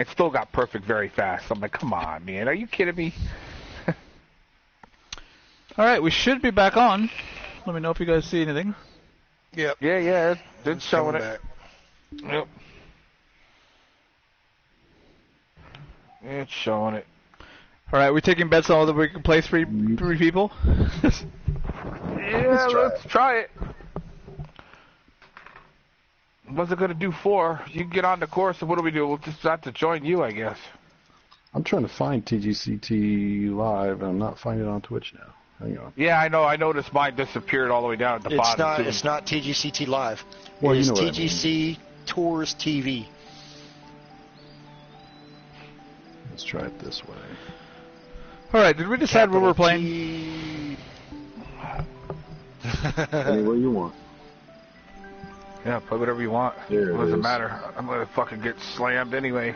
It still got perfect very fast. I'm like, come on, man. Are you kidding me? Alright, we should be back on. Let me know if you guys see anything. Yep. Yeah, it's showing it. Back. Yep. It's showing it. Alright, we taking bets on whether we can play three people? Yeah, let's try it. What's it going to do 4? You can get on the course, and what do we do? We'll just have to join you, I guess. I'm trying to find TGCT Live, and I'm not finding it on Twitch now. Hang on. Yeah, I know. I noticed mine disappeared all the way down at the bottom. It's not TGCT Live. Well, it's you know TGC Tours TV. Let's try it this way. Alright, did we decide where we're playing? Anywhere you want. Yeah, play whatever you want. There it doesn't is. matter. I'm going to fucking get slammed anyway.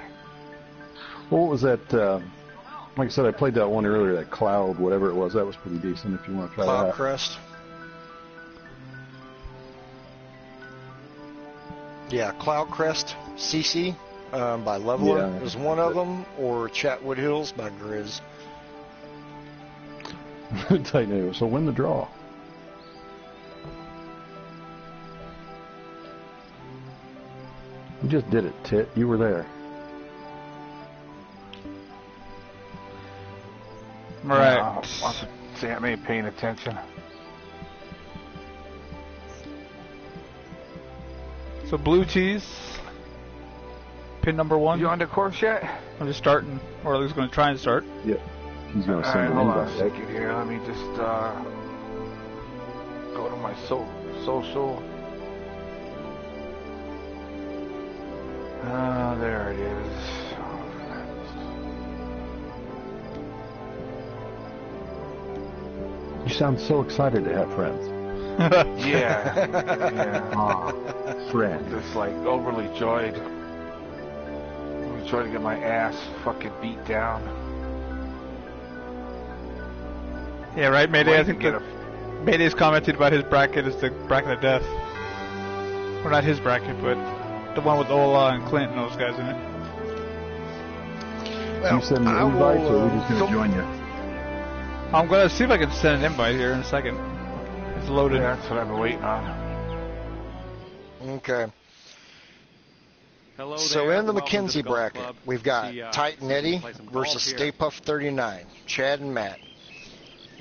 Well, what was that? Like I said, I played that one earlier, that Cloud, whatever it was. That was pretty decent if you want to try Cloud that. Crest. Yeah, Cloud Crest CC by Leveler is one of them, or Chatwood Hills by Grizz. Tight. So win the draw. You just did it, Tit. You were there. Alright. Sam ain't paying attention. So blue cheese. Pin number 1. You on the course yet? I'm just starting, or at least going to try and start. Yep. He's going to Alright, send an hold on a invite. second here. Let me just go to my social. There it is. You sound so excited to have friends. Yeah. Ah, friend. Just like overly joyed. I'm trying to get my ass fucking beat down. Yeah, right, Mayday. I think Mayday's commented about his bracket is the bracket of death. Or not his bracket, but the one with Ola and Clint and those guys in it. Well, you send an invite, or are we just going to join you? I'm going to see if I can send an invite here in a second. It's loaded. Yeah, that's what I've been waiting on. Okay. Hello So there. in the Welcome to McKenzie Golf bracket, Club. we've got See, Titan Eddie play some versus golf Stay here. Puff 39, Chad and Matt.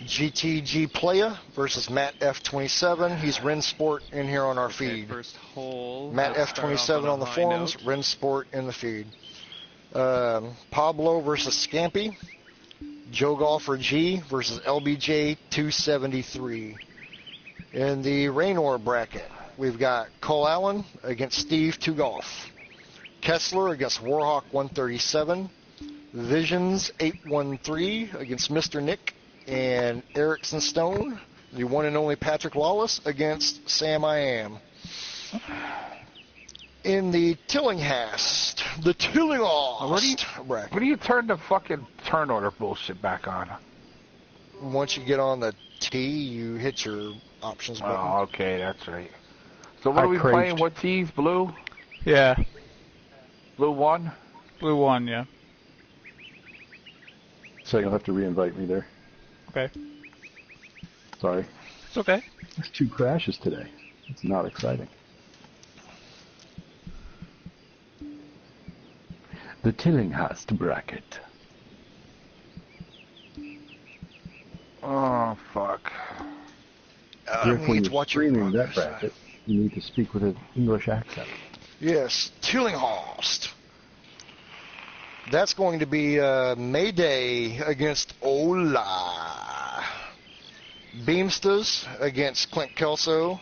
GTG Playa versus Matt F27. He's Rensport in here on our feed. First hole. Matt Let's start F27 off on the a high forums, note. Rensport in the feed. Pablo versus Scampy. Joe Golfer G versus LBJ 273. In the Raynor bracket, we've got Cole Allen against Steve 2 Golf. Kessler against Warhawk 137. Visions 813 against Mr. Nick. And Erickson Stone, the one and only Patrick Lawless against Sam I Am. In the Tillinghast bracket. What do you turn the fucking turn order bullshit back on? Once you get on the tee, you hit your options button. Oh, okay, that's right. So what are we playing? What tees? Blue? Yeah. Blue 1? Blue 1, yeah. So you'll have to re-invite me there. Okay. Sorry. It's okay. There's 2 crashes today. It's not exciting. The Tillinghast bracket. Oh, fuck. Therefore, you're streaming that bracket. You need to speak with an English accent. Yes, Tillinghast. That's going to be Mayday against Ola. Beamsters against Clint Kelso.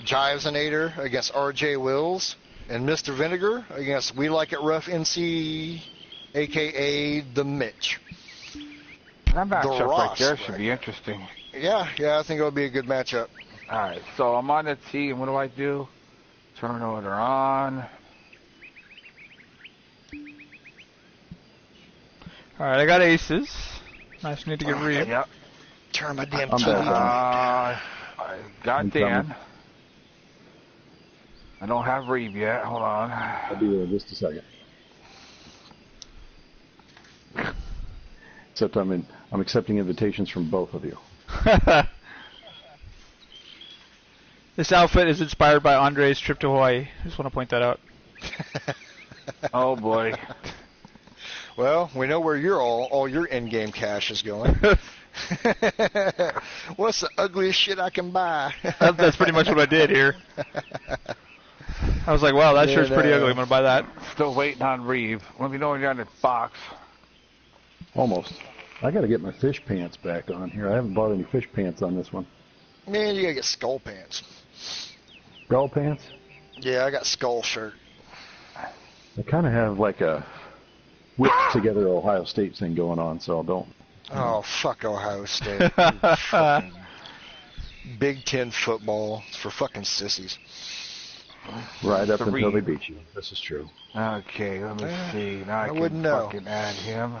Jivesinator against RJ Wills. And Mr. Vinegar against We Like It Rough NC, a.k.a. The Mitch. That matchup right there should be interesting. Yeah, I think it'll be a good matchup. All right, so I'm on the tee, and what do I do? Turn order on. Alright, I got aces. I just need to get read. Yep. Turn my damn I'm TV back. on. I got Dan. I don't have Reeve yet. Hold on. I'll be there in just a second. Except I'm accepting invitations from both of you. This outfit is inspired by Andre's trip to Hawaii. Just want to point that out. Oh boy. Well, we know where all your in-game cash is going. What's the ugliest shit I can buy? That's pretty much what I did here. I was like, wow, that shirt's pretty ugly. I'm going to buy that. Still waiting on Reeve. Let me know when you're on the box. Almost. I got to get my fish pants back on here. I haven't bought any fish pants on this one. Man, you got to get skull pants. Skull pants? Yeah, I got skull shirt. I kind of have like a whipped together Ohio State thing going on, so don't. Oh, fuck Ohio State. Fucking Big Ten football. It's for fucking sissies. Right up until they beat you. This is true. Okay, let me see. Now I wouldn't can know. fucking add him.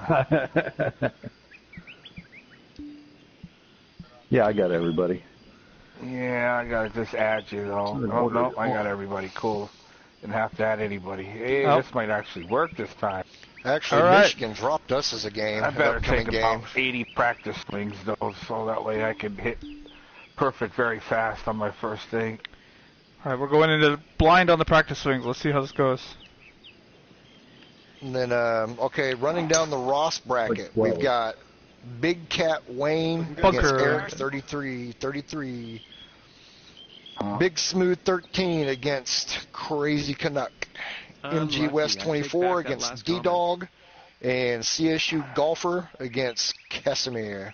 Yeah, I got everybody. Yeah, I gotta just add you though. Oh no, I got everybody. Cool. Didn't have to add anybody. Hey, this might actually work this time. Actually, Michigan dropped us as a game. I better take game. about 80 practice swings though, so that way I can hit perfect very fast on my first thing. All right, we're going into blind on the practice swings. Let's see how this goes. And then, okay, running down the Ross bracket, we've got Big Cat Wayne against Eric 33. Big Smooth 13 against Crazy Canuck. MG West 24 against D-Dog. And CSU Golfer against Casimir.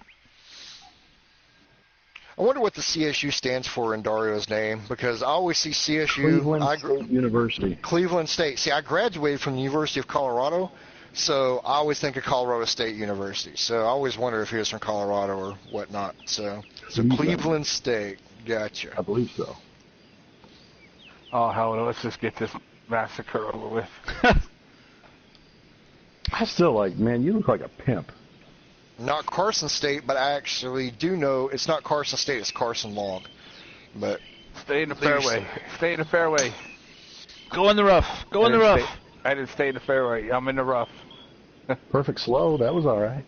I wonder what the CSU stands for in Dario's name, because I always see CSU. Cleveland State University. Cleveland State. See, I graduated from the University of Colorado, so I always think of Colorado State University. So I always wonder if he was from Colorado or whatnot. So Cleveland State. Gotcha. I believe so. Oh, hell no, let's just get this massacre over with. I still like, man, you look like a pimp. Not Carson State, but I actually do know it's not Carson State, it's Carson Long. But stay in the fairway. Stay in the fairway. Go in the rough. Go in the rough. I didn't stay in the fairway. I'm in the rough. Perfect slow. That was all right.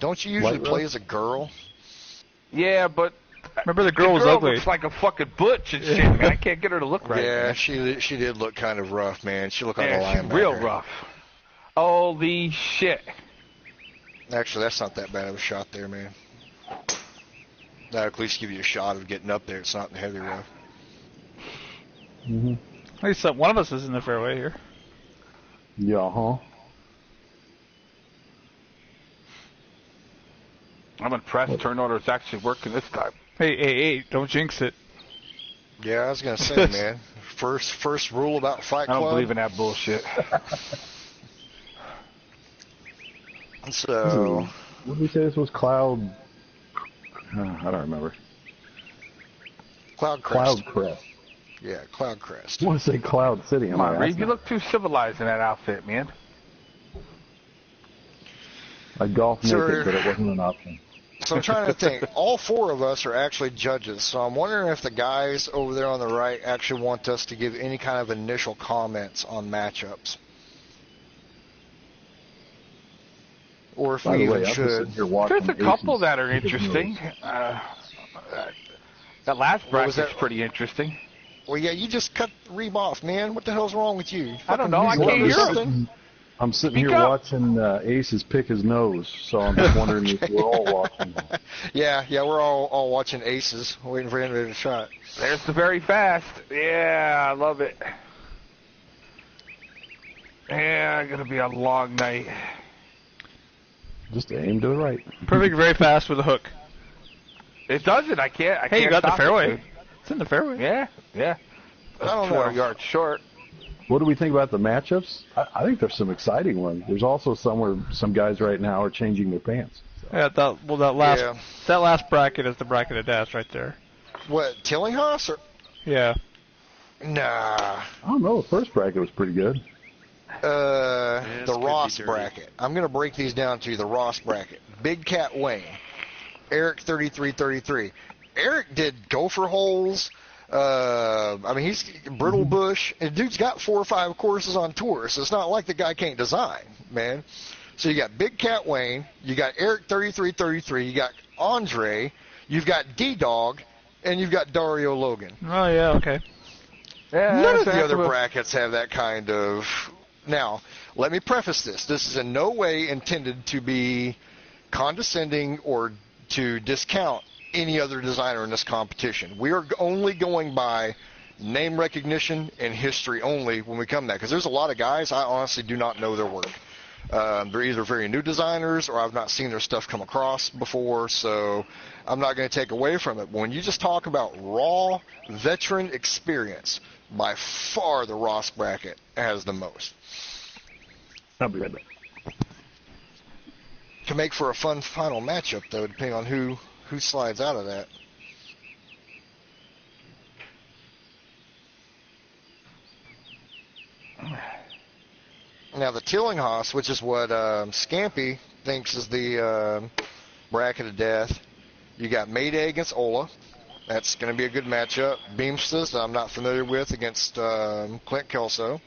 Don't you usually play as a girl? Yeah, but remember the girl was ugly. Looks like a fucking butch and shit, man. I can't get her to look right. Yeah, man. she did look kind of rough, man. She looked like a linebacker. She's real rough. Holy shit. Actually, that's not that bad of a shot there, man. That'll at least give you a shot of getting up there. It's not in the heavy rough. Mm-hmm. At least one of us is in the fairway here. Yeah, huh? I'm impressed. Turn order's actually working this time. Hey, don't jinx it. Yeah, I was going to say, man. First rule about Fight Club. I don't believe in that bullshit. So, what did we say this was? Cloud? I don't remember. Cloud Crest. Cloud Crest. Yeah, Cloud Crest. I want to say Cloud City. Come on, Reeve, you look too civilized in that outfit, man. I golf naked, but it wasn't an option. So I'm trying to think. All four of us are actually judges, so I'm wondering if the guys over there on the right actually want us to give any kind of initial comments on matchups. Or if we even should. There's a couple that are interesting. That last bracket's pretty interesting. Well, yeah, you just cut Reeve off, man. What the hell's wrong with you? I don't know. I can't hear him. I'm sitting here watching Aces pick his nose, so I'm just wondering if we're all watching. Yeah, we're all watching Aces, waiting for him to hit a shot. There's the very fast. Yeah, I love it. Yeah, gonna be a long night. Just aim to the right. Perfect, very fast with a hook. It does it. I can't. Hey, you got the fairway. It's in the fairway. Yeah. I don't know. 4 yards short. What do we think about the matchups? I think there's some exciting ones. There's also some where some guys right now are changing their pants. So. Yeah, that last bracket is the bracket of death right there. What, Tillinghast? Yeah. Nah. I don't know. The first bracket was pretty good. The Ross bracket. I'm going to break these down to you. The Ross bracket. Big Cat Wayne. Eric 33. Eric did gopher holes, I mean, he's Brittle Bush, and dude's got 4 or 5 courses on tour, so it's not like the guy can't design, man. So you got Big Cat Wayne, you got Eric 3333, you got Andre, you've got D-Dog, and you've got Dario Logan. Oh, yeah, okay. Yeah, None of the other brackets have that kind of... Now, let me preface this. This is in no way intended to be condescending or to discount any other designer in this competition. We are only going by name recognition and history only when we come to that, because there's a lot of guys I honestly do not know their work. They're either very new designers or I've not seen their stuff come across before, so I'm not going to take away from it. But when you just talk about raw veteran experience, by far the Ross bracket has the most. I'll be right back. To make for a fun final matchup, though, depending on who slides out of that. Now, the Tillinghast, which is what Scampy thinks is the bracket of death, you got Mayday against Ola. That's going to be a good matchup. Beamstas, that I'm not familiar with, against Clint Kelso.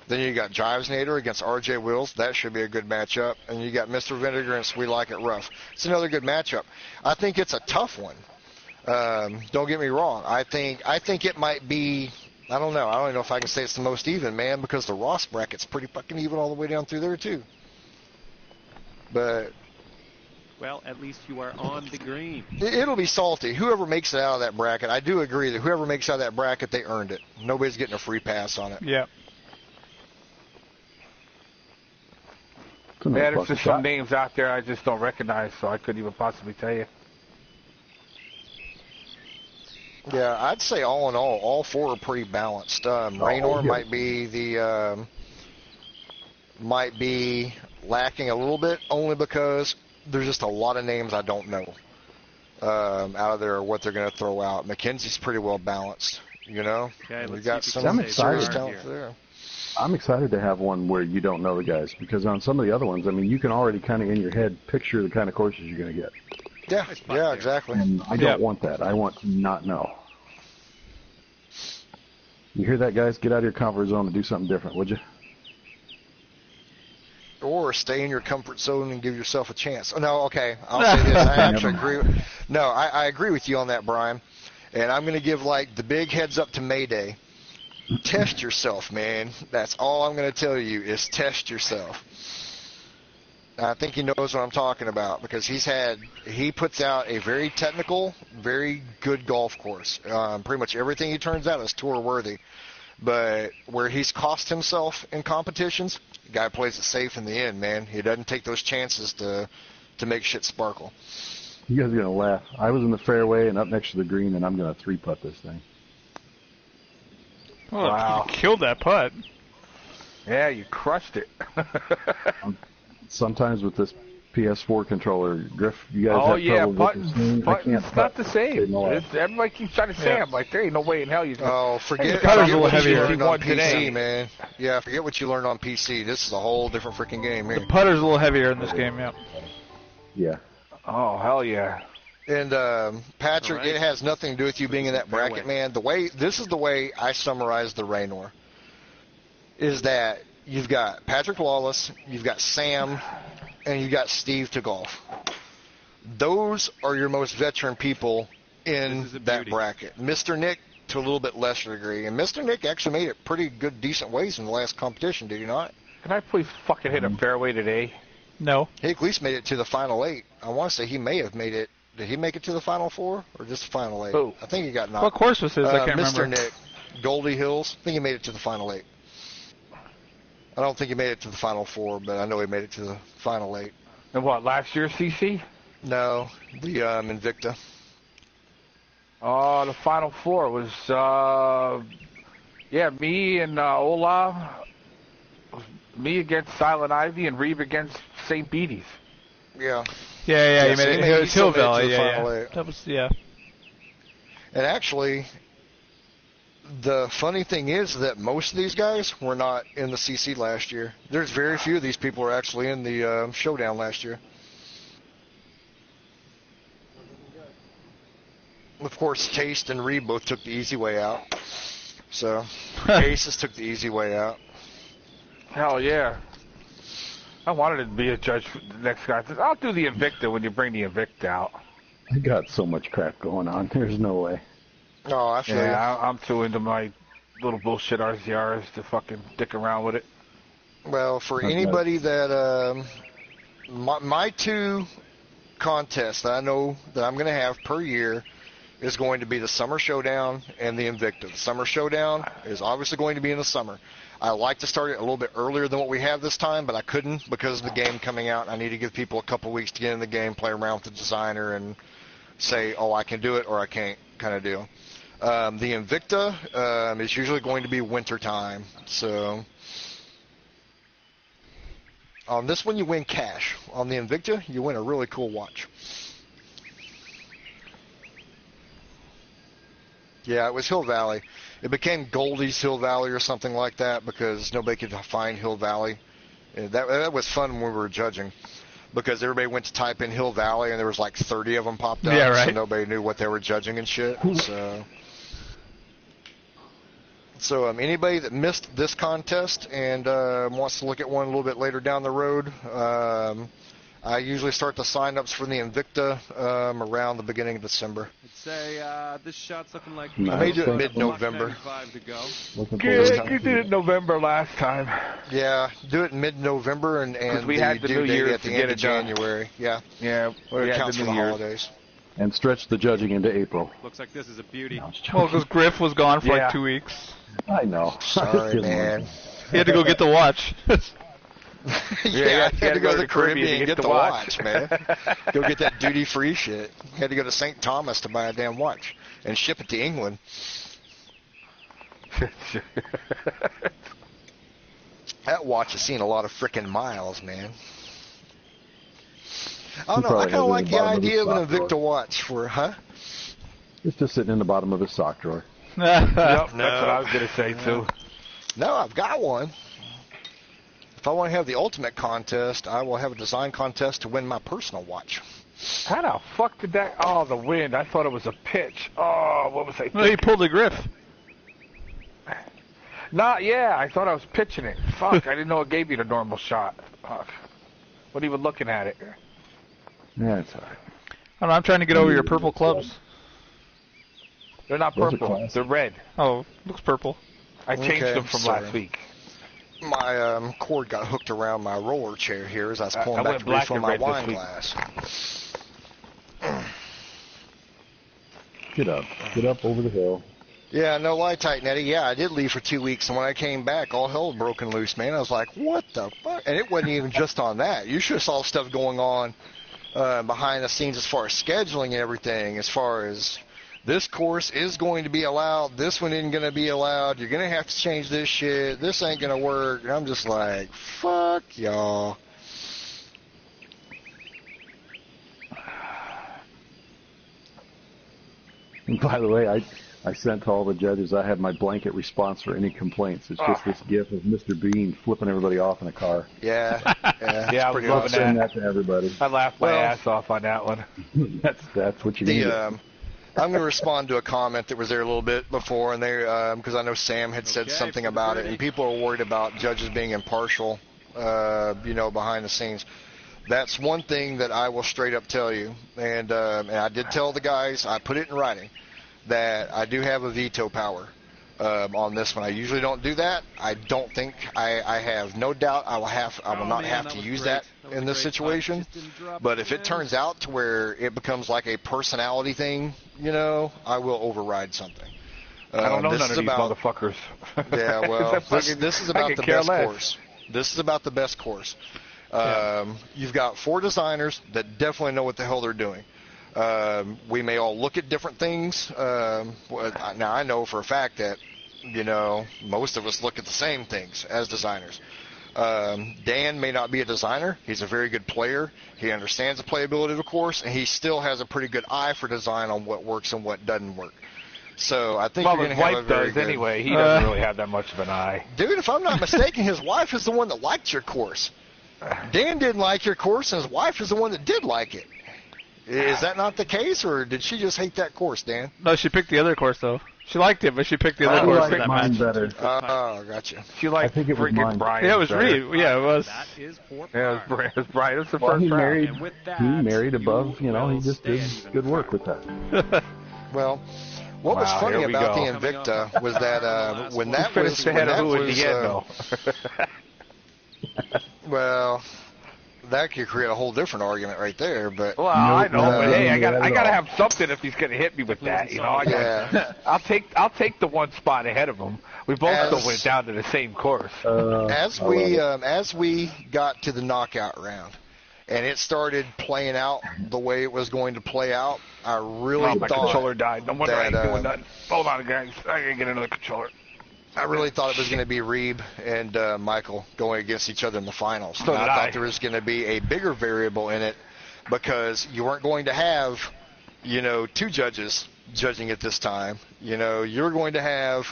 Then you got Jivesnator against RJ Wills. That should be a good matchup. And you got Mr. Vinegar and We Like It Rough. It's another good matchup. I think it's a tough one. Don't get me wrong. I think it might be, I don't know. I don't even know if I can say it's the most even, man, because the Ross bracket's pretty fucking even all the way down through there, too. But... well, at least you are on the green. It'll be salty. Whoever makes it out of that bracket, I do agree that whoever makes it out of that bracket, they earned it. Nobody's getting a free pass on it. Yeah. Yeah, there's just some names out there I just don't recognize, so I couldn't even possibly tell you. Yeah, I'd say all in all 4 are pretty balanced. Raynor might be lacking a little bit, only because there's just a lot of names I don't know out of there, what they're going to throw out. McKenzie's pretty well balanced, you know. Okay, we got some serious talent there. I'm excited to have one where you don't know the guys, because on some of the other ones, I mean, you can already kind of in your head picture the kind of courses you're going to get. Yeah, exactly. And I don't want that. I want to not know. You hear that, guys? Get out of your comfort zone and do something different, would you? Or stay in your comfort zone and give yourself a chance. Oh, no, okay. I'll say this. I actually agree. I agree with you on that, Brian. And I'm going to give, like, the big heads up to Mayday. Test yourself, man. That's all I'm going to tell you is test yourself. I think he knows what I'm talking about, because he puts out a very technical, very good golf course. Pretty much everything he turns out is tour worthy. But where he's cost himself in competitions, the guy plays it safe in the end, man. He doesn't take those chances to make shit sparkle. You guys are going to laugh. I was in the fairway and up next to the green, and I'm going to 3-putt this thing. Oh, wow. You killed that putt. Yeah, you crushed it. Sometimes with this PS4 controller, Griff, you guys have trouble with this. Putting's not the same. Everybody keeps trying to say I'm like, there ain't no way in hell you can. Oh, forget what you learned on PC, man. Yeah, forget what you learned on PC. This is a whole different freaking game here. The putter's a little heavier in this game, yeah. Yeah. Oh, hell yeah. And Patrick, right. It has nothing to do with you being in that bracket, man. This is the way I summarize the Raynor. Is that you've got Patrick Lawless, you've got Sam, and you've got Steve to golf. Those are your most veteran people in that bracket. Mr. Nick to a little bit lesser degree, and Mr. Nick actually made it pretty good, decent ways in the last competition. Did he not? Can I please fucking hit a fairway today? No. He at least made it to the final 8. I want to say he may have made it. Did he make it to the final 4 or just the final 8? Oh. I think he got knocked. What course was his? I can't Mr. remember. Nick, Goldie Hills. I think he made it to the final 8. I don't think he made it to the final 4, but I know he made it to the final 8. And what, last year's CC? No, the Invicta. Oh, the final 4 was, me and Ola, me against Silent Ivy, and Reeve against St. Beatty's. Yeah. Yeah, he made it. It was Hill Valley, yeah. That was, yeah. And actually, the funny thing is that most of these guys were not in the CC last year. There's very few of these people who are actually in the showdown last year. Of course, Taste and Reed both took the easy way out. So, Aces took the easy way out. Hell yeah. I wanted to be a judge for the next guy. I'll do the Invicta when you bring the Invicta out. I got so much crap going on. There's no way. Oh, I feel you. I'm too into my little bullshit RCRs to fucking dick around with it. Well, for anybody that, my two contests that I know that I'm going to have per year is going to be the Summer Showdown and the Invicta. The Summer Showdown is obviously going to be in the summer. I like to start it a little bit earlier than what we have this time, but I couldn't because of the game coming out. I need to give people a couple weeks to get in the game, play around with the designer, and say, oh, I can do it or I can't kind of deal. The Invicta is usually going to be winter time. So on this one, you win cash. On the Invicta, you win a really cool watch. Yeah, it was Hill Valley. It became Goldie's Hill Valley or something like that because nobody could find Hill Valley. And that was fun when we were judging because everybody went to type in Hill Valley and there was like 30 of them popped up. Yeah, right. So nobody knew what they were judging and shit. So anybody that missed this contest and wants to look at one a little bit later down the road, I usually start the sign-ups for the Invicta around the beginning of December. I'd say this shot's looking like... I may do it mid-November. To go. You did it November last time. Yeah, do it mid-November and we the had the due New date Year's at the to end get of it done. January. Yeah, Yeah, it counts for the holidays. And stretch the judging into April. Looks like this is a beauty. No, Well, because Griff was gone for like 2 weeks. I know. Sorry, man. He had to go get the watch. Yeah, I had to go to the Caribbean and get the watch, man. Go get that duty-free shit. Had to go to St. Thomas to buy a damn watch and ship it to England. That watch has seen a lot of frickin' miles, man. I don't know. I kind of like the idea of an Invicta watch for, It's just sitting in the bottom of his sock drawer. Yep, that's what I was going to say, too. No, I've got one. If I want to have the ultimate contest, I will have a design contest to win my personal watch. How the fuck did that... Oh, the wind. I thought it was a pitch. Oh, what was I thinking? No, he pulled the Griff. Yeah, I thought I was pitching it. Fuck, I didn't know it gave you the normal shot. Fuck. Wasn't even looking at it. Yeah, it's all right. I don't know, I'm trying to get over your purple clubs. They're not purple. They're red. Oh, looks purple. I changed them from last week. My cord got hooked around my roller chair here as I was pulling back to refill my wine glass. Get up over the hill. Yeah, no lie, Tight Netty. Yeah, I did leave for 2 weeks, and when I came back, all hell had broken loose, man. I was like, what the fuck? And it wasn't even just on that. You should have saw stuff going on behind the scenes as far as scheduling and everything, as far as this course is going to be allowed, this one isn't going to be allowed, you're going to have to change this shit, this ain't going to work. And I'm just like, fuck y'all. And by the way, I sent to all the judges, I have my blanket response for any complaints. It's just this gif of Mr. Bean flipping everybody off in a car. Yeah, yeah, I was loving Send that to everybody. I laughed my ass off on that one. That's what you need. I'm going to respond to a comment that was there a little bit before, and because I know Sam had said something about it, and people are worried about judges being impartial, behind the scenes. That's one thing that I will straight up tell you, and I did tell the guys, I put it in writing, that I do have a veto power on this one. I usually don't do that. I don't think I have no doubt I will not have to use that in this situation. But if it turns out to where it becomes like a personality thing, I will override something. I don't know none of these motherfuckers. Yeah, well, this is about the best course. This is about the best course. You've got 4 designers that definitely know what the hell they're doing. We may all look at different things. Now, I know for a fact that, most of us look at the same things as designers. Dan may not be a designer. He's a very good player. He understands the playability of the course, and he still has a pretty good eye for design on what works and what doesn't work. So I think you're going to have a very good... anyway. He doesn't really have that much of an eye. Dude, if I'm not mistaken, his wife is the one that liked your course. Dan didn't like your course, and his wife is the one that did like it. Is that not the case, or did she just hate that course, Dan? No, she picked the other course, though. She liked it, but she picked the other I course like in that mine match. better. Oh, gotcha. She liked I think it was freaking mine. Brian. Yeah, it was Reed. Yeah, it was. That is for Yeah, it was Brian. It was the Well, first he round. married. And with that, He married above. you He will just did stand even good work with that. Well, what was Wow, funny here we about go. the Invicta was that when Who that finished was ahead of who in was, the end, though? well, that could create a whole different argument right there. But Well, I know, but hey, I not at gotta all. have something if he's gonna hit me with that. You know, Yeah. I'll take the one spot ahead of him. We both still went down to the same course. as we got to the knockout round, and it started playing out the way it was going to play out, I really my thought controller died. No wonder I ain't that, doing nothing. Hold on, guys. I gotta get another controller. I really thought it was going to be Reeb and Michael going against each other in the finals. So And did I I. thought there was going to be a bigger variable in it because you weren't going to have, two judges judging it this time. You're going to have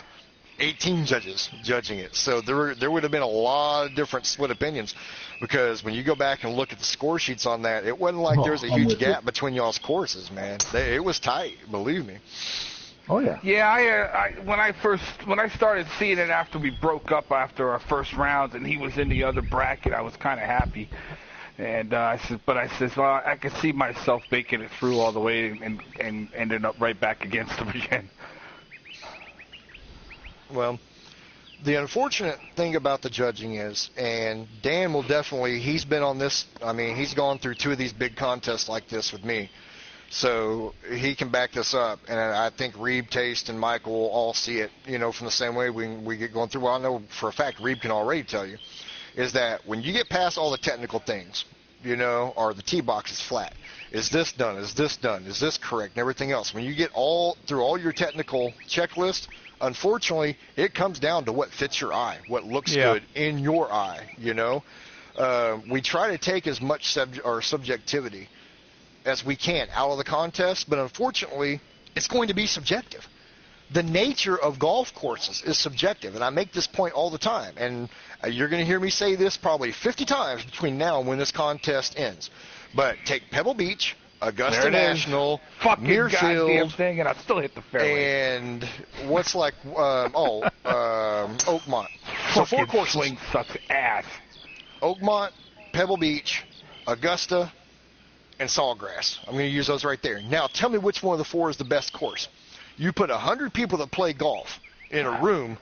18 judges judging it. So there would have been a lot of different split opinions because when you go back and look at the score sheets on that, it wasn't like there was a huge gap between y'all's courses, man. It was tight, believe me. Oh yeah. Yeah, when I started seeing it after we broke up after our first rounds, and he was in the other bracket, I was kind of happy. And I said, well, I could see myself making it through all the way and ending up right back against him again. Well, the unfortunate thing about the judging is, and Dan will definitely, he's been on this, he's gone through 2 of these big contests like this with me. So he can back this up, and I think Reeb, Taste, and Michael will all see it, from the same way we get going through. Well, I know for a fact Reeb can already tell you, is that when you get past all the technical things, or the tee box is flat, is this done? Is this done? Is this correct? And everything else. When you get through all your technical checklist, unfortunately, it comes down to what fits your eye, what looks good in your eye. We try to take as much subjectivity as we can out of the contest, but unfortunately, it's going to be subjective. The nature of golf courses is subjective, and I make this point all the time, and you're going to hear me say this probably 50 times between now and when this contest ends. But take Pebble Beach, Augusta National, fucking Muirfield, goddamn thing, and I still hit the fairway. and what's Oakmont. So 4 courses. Swing sucks ass. Oakmont, Pebble Beach, Augusta, and Sawgrass. I'm going to use those right there. Now, tell me which one of the 4 is the best course. You put 100 people that play golf in a room,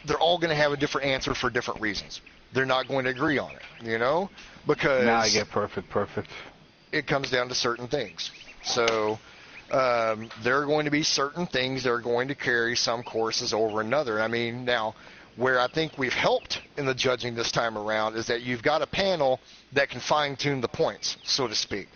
they're all going to have a different answer for different reasons. They're not going to agree on it, because Now I get perfect. it comes down to certain things. So there are going to be certain things that are going to carry some courses over another. Now, where I think we've helped in the judging this time around is that you've got a panel that can fine-tune the points, so to speak.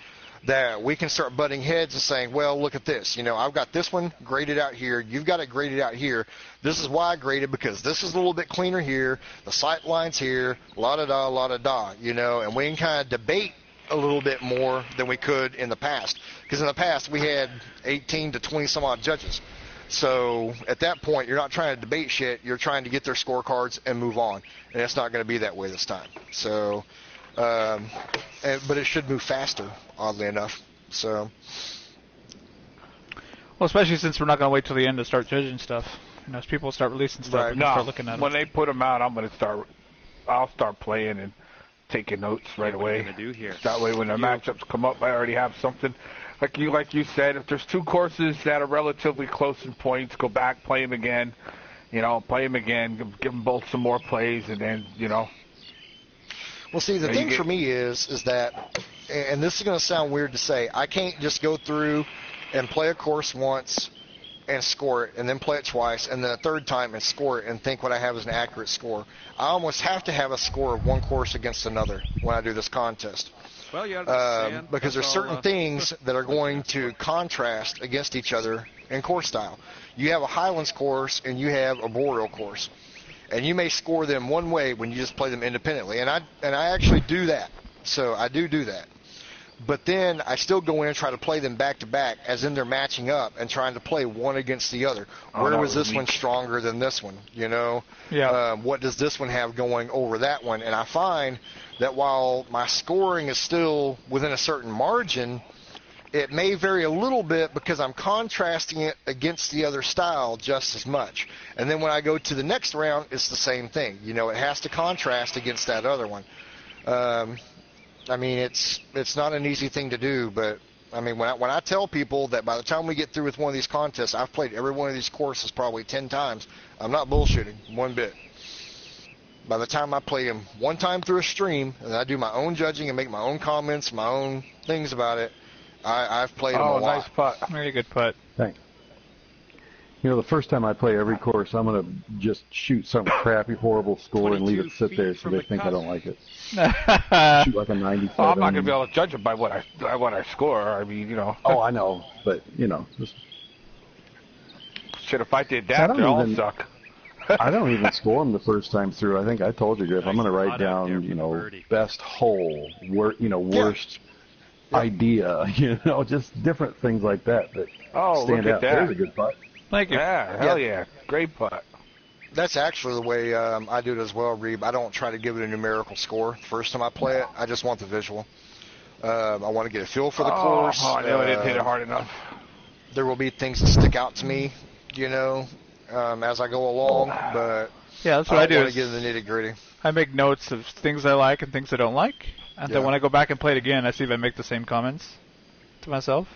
That we can start butting heads and saying, well, look at this. I've got this one graded out here. You've got it graded out here. This is why I graded, because this is a little bit cleaner here. The sight line's here. La-da-da, la-da-da, and we can kind of debate a little bit more than we could in the past. Because in the past, we had 18 to 20-some-odd judges. So at that point, you're not trying to debate shit. You're trying to get their scorecards and move on. And it's not going to be that way this time. So, but it should move faster, oddly enough. So, well, especially since we're not going to wait till the end to start judging stuff. As people start releasing stuff, Right. we can start looking at When them. they put them out, I'll start playing and taking notes right What are you away. gonna do here? That way, when the matchups come up, I already have something. Like you said, if there's 2 courses that are relatively close in points, go back, play them again. Play them again, give them both some more plays, and then, well, see, the thing for me is that, and this is going to sound weird to say, I can't just go through and play a course once and score it, and then play it twice, and then a third time and score it, and think what I have is an accurate score. I almost have to have a score of one course against another when I do this contest. Well, you understand. Because there's certain things that are going to contrast against each other in course style. You have a Highlands course and you have a Boreal course, and you may score them one way when you just play them independently. And I actually do that. So I do that. But then I still go in and try to play them back to back, as in they're matching up and trying to play one against the other. Where was this one stronger than this one? Yeah. What does this one have going over that one? And I find that while my scoring is still within a certain margin, it may vary a little bit because I'm contrasting it against the other style just as much. And then when I go to the next round, it's the same thing. You know, it has to contrast against that other one. I mean, it's not an easy thing to do, but I mean, when I tell people that by the time we get through with one of these contests, I've played every one of these courses probably 10 times, I'm not bullshitting one bit. By the time I play them one time through a stream, and I do my own judging and make my own comments, my own things about it, I've played them a lot. Oh, nice putt. Very good putt. Thanks. You know, the first time I play every course, I'm going to just shoot some crappy, horrible score and leave it sit there so they think I don't like it. Shoot like a 97. Oh, I'm not going to be able to judge it by what I score. I mean, you know. Oh, I know, but, you know. Shit, if I did that, they all suck. I don't even score them the first time through. I think I told you, Griff, I'm going to write down, you know, best hole, worst idea, you know, just different things like that stand out. There's a good putt. Thank you. Yeah, hell yeah. Great putt. That's actually the way I do it as well, Reeb. I don't try to give it a numerical score the first time I play it. I just want the visual. I want to get a feel for the course. Oh, I know I didn't hit it hard enough. There will be things that stick out to me, you know, as I go along, but yeah, that's what I do. I want to get in the nitty-gritty. I make notes of things I like and things I don't like, and then when I go back and play it again, I see if I make the same comments to myself.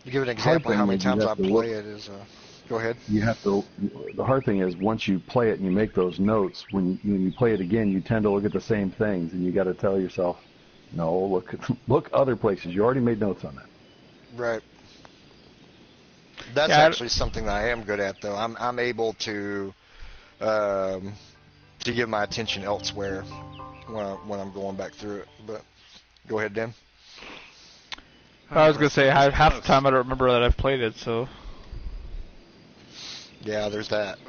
To give an example of how many times I play it is, go ahead. You have to. The hard thing is once you play it and you make those notes, when you play it again, you tend to look at the same things, and you got to tell yourself, no, look other places. You already made notes on that. Right. That's actually something that I am good at, though. I'm able to give my attention elsewhere when I'm going back through it. But go ahead, Dan. I was going to say, half the time I don't remember that I've played it, so... Yeah, there's that.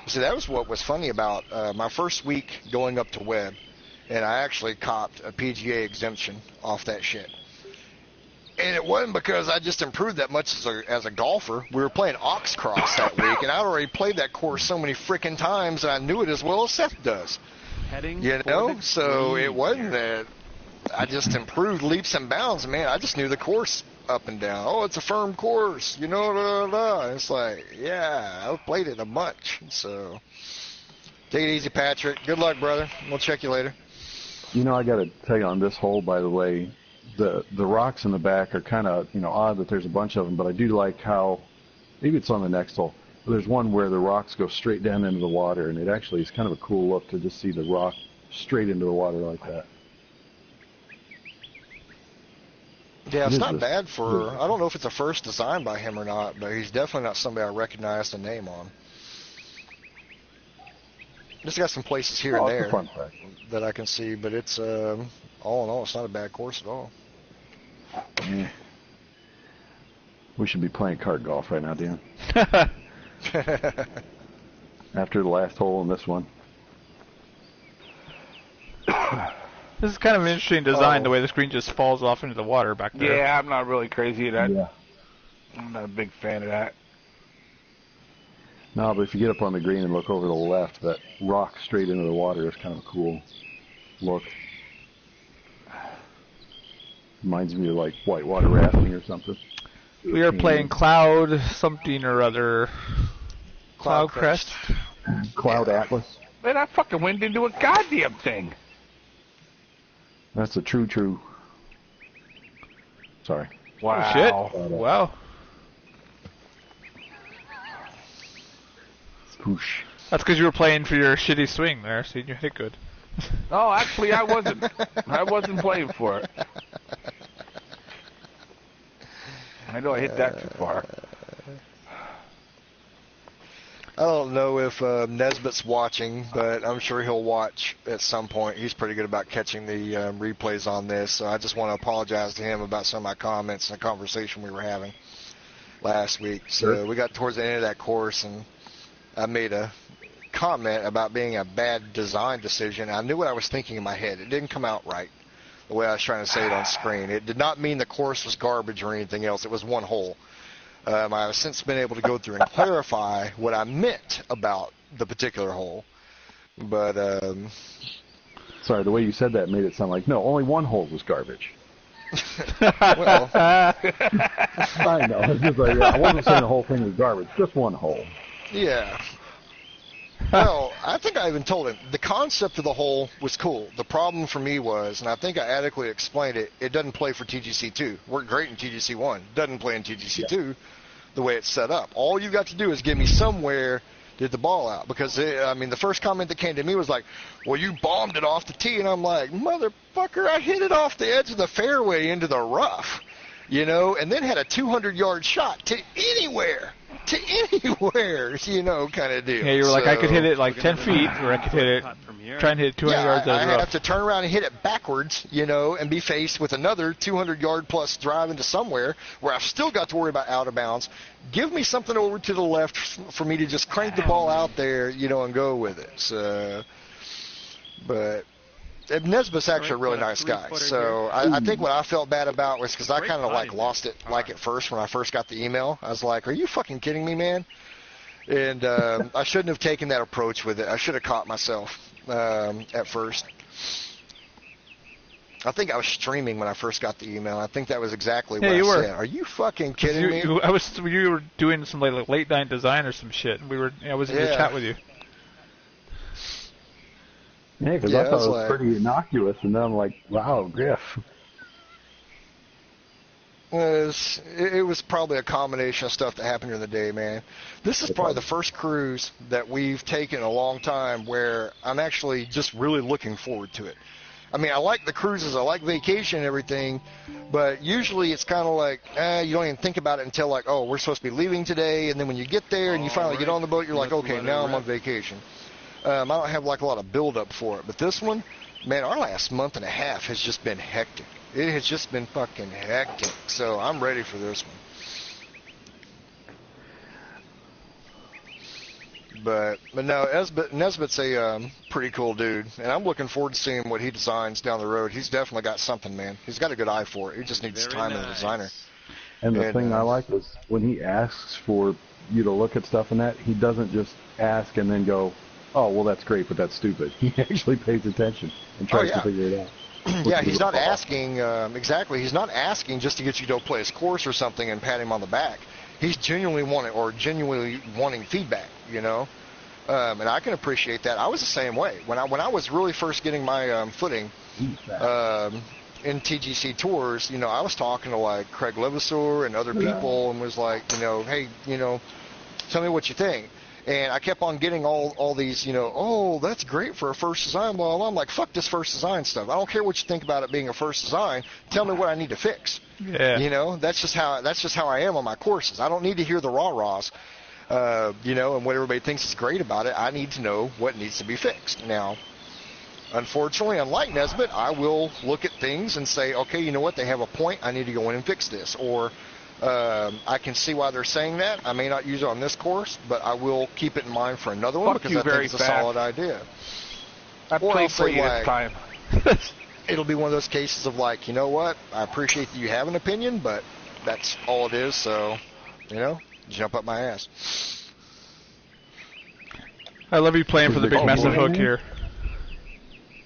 See, that was what was funny about my first week going up to Webb, and I actually copped a PGA exemption off that shit. And it wasn't because I just improved that much as a golfer. We were playing Oxcross that week, and I'd already played that course so many freaking times, and I knew it as well as Seth does. You know? So it wasn't that... I just improved leaps and bounds, man. I just knew the course up and down. Oh, it's a firm course, you know, blah, blah, blah. And it's like, yeah, I've played it a bunch. So, take it easy, Patrick. Good luck, brother. We'll check you later. You know, I got to tell you on this hole, by the way, the rocks in the back are kind of, you know, odd that there's a bunch of them, but I do like how, maybe it's on the next hole, but there's one where the rocks go straight down into the water, and it actually is kind of a cool look to just see the rock straight into the water like that. Yeah, it's not bad for, I don't know if it's a first design by him or not, but he's definitely not somebody I recognize the name on. Just got some places here and there that I can see, but it's, all in all, it's not a bad course at all. Yeah. We should be playing cart golf right now, Dan. After the last hole in this one. This is kind of an interesting design, the way the screen just falls off into the water back there. Yeah, I'm not really crazy at that. Yeah. I'm not a big fan of that. No, but if you get up on the green and look over to the left, that rock straight into the water is kind of a cool look. Reminds me of like whitewater rafting or something. We are playing Cloud something or other. Cloud Crest? Cloud Atlas. Man, I fucking went into a goddamn thing. That's a true. Sorry. Wow. Oh, shit. Wow. Whoosh. That's because you were playing for your shitty swing there, so you hit it good. No, actually, I wasn't. I wasn't playing for it. I know I hit that too far. I don't know if Nesbitt's watching, but I'm sure he'll watch at some point. He's pretty good about catching the replays on this, so I just want to apologize to him about some of my comments and the conversation we were having last week. So we got towards the end of that course, and I made a comment about being a bad design decision. I knew what I was thinking in my head. It didn't come out right the way I was trying to say it on screen. It did not mean the course was garbage or anything else. It was one hole. I have since been able to go through and clarify what I meant about the particular hole. But Sorry, the way you said that made it sound like, no, only one hole was garbage. Well, I know. It's just like, I wasn't saying the whole thing was garbage, just one hole. yeah. Well, I think I even told him the concept of the hole was cool. The problem for me was, and I think I adequately explained it, it doesn't play for TGC2. Worked great in TGC1. Doesn't play in TGC2 the way it's set up. All you got to do is give me somewhere to hit the ball out. Because, the first comment that came to me was like, well, you bombed it off the tee. And I'm like, motherfucker, I hit it off the edge of the fairway into the rough. And then had a 200-yard shot to anywhere, kind of deal. Yeah, you were like, I could hit it like 10 feet, or I could hit it, try and hit it 200 yards out of the rough. I have to turn around and hit it backwards, and be faced with another 200-yard plus drive into somewhere where I've still got to worry about out of bounds. Give me something over to the left for me to just crank the ball out there, and go with it. So, but Nesbitt's actually a really nice guy. So I think what I felt bad about was because I kind of lost it at first when I first got the email. I was like, are you fucking kidding me, man? And I shouldn't have taken that approach with it. I should have caught myself at first. I think I was streaming when I first got the email. I think that was exactly what I said. Are you fucking kidding me? You were doing some like late night design or some shit. I was in the chat with you. Yeah, because I thought it was pretty innocuous, and then I'm like, wow, Griff. It was probably a combination of stuff that happened during the day, man. This is probably the first cruise that we've taken in a long time where I'm actually just really looking forward to it. I mean, I like the cruises, I like vacation and everything, but usually it's kind of like, you don't even think about it until like, oh, we're supposed to be leaving today, and then when you get there and you finally get on the boat, you're like, okay, now I'm on vacation. I don't have like a lot of build-up for it, but this one, man, our last month and a half has just been hectic. It has just been fucking hectic, so I'm ready for this one. But no, Nesbitt's a pretty cool dude, and I'm looking forward to seeing what he designs down the road. He's definitely got something, man. He's got a good eye for it. He just needs time as a designer. And the thing I like is when he asks for you to look at stuff in that, he doesn't just ask and then go, oh, well, that's great, but that's stupid. He actually pays attention and tries to figure it out. Yeah, he's not asking, exactly, he's not asking just to get you to go play his course or something and pat him on the back. He's genuinely wanting feedback, and I can appreciate that. I was the same way. When I was really first getting my footing in TGC Tours, I was talking to like Craig Levasseur and other people and was like, hey, tell me what you think. And I kept on getting all these, oh, that's great for a first design, blah, blah. I'm like, fuck this first design stuff. I don't care what you think about it being a first design. Tell me what I need to fix. Yeah. That's just how I am on my courses. I don't need to hear the rah-rahs, and what everybody thinks is great about it. I need to know what needs to be fixed. Now, unfortunately, unlike Nesbitt, I will look at things and say, okay, you know what? They have a point. I need to go in and fix this. Or I can see why they're saying that. I may not use it on this course, but I will keep it in mind for another one because I think it's a solid idea. I played for you this time. It'll be one of those cases of like, you know what? I appreciate that you have an opinion, but that's all it is. So, jump up my ass. I love you playing for the big massive hook here.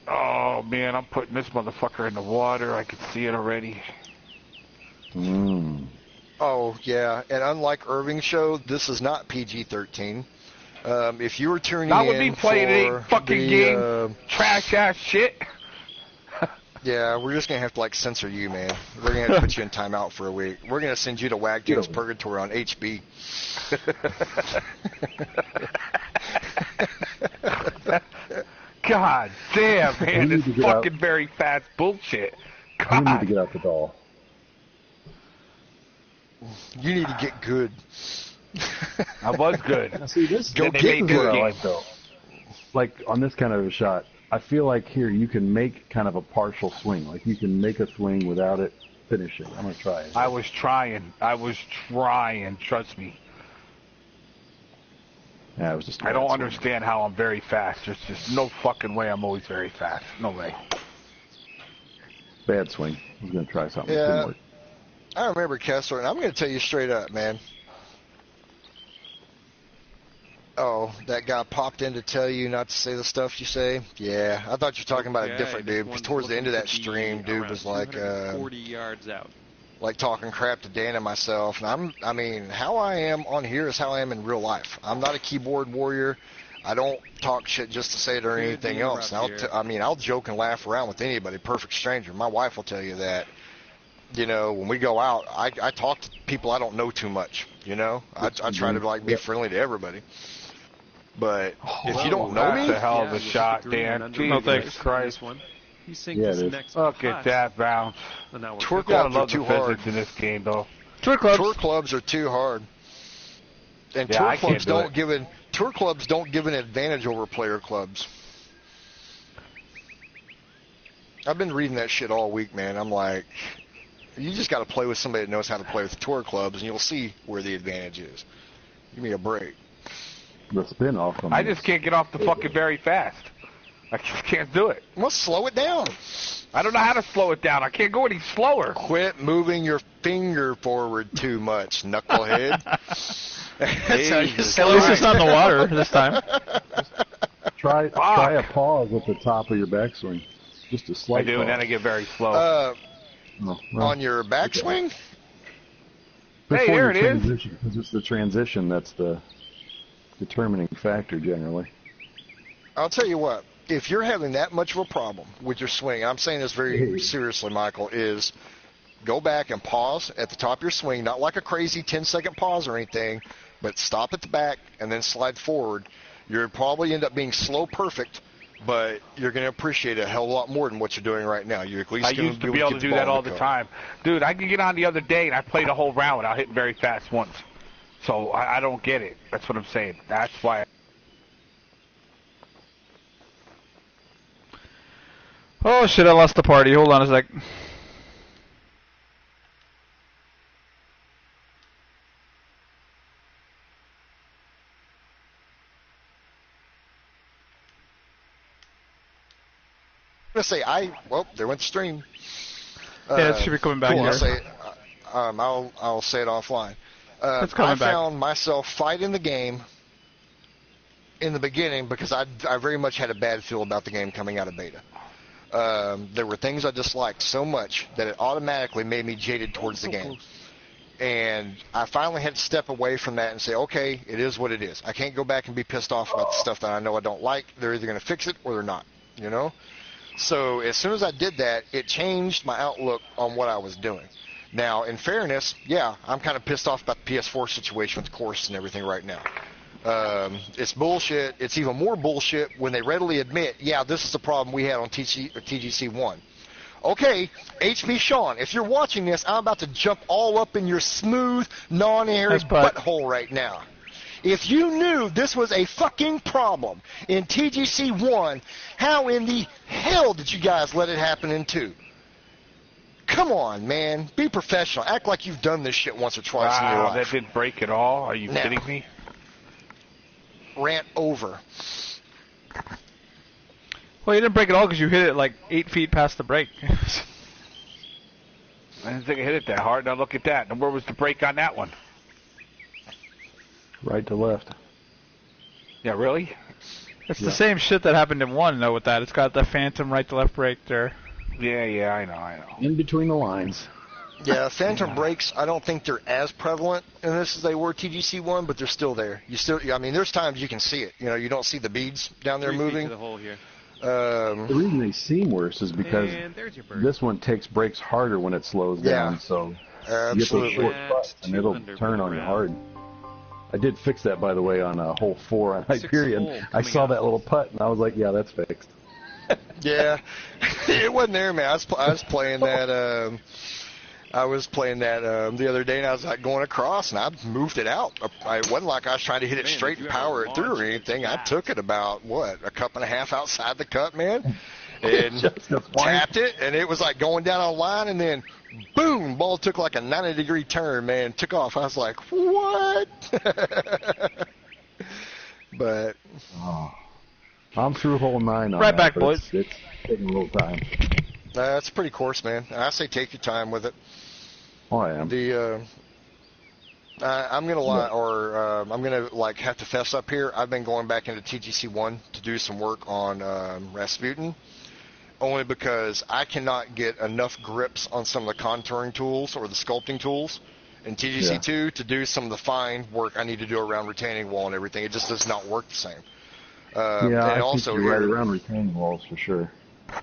Oh man, I'm putting this motherfucker in the water. I can see it already. Oh, yeah, and unlike Irving's show, this is not PG-13. If you were tuning in not with me playing a fucking game, trash-ass shit. Yeah, we're just going to have to, like, censor you, man. We're going to have to put you in timeout for a week. We're going to send you to Wagtail's Purgatory on HB. God damn, man, this fucking very fast bullshit. God. You need to get out the doll. You need to get good. I was good. Now, see, this Go is get what I good. like, though. Like, on this kind of a shot, I feel like here you can make kind of a partial swing. Like, you can make a swing without it finishing. I'm going to try it. I was trying. Trust me. Yeah, it was just I don't understand how I'm very fast. There's just no fucking way I'm always very fast. No way. Bad swing. I was going to try something. Yeah. It didn't work. I remember Kessler, and I'm going to tell you straight up, man. Oh, that guy popped in to tell you not to say the stuff you say? Yeah, I thought you were talking about a different dude, because towards the end of that stream, dude was like, 40 yards out. Like talking crap to Dan and myself. And I mean, how I am on here is how I am in real life. I'm not a keyboard warrior. I don't talk shit just to say it or anything else. And I'll joke and laugh around with anybody, perfect stranger. My wife will tell you that. You know, when we go out, I talk to people I don't know too much. You know, I try to like be friendly to everybody. But if you don't know me, that's a hell of a shot, Dan. Jesus Christ. He sinks his next Look at that bounce. Tour clubs are too hard in this game, though. Tour clubs are too hard. And tour clubs don't give an advantage over player clubs. I've been reading that shit all week, man. I'm like, you just got to play with somebody that knows how to play with tour clubs, and you'll see where the advantage is. Give me a break. The spin off. I just can't get off the fucking very fast. I just can't do it. Well, slow it down. I don't know how to slow it down. I can't go any slower. Quit moving your finger forward too much, knucklehead. At least it's not in the water this time. Try a pause at the top of your backswing. Just a slight I do, pause. and then I get very slow. On your backswing? Hey, there it is. Because it's the transition that's the determining factor generally. I'll tell you what. If you're having that much of a problem with your swing, I'm saying this very seriously, Michael, is go back and pause at the top of your swing, not like a crazy 10-second pause or anything, but stop at the back and then slide forward. You'll probably end up being slow perfect, but you're going to appreciate it a hell of a lot more than what you're doing right now. You're at least I used to be able to do that all the time. Dude, I could get on the other day, and I played a whole round without hitting very fast once. So I don't get it. That's what I'm saying. That's why. Oh shit, I lost the party. Hold on a sec. I'm going to say, well, there went the stream. Yeah, it should be coming back. Cool, Here. I'll say it offline. It's coming back. I found myself fighting the game in the beginning because I very much had a bad feel about the game coming out of beta. There were things I disliked so much that it automatically made me jaded towards the game. And I finally had to step away from that and say, okay, it is what it is. I can't go back and be pissed off about the stuff that I know I don't like. They're either going to fix it or they're not, you know? So as soon as I did that, it changed my outlook on what I was doing. Now, in fairness, yeah, I'm kind of pissed off about the PS4 situation with the course and everything right now. It's bullshit. It's even more bullshit when they readily admit, yeah, this is the problem we had on TGC1. Okay, HP Sean, if you're watching this, I'm about to jump all up in your smooth, non-airy butthole right now. If you knew this was a fucking problem in TGC1, how in the hell did you guys let it happen in 2? Come on, man. Be professional. Act like you've done this shit once or twice in your life. That didn't break at all? Are you kidding me? Rant over. Well, you didn't break it all because you hit it like 8 feet past the break. I didn't think I hit it that hard. Now look at that. And where was the break on that one? Right to left. Yeah, really? It's the same shit that happened in 1, though, with that. It's got the phantom right to left break there. Yeah, I know. In between the lines. Yeah, phantom breaks, I don't think they're as prevalent in this as they were TGC1, but they're still there. There's times you can see it. You know, you don't see the beads down there moving. The hole here. The reason they seem worse is because this one takes brakes harder when it slows down, so you get those short cuts and it'll turn on you hard. I did fix that, by the way, on hole 4 on Hyperion. I saw that little putt, and I was like, yeah, that's fixed. Yeah, it wasn't there, man. I was playing that. The other day, and I was like going across, and I moved it out. It wasn't like I was trying to hit it straight and power it through or anything. I took it about a cup and a half outside the cut, man, and tapped it, and it was like going down on line, and then boom, ball took like a 90-degree turn, man, took off. I was like, what? But I'm through hole 9 on right that, back, boys. It's taking a little time. It's a pretty course, man. I say take your time with it. Oh, I am. The I'm gonna lie, or I'm gonna like have to fess up here. I've been going back into TGC1 to do some work on Rasputin, only because I cannot get enough grips on some of the contouring tools or the sculpting tools in TGC2 to do some of the fine work I need to do around retaining wall and everything. It just does not work the same. I also think you're right around retaining walls for sure.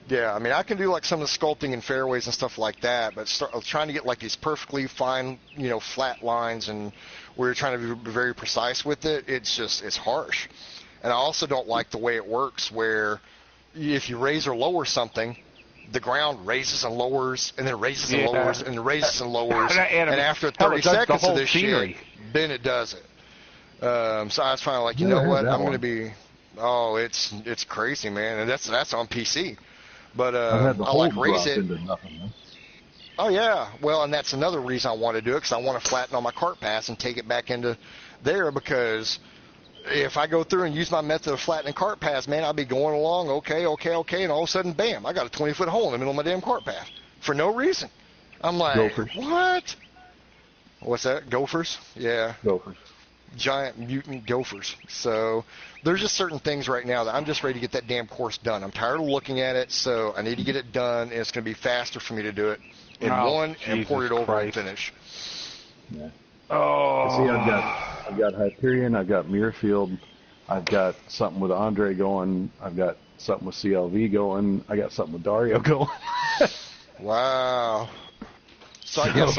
Yeah, I mean, I can do like some of the sculpting and fairways and stuff like that, but trying to get like these perfectly fine, flat lines and where you're trying to be very precise with it, it's harsh. And I also don't like the way it works where if you raise or lower something, the ground raises and lowers, and then raises and lowers, and raises and lowers, and after 30 seconds of this shit, then it does it. So I was finally like, you know what, I'm going to be, it's crazy, man, and that's on PC. But I like raise it. Oh yeah, well, and that's another reason I want to do it, because I want to flatten on my cart pass and take it back into there, because if I go through and use my method of flattening cart paths, man, I'll be going along, okay, and all of a sudden, bam, I got a 20-foot hole in the middle of my damn cart path for no reason. I'm like, Gophers. What? What's that? Gophers? Yeah. Gophers. Giant mutant gophers. So there's just certain things right now that I'm just ready to get that damn course done. I'm tired of looking at it, so I need to get it done, and it's going to be faster for me to do it in one and port it over and finish. Yeah. Oh. See, I've got Hyperion, I've got Muirfield, I've got something with Andre going, I've got something with CLV going, I got something with Dario going. Wow. So I guess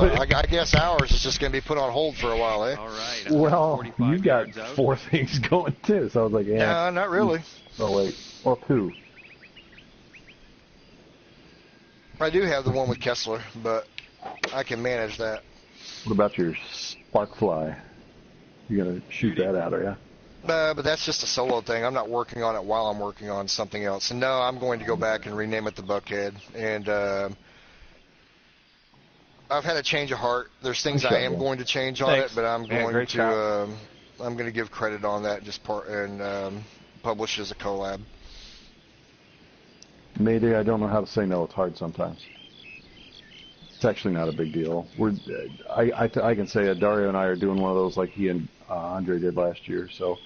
ours is just going to be put on hold for a while, eh? All right. Well, you got 4 things going too, so I was like, yeah. No, not really. Oh wait, well 2. I do have the one with Kessler, but I can manage that. What about your Sparkfly? You're going to shoot that out, are you? But that's just a solo thing. I'm not working on it while I'm working on something else. And no, I'm going to go back and rename it the Buckhead. And I've had a change of heart. There's things I am going to change on it, but I'm going to give credit on that and publish as a collab. Mayday, I don't know how to say no. It's hard sometimes. It's actually not a big deal. I can say Dario and I are doing one of those like he and Andre did last year. So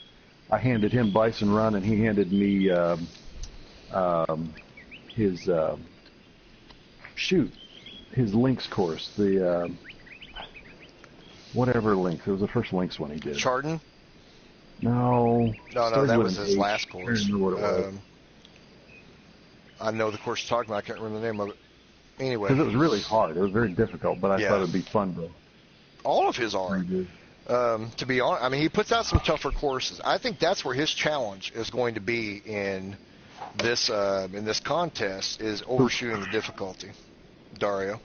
I handed him Bison Run, and he handed me his links course, the whatever links. It was the first links one he did. Chardon? No, that was his last course. I don't know what it was. I know the course you're talking about. I can't remember the name of it. Anyway. Because it was really hard. It was very difficult, but I thought it would be fun to. All of his are. To be honest, I mean, he puts out some tougher courses. I think that's where his challenge is going to be in this contest, is overshooting the difficulty. Dario.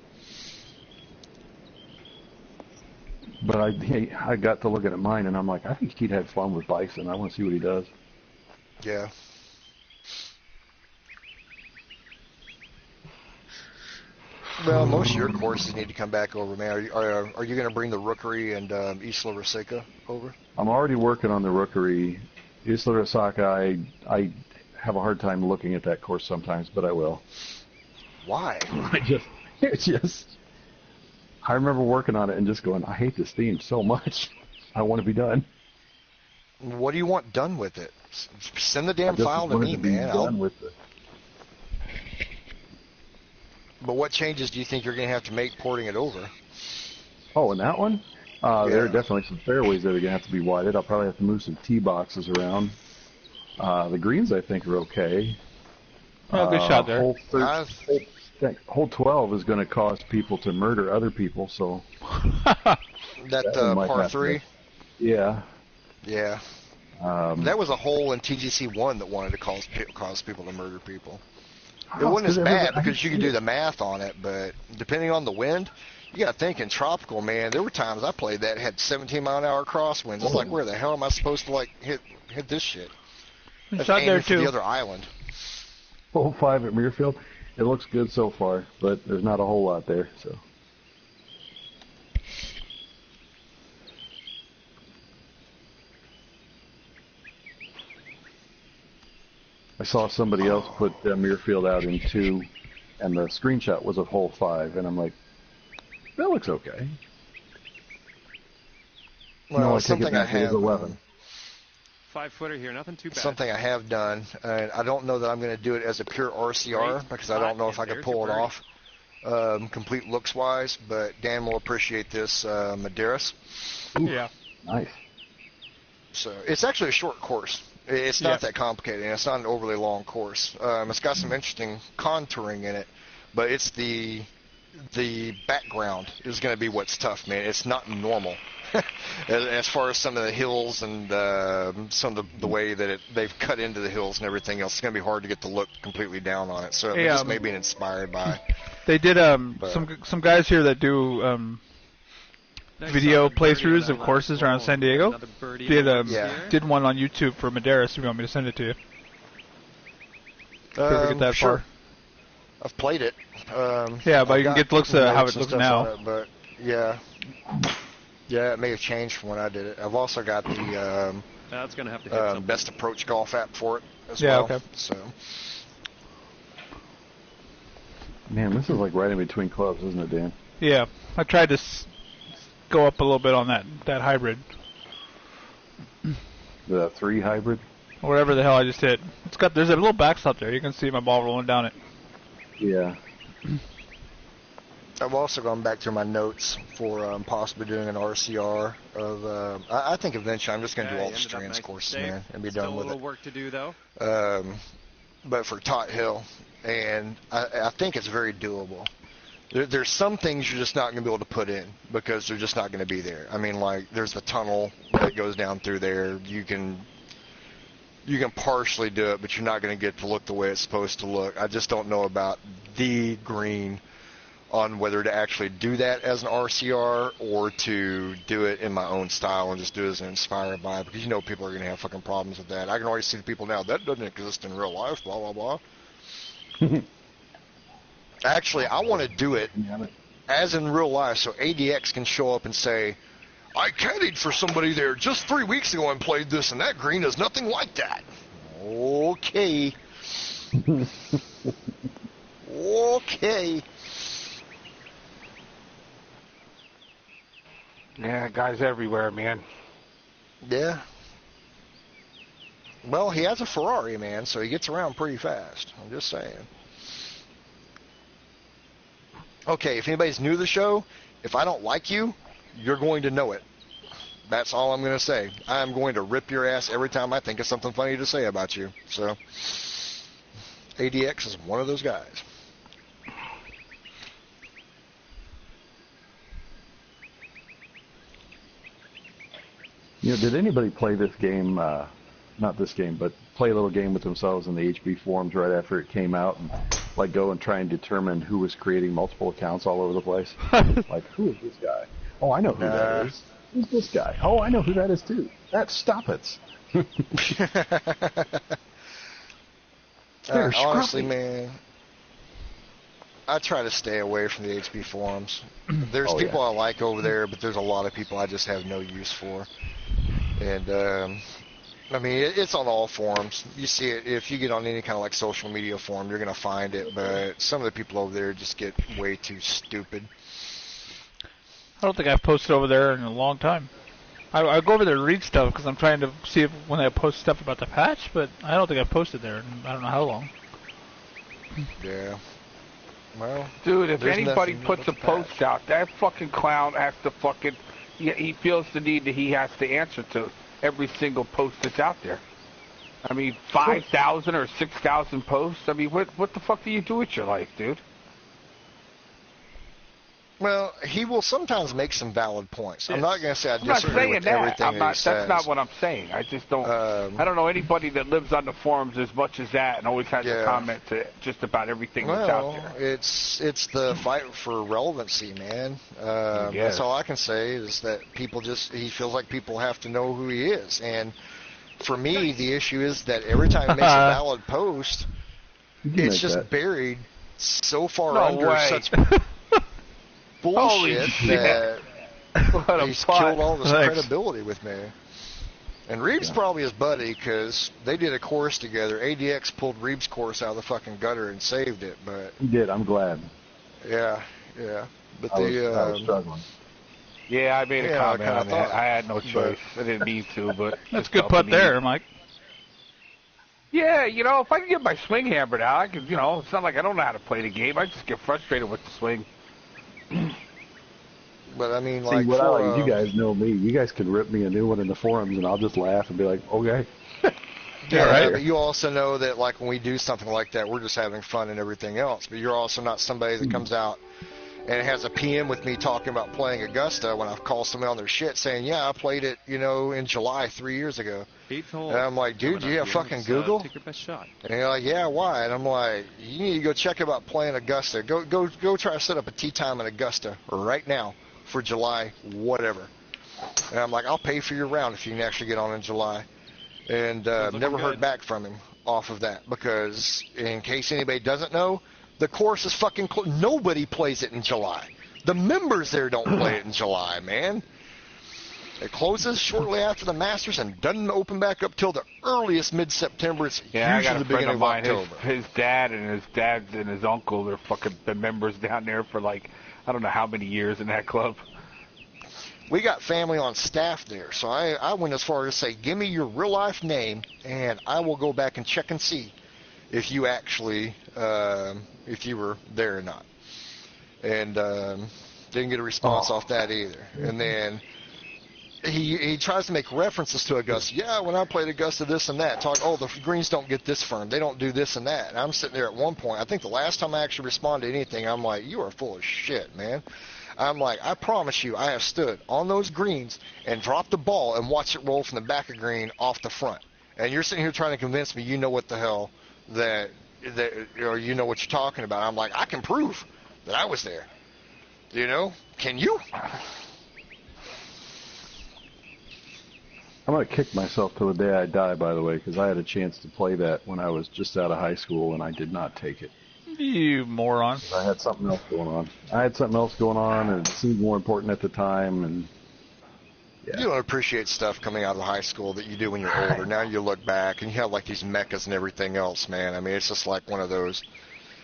But I got to looking at mine, and I'm like, I think he'd have fun with Bison. I want to see what he does. Yeah. Well, most of your courses need to come back over, man. Are you going to bring the Rookery and Isla Reseca over? I'm already working on the Rookery. Isla Reseca, I have a hard time looking at that course sometimes, but I will. Why? I remember working on it and just going, I hate this theme so much. I want to be done. What do you want done with it? Send the damn file to me, man. Done with it. But what changes do you think you're going to have to make porting it over? Oh, in that one? There are definitely some fairways that are going to have to be widened. I'll probably have to move some tee boxes around. The greens, I think, are okay. Well, good shot there. Hole 12 is going to cause people to murder other people, so... that par 3? Yeah. Yeah. That was a hole in TGC1 that wanted to cause people to murder people. It wasn't as bad because you could do the math on it, but depending on the wind, you got to think in tropical, man, there were times I played that had 17-mile-an-hour crosswinds. It's like, where the hell am I supposed to, hit this shit? That's aiming for the other island. Hole 5 at Muirfield. It looks good so far, but there's not a whole lot there, so... I saw somebody else put Muirfield out in 2, and the screenshot was of hole 5, and I'm like, that looks okay. Well, no, something I have 11. 5-footer here, nothing too bad. Something I have done, and I don't know that I'm going to do it as a pure RCR because I don't know if I could pull it off complete looks-wise, but Dan will appreciate this Medeiros. Yeah. Nice. So it's actually a short course. It's not that complicated, and it's not an overly long course. It's got some interesting contouring in it, but it's the background is going to be what's tough, man. It's not normal. As far as some of the hills and some of the way that they've cut into the hills and everything else, it's going to be hard to get the look completely down on it. So it just may be inspired by. They did some guys here that do video playthroughs of courses around San Diego. Did one on YouTube for Medeiros. If you want me to send it to you, get that sure. far. I've played it. Yeah, but you can get looks at how it looks now. But yeah, it may have changed from when I did it. I've also got the that's gonna have to best approach golf app for it as well. Okay. So. Man, this is like right in between clubs, isn't it, Dan? Yeah, I tried to go up a little bit on that hybrid. The 3 hybrid? Or whatever the hell I just hit. There's a little backstop there. You can see my ball rolling down it. Yeah. I've also gone back through my notes for possibly doing an RCR of. I think eventually I'm just going to do all the Strands courses, man, and be done with it. Still a little work to do, though. But for Tot Hill, and I think it's very doable. There's some things you're just not going to be able to put in because they're just not going to be there. I mean, like there's the tunnel that goes down through there. You can partially do it, but you're not going to get to look the way it's supposed to look. I just don't know about the green on whether to actually do that as an RCR or to do it in my own style and just do it as an inspired by, because people are going to have fucking problems with that. I can already see the people now, that doesn't exist in real life, blah, blah, blah. Actually, I want to do it as in real life so ADX can show up and say, I caddied for somebody there just 3 weeks ago and played this, and that green is nothing like that. Okay. Okay. Yeah, guys everywhere, man. Yeah. Well, he has a Ferrari, man, so he gets around pretty fast. I'm just saying. Okay, if anybody's new to the show, if I don't like you, you're going to know it. That's all I'm going to say. I'm going to rip your ass every time I think of something funny to say about you. So, ADX is one of those guys. Did anybody play this game, not this game, but play a little game with themselves in the HB forums right after it came out and go and try and determine who was creating multiple accounts all over the place? Like, who is this guy? Oh, I know who that is. Who's this guy? Oh, I know who that is too. Stop it. Honestly, man, I try to stay away from the HB forums. There's people I like over there, but there's a lot of people I just have no use for. And, I mean, it's on all forums. You see it. If you get on any kind of, social media forum, you're going to find it. But some of the people over there just get way too stupid. I don't think I've posted over there in a long time. I go over there to read stuff because I'm trying to see if when they post stuff about the patch, but I don't think I've posted there in I don't know how long. Yeah. Well, dude, if anybody puts a post out, that fucking clown has to fucking... He feels the need that he has to answer to every single post that's out there. I mean, 5,000 or 6,000 posts? I mean, what the fuck do you do with your life, dude? Well, he will sometimes make some valid points. I'm not going to say I disagree with everything he says. That's not what I'm saying. I just don't... I don't know anybody that lives on the forums as much as that and always has a comment to just about everything that's out there. It's the fight for relevancy, man. That's all I can say is that he feels like people have to know who he is. And for me, the issue is that every time he makes a valid post, it's just buried so far under such... bullshit that he's killed all this credibility with me. And Reeves probably his buddy because they did a course together. ADX pulled Reeves' course out of the fucking gutter and saved it, but he did. I'm glad. Yeah. But I was struggling. Yeah, I made a comment kinda on that. thought. I had no choice. I didn't mean to, but That's just a good felt putt the there, need. Mike. Yeah, if I can get my swing hammered out, I could, it's not like I don't know how to play the game. I just get frustrated with the swing. But I mean, See, like what I for like, you guys know me. You guys could rip me a new one in the forums, and I'll just laugh and be like, okay. yeah, right. but you also know that like when we do something like that, we're just having fun and everything else. But you're also not somebody that comes out and has a PM with me talking about playing Augusta when I call somebody on their shit saying, yeah, I played it, in July 3 years ago. Eighth hole. And I'm like, dude, do you have fucking Google? Take your best shot. And you're like, yeah, why? And I'm like, you need to go check about playing Augusta. Go try to set up a tee time in Augusta right now for July, whatever. And I'm like, I'll pay for your round if you can actually get on in July. And never heard back from him off of that because in case anybody doesn't know, the course is fucking nobody plays it in July. The members there don't play it in July, man. It closes shortly after the Masters and doesn't open back up till the earliest mid-September. It's Yeah, I usually got a the friend beginning of of mine. October. His dad and his uncle, they're fucking the members down there for like, I don't know how many years in that club. We got family on staff there, so I went as far as to say, give me your real-life name, and I will go back and check and see if you actually, if you were there or not. And didn't get a response off that either. And then he tries to make references to Augusta. Yeah, when I played Augusta, this and that. The greens don't get this firm. They don't do this and that. And I'm sitting there at one point. I think the last time I actually responded to anything, I'm like, you are full of shit, man. I'm like, I promise you, I have stood on those greens and dropped the ball and watched it roll from the back of green off the front. And you're sitting here trying to convince me you know what the hell that you know what you're talking about. I'm like, I can prove that I was there. Can you? I'm going to kick myself till the day I die, by the way, because I had a chance to play that when I was just out of high school, and I did not take it. You moron. I had something else going on. And it seemed more important at the time, and yeah. You don't appreciate stuff coming out of high school that you do when you're older. Now you look back, and you have, like, these meccas and everything else, man. I mean, it's just like one of those.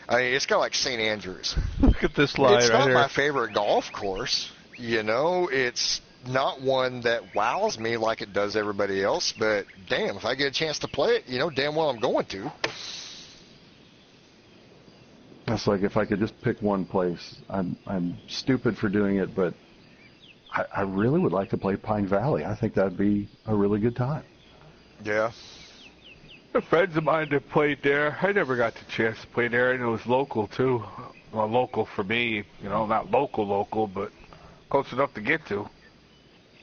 I mean, it's kind of like St. Andrews. Look at this lie It's right not here. my favorite golf course. It's not one that wows me like it does everybody else, but damn, if I get a chance to play it, damn well I'm going to. That's like if I could just pick one place. I'm stupid for doing it, but I really would like to play Pine Valley. I think that'd be a really good time. Yeah. Friends of mine that played there, I never got the chance to play there, and it was local too. Well, local for me, not local, but close enough to get to.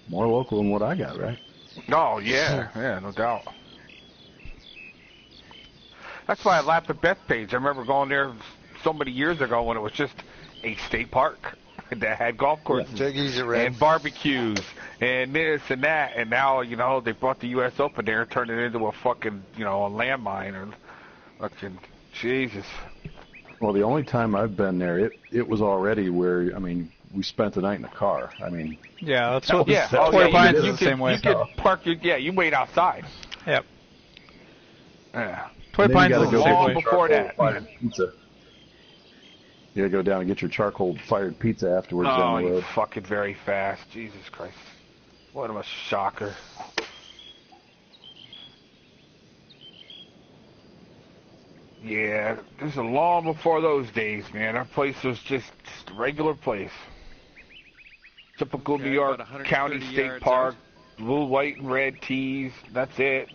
More local than what I got, right? Oh, yeah, no doubt. That's why I laugh at Bethpage. I remember going there so many years ago when it was just a state park that had golf courses Take it easy, Red. and barbecues and this and that. And now, they brought the U.S. Open there and turned it into a fucking, a landmine or fucking Jesus. Well, the only time I've been there, it was already where, we spent the night in the car. Yeah, that's what. Yeah, Torrey Pines is you the same way. You could park you wait outside. Yep. Yeah. Torrey Pines is the same long way. before that. Pizza. You gotta go down and get your charcoal-fired pizza afterwards Oh, down the you road. fucking very fast. Jesus Christ. What a shocker. Yeah, this is long before those days, man. Our place was just a regular place. Typical Okay, New York about 130 County State yards Park, blue, white, and red tees. That's it.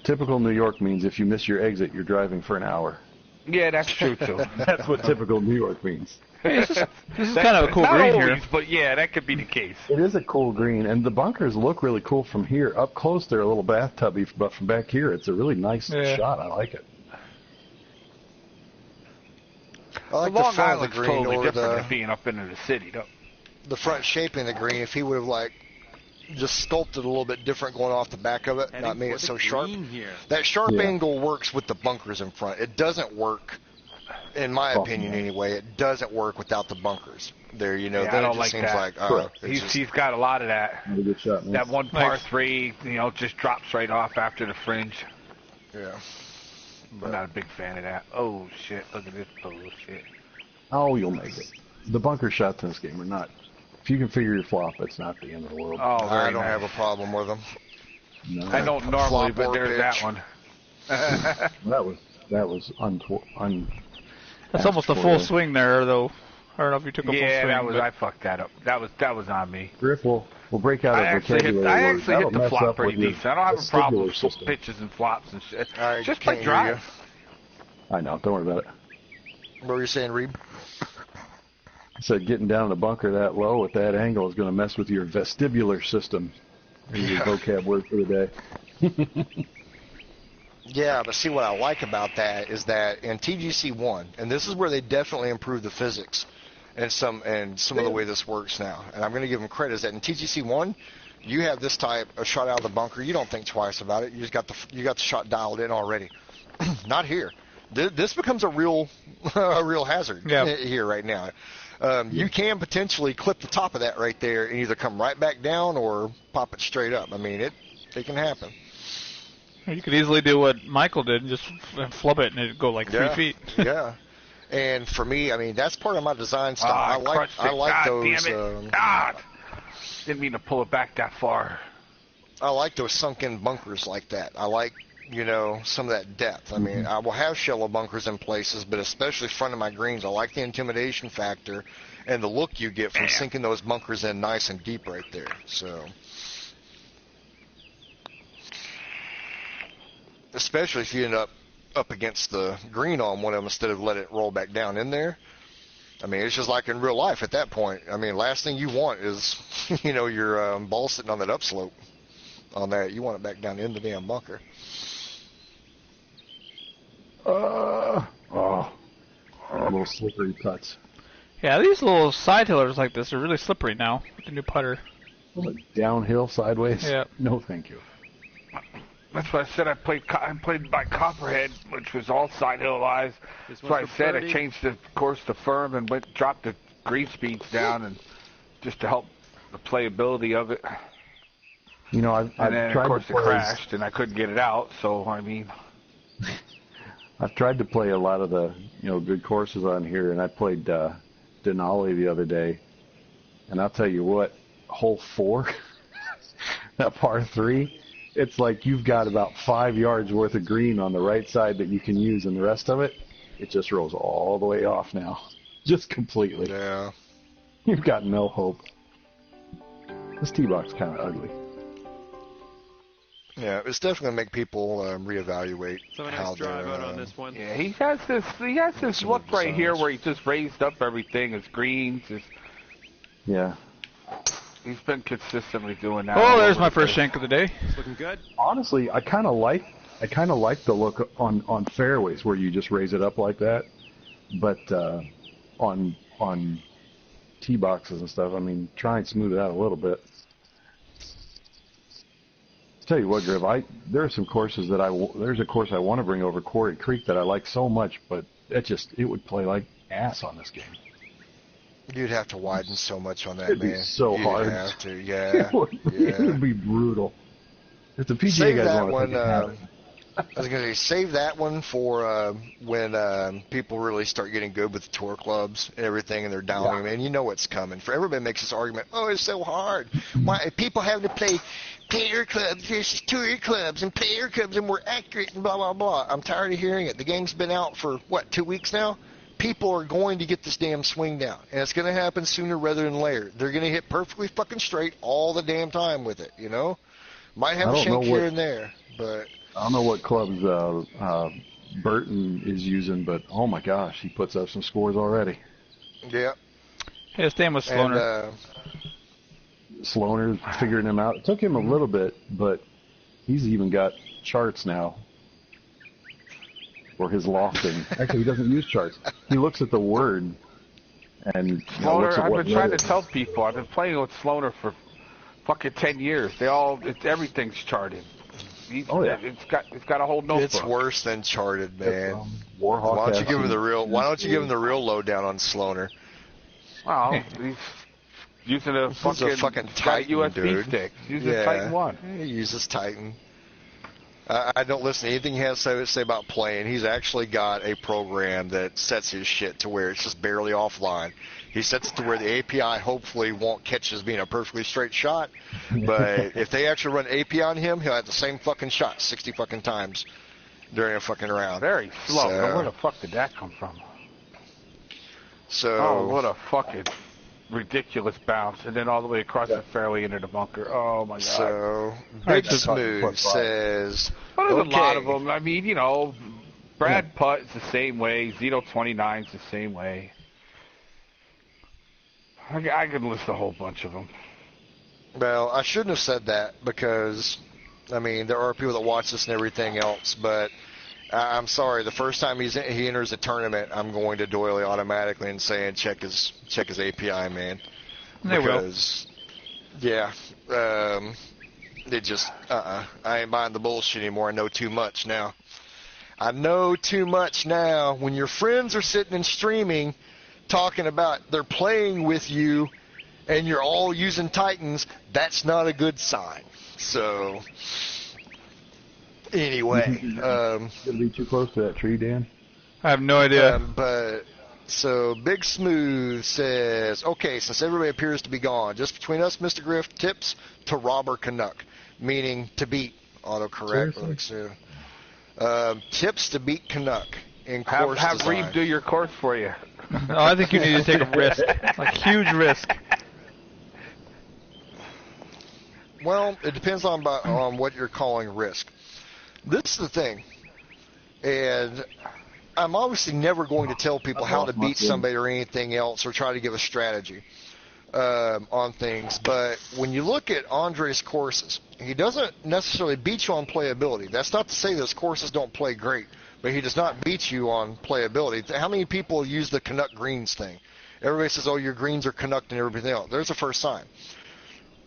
Typical New York means if you miss your exit, you're driving for an hour. Yeah, that's true, too. That's what typical New York means. Hey, this is kind of a cool Not green always, here. but yeah, that could be the case. It is a cool green, and the bunkers look really cool from here. Up close, they're a little bathtubby, but from back here, it's a really nice shot. I like it. I like the the Long front of the Island's green totally or different than being up into the city, though. the front shaping of the green. If he would have just sculpted a little bit different going off the back of it, not made it so sharp. Here. That sharp angle works with the bunkers in front. It doesn't work, in my opinion anyway. It doesn't work without the bunkers. There, Yeah, then I don't it just like seems that. like He's got a lot of that. Not a good shot, man. That one par Nice. 3, just drops right off after the fringe. yeah. I'm not a big fan of that. Oh, shit. Look at this bullshit. Oh, you'll make it. The bunker shots in this game are not If you can figure your flop, it's not the end of the world. Oh, very I don't nice. have a problem with them. No. I don't normally, Flop but or there's that pitch. one. That was That's almost a full swing there, though. I don't know if you took a full swing. Yeah, but I fucked that up. That was on me. Griff will break out I a actually hit vocabulary word. the That'll mess flop up pretty with your decent. I don't have a problem with vestibular system. pitches and flops and shit. I Just can't play hear you. drive. I know. Don't worry about it. What were you saying, Reeb? I said getting down in the bunker that low at that angle is going to mess with your vestibular system. There's your vocab word for the day. Yeah, but see what I like about that is that in TGC 1, and this is where they definitely improved the physics and some of the way this works now. And I'm going to give them credit is that in TGC 1, you have this type of shot out of the bunker. You don't think twice about it. You just got the shot dialed in already. Not here. This becomes a real hazard here right now. You can potentially clip the top of that right there and either come right back down or pop it straight up. I mean, it can happen. You could easily do what Michael did and just flub it and it'd go like 3 feet. Yeah. And for me, I mean, that's part of my design style. I like God those. Damn it. God. Didn't mean to pull it back that far. I like those sunken bunkers like that. I like, some of that depth. I mean, I will have shallow bunkers in places, but especially front of my greens, I like the intimidation factor and the look you get from sinking those bunkers in nice and deep right there. So, especially if you end up against the green on one of them instead of let it roll back down in there. I mean, it's just like in real life at that point. I mean, last thing you want is, your ball sitting on that upslope on that. You want it back down in the damn bunker. Little slippery putts. Yeah, these little side hillers like this are really slippery now with the new putter. Downhill, sideways? Yeah. No, thank you. That's what I said. I played by Copperhead, which was all side hill lies. That's what I said. I changed the course to firm and dropped the green speeds down, and just to help the playability of it. I've then tried of course to it crashed, and I couldn't get it out. So I mean, I've tried to play a lot of the good courses on here, and I played Denali the other day, and I'll tell you what, hole 4, that par 3. It's like you've got about 5 yards worth of green on the right side that you can use, and the rest of it just rolls all the way off now. Just completely. Yeah. You've got no hope. This tee box is kind of ugly. Yeah, it's definitely going to make people reevaluate So a how nice drive they're, out on this one. yeah, he has this look right here where he just raised up everything. His greens. Yeah. He's been consistently doing that. Oh, there's my first shank of the day. It's looking good. Honestly, I kind of like the look on fairways where you just raise it up like that, but on tee boxes and stuff, I mean, try and smooth it out a little bit. Tell you what, Griff, there are some courses there's a course I want to bring over Quarry Creek that I like so much, but it would play like ass on this game. You'd have to widen so much on that, It'd man. be so You'd hard. have to, yeah. It would be brutal. If the PGA Save guys that want to one. I was going to say, save that one for when people really start getting good with the tour clubs and everything, and they're downing them. And you know what's coming. For everybody makes this argument, oh, it's so hard. Why people having to play player clubs versus tour clubs and player clubs and we're accurate and blah, blah, blah. I'm tired of hearing it. The game's been out for, 2 weeks now? People are going to get this damn swing down, and it's going to happen sooner rather than later. They're going to hit perfectly fucking straight all the damn time with it, Might have a shank here and there, but... I don't know what clubs Burton is using, but oh my gosh, he puts up some scores already. Yeah. Hey, his name was Sloaner. Sloaner's figuring him out. It took him a little bit, but he's even got charts now for his lofting. Actually, he doesn't use charts. He looks at the word and looks at I've what been trying to tell people. I've been playing with Sloaner for fucking 10 years. Everything's charted. Oh yeah, it's got a whole notebook. It's worse than charted, man. Warhawk. Why don't you give him the real? Why don't you give him the real lowdown on Sloaner? Well, he's using a fucking Titan, USB dude. stick. He's using a Titan 1. He uses Titan. I don't listen to anything he has to say about playing. He's actually got a program that sets his shit to where it's just barely offline. He sets it to where the API hopefully won't catch as being a perfectly straight shot, but if they actually run API on him, he'll have the same fucking shot 60 fucking times during a fucking round. Very slow. So, Now, where the fuck did that come from? So, Oh, what a fucking ridiculous bounce, and then all the way across the fairway into the bunker. Oh my god. So, Big Smooth says, well, there's okay. a lot of them. I mean, Brad Putt is the same way. Zito29 is the same way. I could list a whole bunch of them. Well, I shouldn't have said that because, I mean, there are people that watch this and everything else, but I'm sorry. The first time he enters a tournament, I'm going to Doily automatically and saying check his API, man. Because, yeah, it just I ain't buying the bullshit anymore. I know too much now. I know too much now. When your friends are sitting and streaming, talking about they're playing with you, and you're all using Titans, that's not a good sign. So. Anyway, gonna be too close to that tree, Dan? I have no idea. But so Big Smooth says, okay, since everybody appears to be gone, just between us, Mr. Griff, tips to Robber Canuck, meaning to beat. Autocorrect. Tips to beat Canuck in course Have design. Reeb do your course for you. No, I think you need to take a risk, like huge risk. Well, it depends on what you're calling risk. This is the thing, and I'm obviously never going to tell people how to beat somebody or anything else or try to give a strategy on things, but when you look at Andre's courses, he doesn't necessarily beat you on playability. That's not to say those courses don't play great, but he does not beat you on playability. How many people use the Canuck greens thing? Everybody says, oh, your greens are Canuck and everything else. There's the first sign.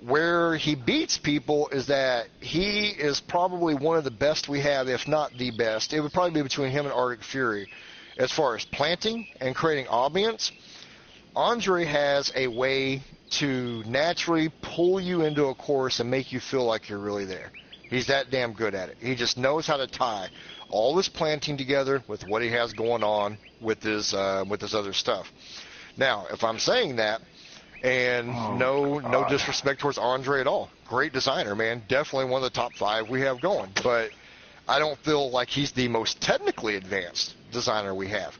Where he beats people is that he is probably one of the best we have, if not the best. It would probably be between him and Arctic Fury. As far as planting and creating ambience, Andre has a way to naturally pull you into a course and make you feel like you're really there. He's that damn good at it. He just knows how to tie all this planting together with what he has going on with his other stuff. Now, if I'm saying that, and no disrespect towards Andre at all. Great designer, man. Definitely one of the top 5 we have going. But I don't feel like he's the most technically advanced designer we have.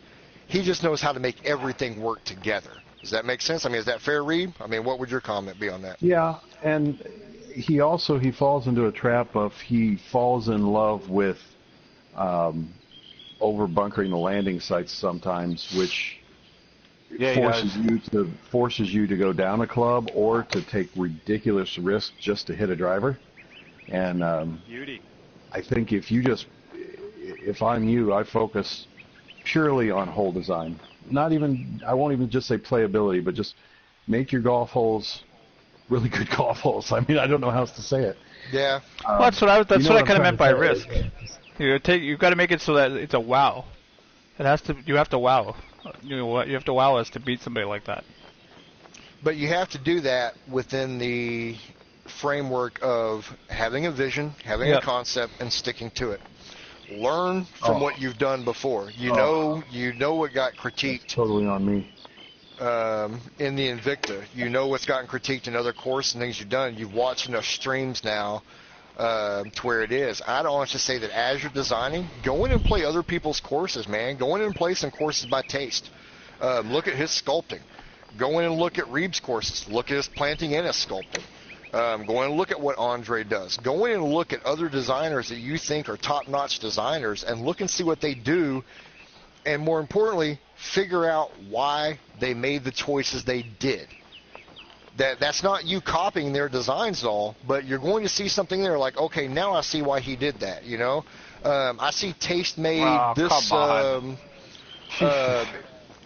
He just knows how to make everything work together. Does that make sense? I mean, is that fair, Reeb? I mean, what would your comment be on that? Yeah, and he falls into a trap of he falls in love with over bunkering the landing sites sometimes, which forces you to go down a club or to take ridiculous risks just to hit a driver. And I think if I'm you, I focus purely on hole design. I won't even just say playability, but just make your golf holes really good golf holes. I mean, I don't know how else to say it. Yeah. Well, that's what I kind of meant by risk. You've got to make it so that it's a wow. You have to wow. You have to wow us to beat somebody like that. But you have to do that within the framework of having a vision, having a concept, and sticking to it. Learn from what you've done before. You know what got critiqued. Totally on me. In the Invicta, you know what's gotten critiqued in other courses and things you've done. You've watched enough streams now to where it is. I'd honestly say that as you're designing, go in and play other people's courses, man. Go in and play some courses by taste. Look at his sculpting. Go in and look at Reeb's courses. Look at his planting and his sculpting. Go in and look at what Andre does. Go in and look at other designers that you think are top-notch designers and look and see what they do. And more importantly, figure out why they made the choices they did. That's not you copying their designs at all, but you're going to see something there like, okay, now I see why he did that, you know? I see Taste made this,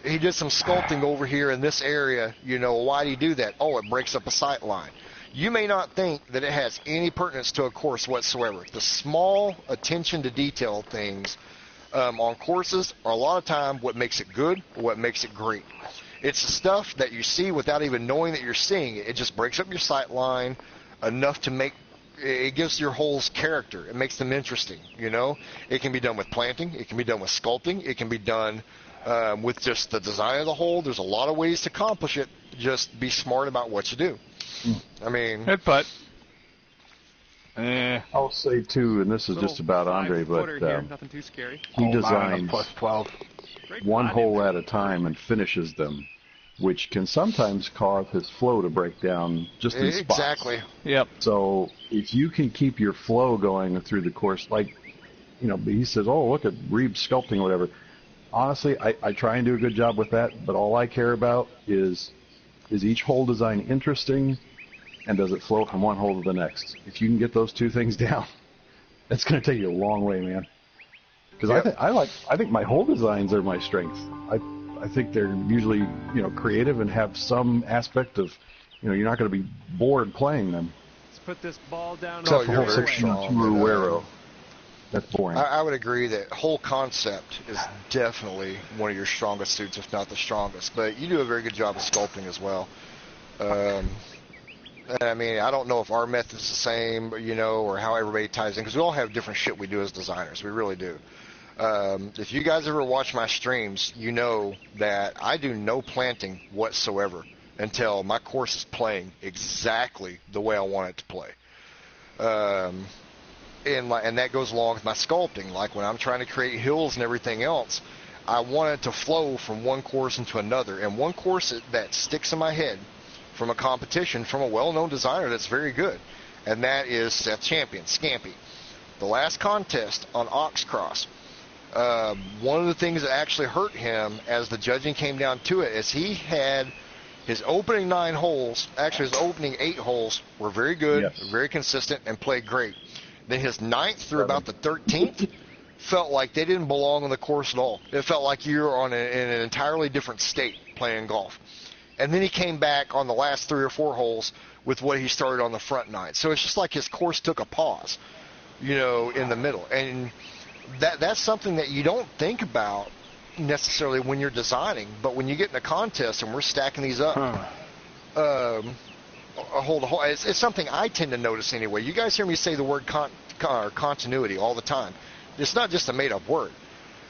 he did some sculpting over here in this area, you know, why did he do that? Oh, it breaks up a sight line. You may not think that it has any pertinence to a course whatsoever. The small attention to detail things on courses are a lot of time what makes it good or what makes it great. It's the stuff that you see without even knowing that you're seeing it. It just breaks up your sight line enough to make It gives your holes character. It makes them interesting, you know. It can be done with planting. It can be done with sculpting. It can be done with just the design of the hole. There's a lot of ways to accomplish it. Just be smart about what you do. I mean... Good putt. I'll say, too, and this is just about Andre, but here, nothing too scary. he designs plus 12. one hole at a time and finishes them, which can sometimes cause his flow to break down just in spots. Exactly. Yep. So if you can keep your flow going through the course, like, you know, he says, oh, look at Reeb's sculpting or whatever. Honestly, I try and do a good job with that, but all I care about is each hole design interesting, and does it flow from one hole to the next? If you can get those two things down, that's going to take you a long way, man. Because I think my hole designs are my strength. I think they're usually, you know, creative and have some aspect of, you know, you're not going to be bored playing them. Let's put this ball down. So on you're the very way. strong. That's boring. I would agree that whole concept is definitely one of your strongest suits, if not the strongest. But you do a very good job of sculpting as well. I mean, I don't know if our method's the same, you know, or how everybody ties in, because we all have different shit we do as designers. We really do. If you guys ever watch my streams, you know that I do no planting whatsoever until my course is playing exactly the way I want it to play. And that goes along with my sculpting. Like when I'm trying to create hills and everything else, I want it to flow from one course into another. And one course that sticks in my head from a competition from a well-known designer that's very good, and that is Seth Champion, Scampy. The last contest on Oxcross, one of the things that actually hurt him as the judging came down to it is he had his opening 9 holes, actually his opening 8 holes were very good, Yes. very consistent, and played great. Then his 9th through about the 13th felt like they didn't belong on the course at all. It felt like you were in an entirely different state playing golf. And then he came back on the last 3 or 4 holes with what he started on the front 9. So it's just like his course took a pause, you know, in the middle. And that's something that you don't think about necessarily when you're designing, but when you get in a contest and we're stacking these up, hole to hole, it's something I tend to notice anyway. You guys hear me say the word continuity all the time. It's not just a made-up word.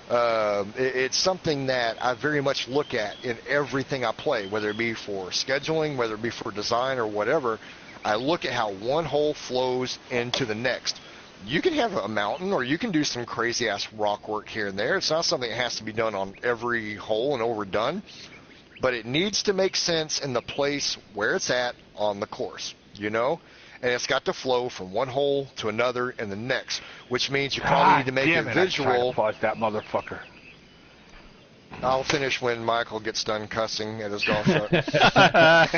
It's something that I very much look at in everything I play, whether it be for scheduling, whether it be for design or whatever. I look at how one hole flows into the next. You can have a mountain or you can do some crazy-ass rock work here and there. It's not something that has to be done on every hole and overdone, but it needs to make sense in the place where it's at on the course, you know? And it's got to flow from one hole to another and the next, which means you probably need to make it visual. Pause that motherfucker. I'll finish when Michael gets done cussing at his golf shot.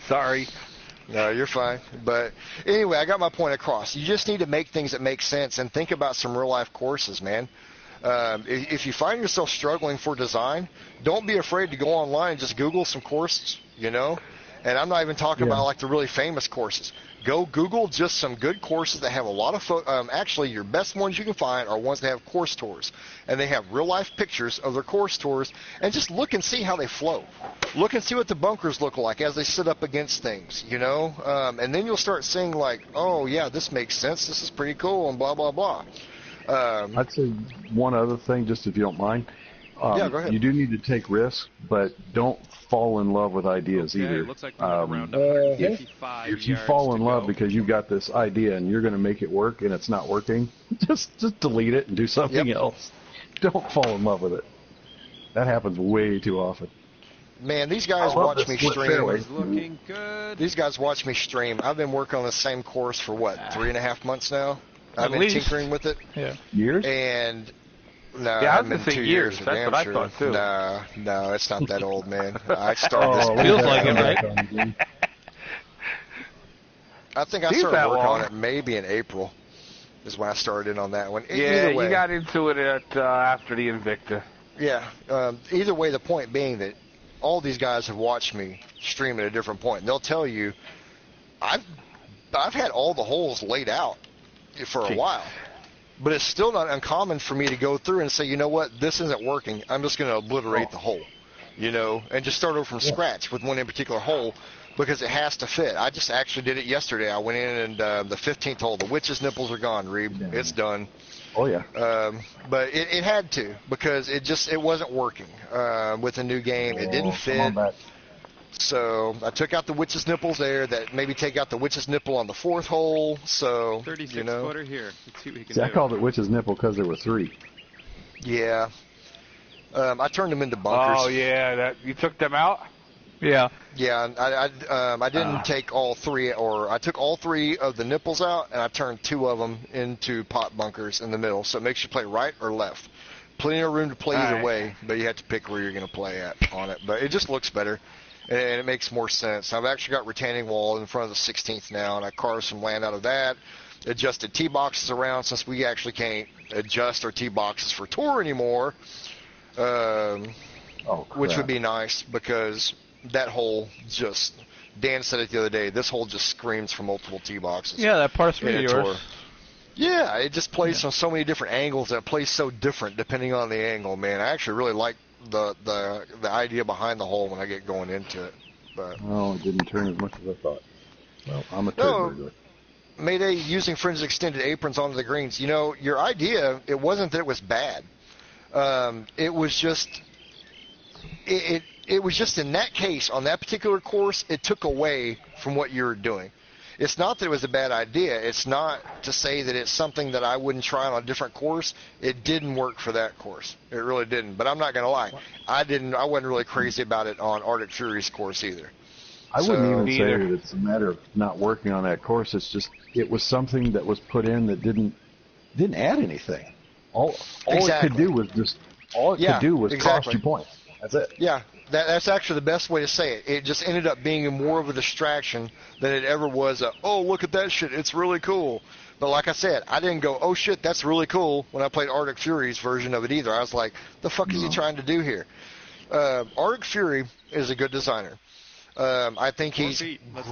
Sorry. No, you're fine. But anyway, I got my point across. You just need to make things that make sense and think about some real-life courses, man. If you find yourself struggling for design, don't be afraid to go online and just Google some courses, you know? And I'm not even talking about like the really famous courses. Go Google just some good courses that have a lot of actually, your best ones you can find are ones that have course tours. And they have real-life pictures of their course tours. And just look and see how they flow. Look and see what the bunkers look like as they sit up against things, you know? And then you'll start seeing like, oh, yeah, this makes sense. This is pretty cool and blah, blah, blah. I'd say one other thing, just if you don't mind. Yeah, go ahead. You do need to take risks, but don't fall in love with ideas either. It looks like we're around 155 if you yards fall in to love go. because you've got this idea and you're going to make it work and it's not working, just delete it and do something else. Don't fall in love with it. That happens way too often. Man, these guys watch me stream. Looking good. These guys watch me stream. I've been working on the same course for, 3.5 months now? I've been tinkering with it. Yeah. Years? And... No, Yeah, I was I've gonna been say 2 years. years. That's what I thought, too. No, it's not that old, man. I started this. Feels like it, right? I think I started working on it maybe in April is when I started in on that one. Yeah, Either way, you got into it after the Invicta. Yeah. Either way, the point being that all these guys have watched me stream at a different point. And they'll tell you, I've had all the holes laid out for a while. But it's still not uncommon for me to go through and say, you know what, this isn't working. I'm just going to obliterate the hole, you know, and just start over from scratch with one in particular hole. because it has to fit. I just actually did it yesterday. I went in and the 15th hole, the witch's nipples are gone, Reeb. Yeah. It's done. Oh yeah. But it had to, because it wasn't working with the new game. It didn't Come on fit. back. So I took out the witch's nipples there. That maybe take out the witch's nipple on the 4th hole. So 36 footer here. Let's see what we can See, do. I called it witch's nipple because there were 3. Yeah. I turned them into bunkers. Oh yeah, that you took them out. Yeah. Yeah, I didn't take all 3, or I took all 3 of the nipples out, and I turned 2 of them into pot bunkers in the middle. So it makes you play right or left. Plenty of room to play either way, but you have to pick where you're going to play at on it. But it just looks better, and it makes more sense. I've actually got retaining wall in front of the 16th now, and I carved some land out of that. Adjusted tee boxes around, since we actually can't adjust our tee boxes for tour anymore, which would be nice, because that hole just, Dan said it the other day, this hole just screams for multiple tee boxes. Yeah, that par 3 in of a yours. tour. Yeah, it just plays on so many different angles, and it plays so different depending on the angle, man. I actually really like the idea behind the hole when I get going into it. But Oh, it didn't turn as much as I thought. Well, I'm a No. turd. Mayday, using fringe extended aprons onto the greens. You know, your idea, it wasn't that it was bad. It was just, it was just in that case, on that particular course, it took away from what you were doing. It's not that it was a bad idea. It's not to say that it's something that I wouldn't try on a different course. It didn't work for that course. It really didn't. But I'm not going to lie. I wasn't really crazy about it on Arctic Fury's course either. I wouldn't even say Neither. that it's a matter of not working on that course. It's just it was something that was put in that didn't add anything. All it could do was cost you points. That's it. Yeah, that's actually the best way to say it. It just ended up being more of a distraction than it ever was oh, look at that shit, it's really cool. But like I said, I didn't go, oh shit, that's really cool when I played Arctic Fury's version of it either. I was like, the fuck is he trying to do here? Arctic Fury is a good designer. I think he's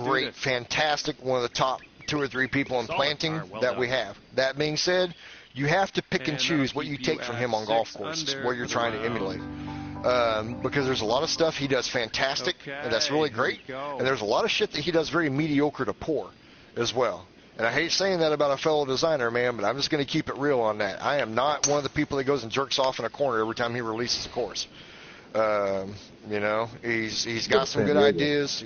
great, fantastic, one of the top 2 or 3 people in planting that we have. That being said, you have to pick and choose what you take from him on golf courses, what you're trying to emulate. Because there's a lot of stuff he does fantastic, and that's really great, and there's a lot of shit that he does very mediocre to poor as well. And I hate saying that about a fellow designer, man, but I'm just going to keep it real on that. I am not one of the people that goes and jerks off in a corner every time he releases a course. You know, he's got some good ideas.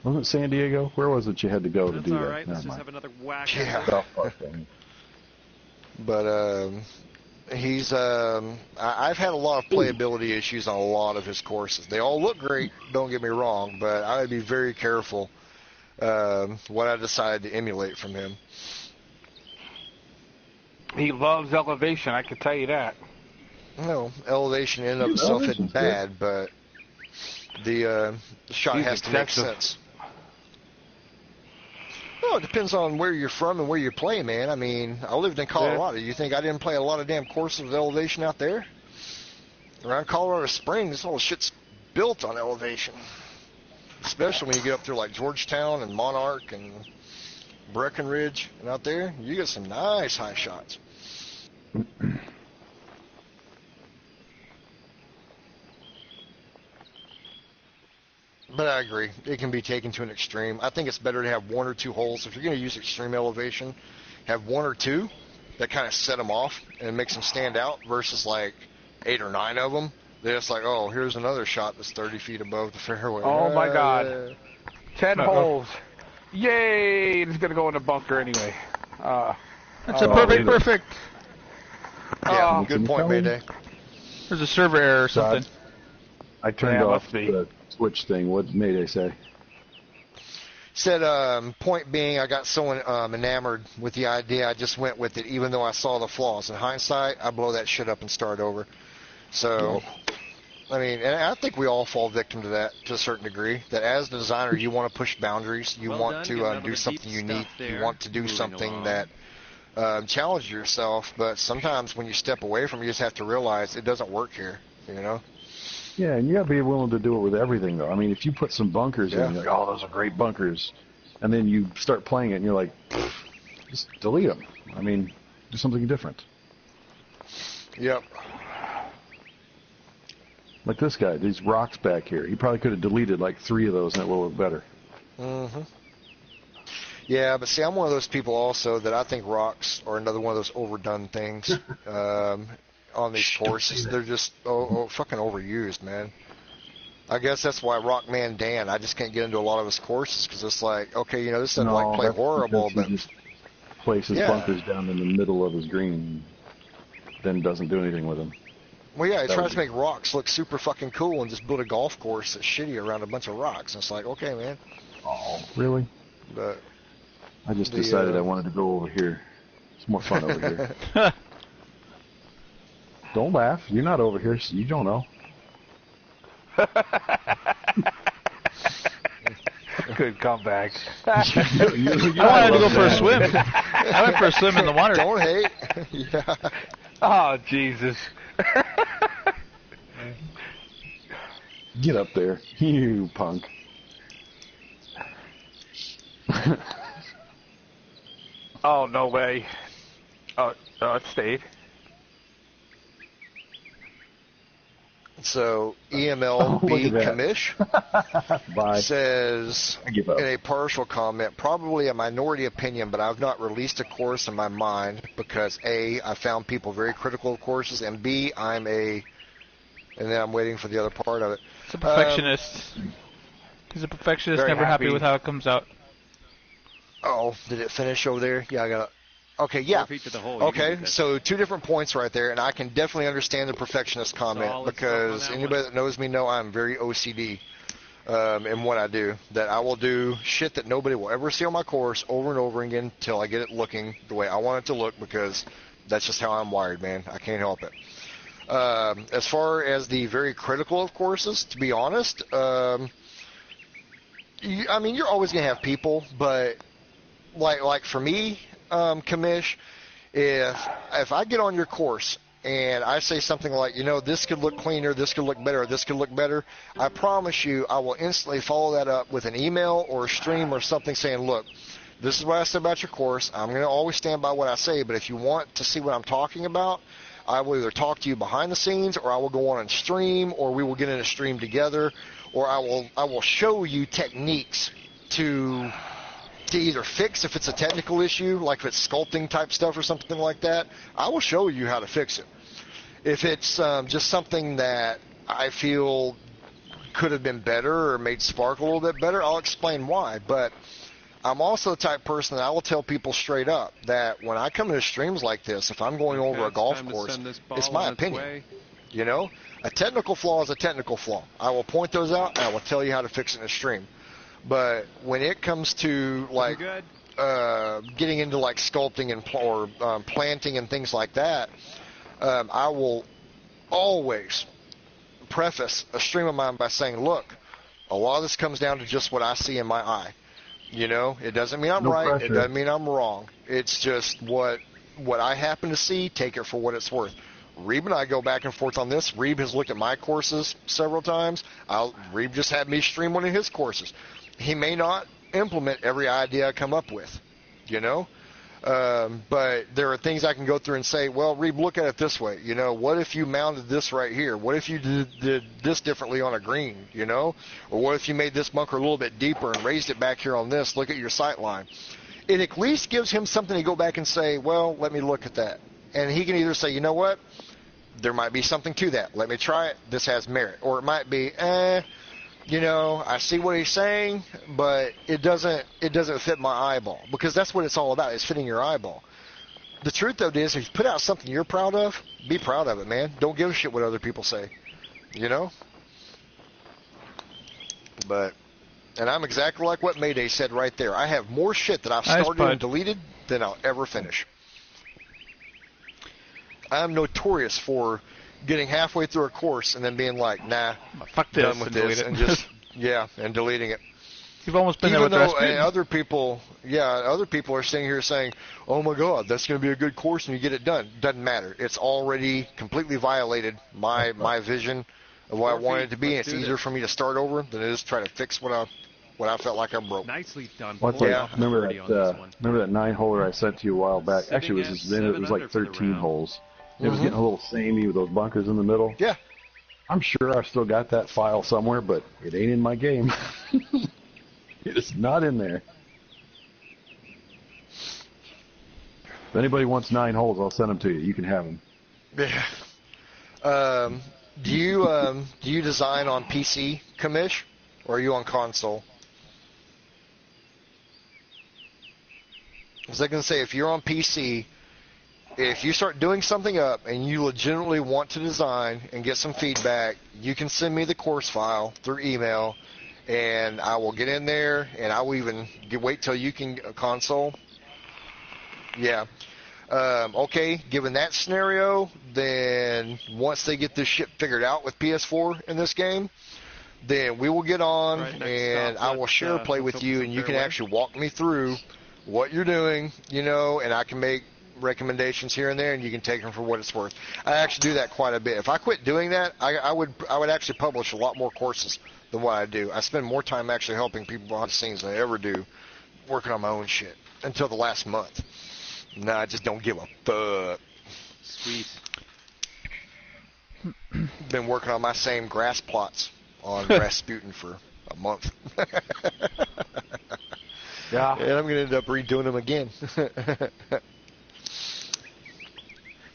Wasn't it San Diego? Where was it you had to go to do all that? right. Let's just have another whack. Yeah. South Park thing. But he's I've had a lot of playability issues on a lot of his courses. They all look great, don't get me wrong, but I would be very careful what I decide to emulate from him. He loves elevation, I can tell you that. No, elevation in and of itself isn't bad, but the shot has to make sense. Well, it depends on where you're from and where you play, man. I mean, I lived in Colorado. You think I didn't play a lot of damn courses with elevation out there? Around Colorado Springs, this whole shit's built on elevation. Especially when you get up through like Georgetown and Monarch and Breckenridge and out there, you get some nice high shots. But I agree. It can be taken to an extreme. I think it's better to have 1 or 2 holes. If you're going to use extreme elevation, have 1 or 2 that kind of set them off and makes them stand out versus like 8 or 9 of them. They're just like, oh, here's another shot that's 30 feet above the fairway. Oh, my God. 10 holes. Yay! It's going to go in the bunker anyway. That's a perfect. Yeah, good point, Mayday. There's a server error or something. I turned Yeah, off must be. the Twitch thing. What did Mayday say? Said, point being, I got so enamored with the idea, I just went with it, even though I saw the flaws. In hindsight, I blow that shit up and start over. So, I mean, and I think we all fall victim to that to a certain degree. That as a designer, you want to push boundaries. You want to do something unique. You want to do something that challenges yourself. But sometimes when you step away from it, you just have to realize it doesn't work here, you know? Yeah, and you got to be willing to do it with everything, though. I mean, if you put some bunkers in, you're like, oh, those are great bunkers. And then you start playing it, and you're like, just delete them. I mean, do something different. Yep. Like this guy, these rocks back here. He probably could have deleted like 3 of those and it would look better. Mm-hmm. Yeah, but see, I'm one of those people also that I think rocks are another one of those overdone things on these courses. They're just fucking overused, man. I guess that's why Rockman Dan, I just can't get into a lot of his courses because it's like, okay, you know, this doesn't like play horrible, but he just places bunkers down in the middle of his green, then doesn't do anything with them. Well, yeah, he tries to make rocks look super fucking cool and just build a golf course that's shitty around a bunch of rocks. And it's like, okay, man. Oh, really? But I just decided I wanted to go over here. It's more fun over here. Don't laugh. You're not over here, so you don't know. Good comeback. I wanted to go for a swim. I went for a swim in the water. Don't hate. Yeah. Oh, Jesus. Get up there, you punk. Oh, no way. Oh, it stayed. So EMLB Commish says in a partial comment, probably a minority opinion, but I've not released a course in my mind because A, I found people very critical of courses, and B, and then I'm waiting for the other part of it. It's a perfectionist. He's a perfectionist, never happy with how it comes out. Oh, did it finish over there? Yeah, I got it. Okay, yeah. Okay, so 2 different points right there, and I can definitely understand the perfectionist comment because anybody that knows me know I'm very OCD in what I do. That I will do shit that nobody will ever see on my course over and over again until I get it looking the way I want it to look because that's just how I'm wired, man. I can't help it. As far as the very critical of courses, to be honest, I mean, you're always going to have people, but like for me, Commish, if I get on your course and I say something like, you know, this could look cleaner, this could look better, this could look better, I promise you I will instantly follow that up with an email or a stream or something saying, look, this is what I said about your course. I'm going to always stand by what I say, but if you want to see what I'm talking about, I will either talk to you behind the scenes or I will go on and stream or we will get in a stream together or I will show you techniques to either fix if it's a technical issue, like if it's sculpting type stuff or something like that, I will show you how to fix it. If it's just something that I feel could have been better or made sparkle a little bit better, I'll explain why. But I'm also the type of person that I will tell people straight up that when I come into streams like this, if I'm going over a golf course, it's my opinion. You know, a technical flaw is a technical flaw. I will point those out and I will tell you how to fix it in a stream. But when it comes to like getting into like sculpting and or planting and things like that, I will always preface a stream of mine by saying, look, a lot of this comes down to just what I see in my eye. You know, it doesn't mean I'm right. Pressure. It doesn't mean I'm wrong. It's just what I happen to see. Take it for what it's worth. Reeb and I go back and forth on this. Reeb has looked at my courses several times. Reeb just had me stream one of his courses. He may not implement every idea I come up with, you know, but there are things I can go through and say, well, Reeb, look at it this way. You know, what if you mounted this right here? What if you did this differently on a green, you know, or what if you made this bunker a little bit deeper and raised it back here on this? Look at your sight line. It at least gives him something to go back and say, well, let me look at that. And he can either say, you know what, there might be something to that. Let me try it. This has merit. Or it might be, you know, I see what he's saying, but it doesn't fit my eyeball. Because that's what it's all about, is fitting your eyeball. The truth, though, is if you put out something you're proud of, be proud of it, man. Don't give a shit what other people say. You know? And I'm exactly like what Mayday said right there. I have more shit that I've started and deleted than I'll ever finish. I'm notorious for getting halfway through a course and then being like, nah, fuck this, done with this, and just and deleting it. You've almost been even there with though other people are sitting here saying, oh my God, that's going to be a good course and you get it done. Doesn't matter. It's already completely violated my vision of what I wanted it to be. And it's easier for me to start over than it is to try to fix what I felt like I broke. Nicely done. Remember that 9-holer I sent to you a while back? Actually, it was like 13 holes. It was getting a little samey with those bunkers in the middle. Yeah. I'm sure I've still got that file somewhere, but it ain't in my game. It's not in there. If anybody wants 9 holes, I'll send them to you. You can have them. Yeah. Do you design on PC, Commish, or are you on console? I was going to say, if you're on PC, if you start doing something up and you legitimately want to design and get some feedback, you can send me the course file through email, and I will get in there, and I will even wait till you can console. Yeah. Okay, given that scenario, then once they get this shit figured out with PS4 in this game, then we will get on, and I will share play with you, and you can actually walk me through what you're doing, and I can make recommendations here and there, and you can take them for what it's worth. I actually do that quite a bit. If I quit doing that, I would actually publish a lot more courses than what I do. I spend more time actually helping people behind the scenes than I ever do working on my own shit until the last month. No, I just don't give a fuck. Sweet. Been working on my same grass plots on Rasputin for a month. Yeah. And I'm going to end up redoing them again.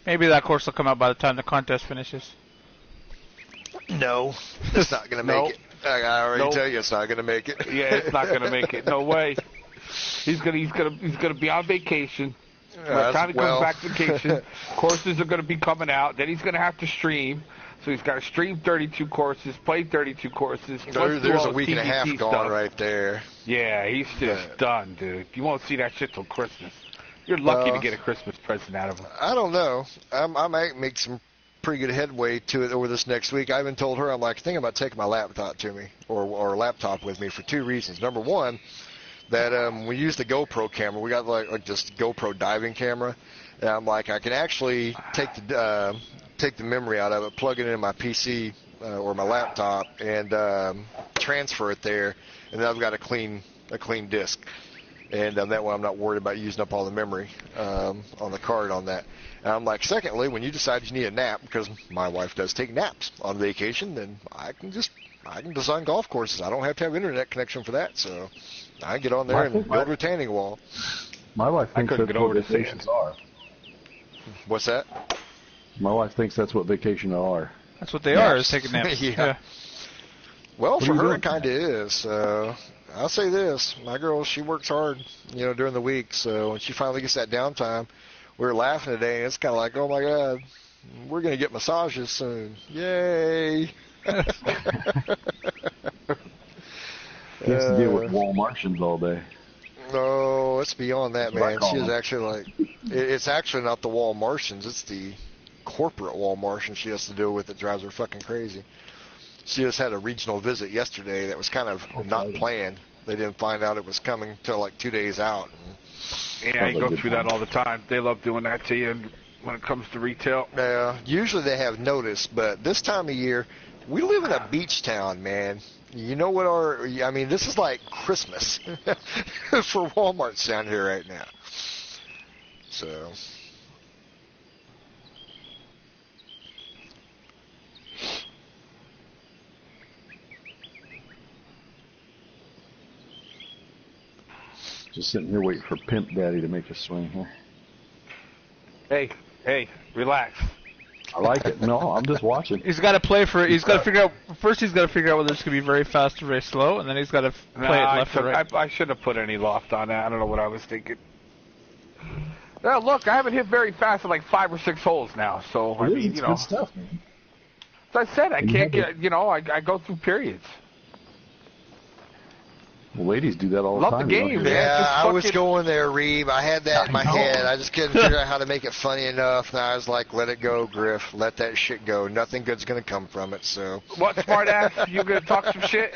Maybe that course will come out by the time the contest finishes. No, it's not going to make it. I already tell you, it's not going to make it. Yeah, it's not going to make it. No way. He's gonna be on vacation. By the time he comes back from vacation, courses are going to be coming out. Then he's going to have to stream. So he's got to stream 32 courses, play 32 courses. There's a week and a half gone right there. Yeah, he's just done, dude. You won't see that shit till Christmas. You're lucky to get a Christmas present out of him. I don't know. I might make some pretty good headway to it over this next week. I even told her, I'm like, thinking about taking my laptop to me, or laptop with me for 2 reasons. Number one, that we use the GoPro camera. We got like just GoPro diving camera. And I'm like, I can actually take the memory out of it, plug it into my PC or my laptop, and transfer it there. And then I've got a clean disk. And that way I'm not worried about using up all the memory on the card on that. And I'm like, secondly, when you decide you need a nap, because my wife does take naps on vacation, then I can design golf courses. I don't have to have internet connection for that, so I get on there and build a retaining wall. My wife thinks that's what vacations are. What's that? My wife thinks that's what vacations are. That's what they are, is taking naps. Yeah. Well, for her, it kind of is. I'll say this. My girl, she works hard, during the week. So when she finally gets that downtime, we were laughing today, and it's kind of like, oh, my God, we're going to get massages soon. Yay. She has to deal with wall Martians all day. No, it's beyond that, man. She is actually it's actually not the wall Martians. It's the corporate wall Martians she has to deal with that drives her fucking crazy. She just had a regional visit yesterday that was kind of not planned. They didn't find out it was coming until like 2 days out. Yeah, you go through that all the time. They love doing that to you when it comes to retail. Yeah, usually they have notice, but this time of year, we live in a beach town, man. You know what this is like Christmas for Walmart's down here right now. So. Just sitting here waiting for Pimp Daddy to make a swing here. Hey, relax. I like it. No, I'm just watching. He's got to play for it. He's got to figure out. First, he's got to figure out whether it's going to be very fast or very slow, and then he's got to play it left or right. I shouldn't have put any loft on that. I don't know what I was thinking. Now, look, I haven't hit very fast in like 5 or 6 holes now. So It's good stuff, man. As I said, I can't get. I go through periods. Well, ladies do that all the time. Love the game, man. Yeah, I was going there, Reeb. I had that in my head. I just couldn't figure out how to make it funny enough. And I was like, let it go, Griff. Let that shit go. Nothing good's going to come from it, so. What, smart ass? You going to talk some shit?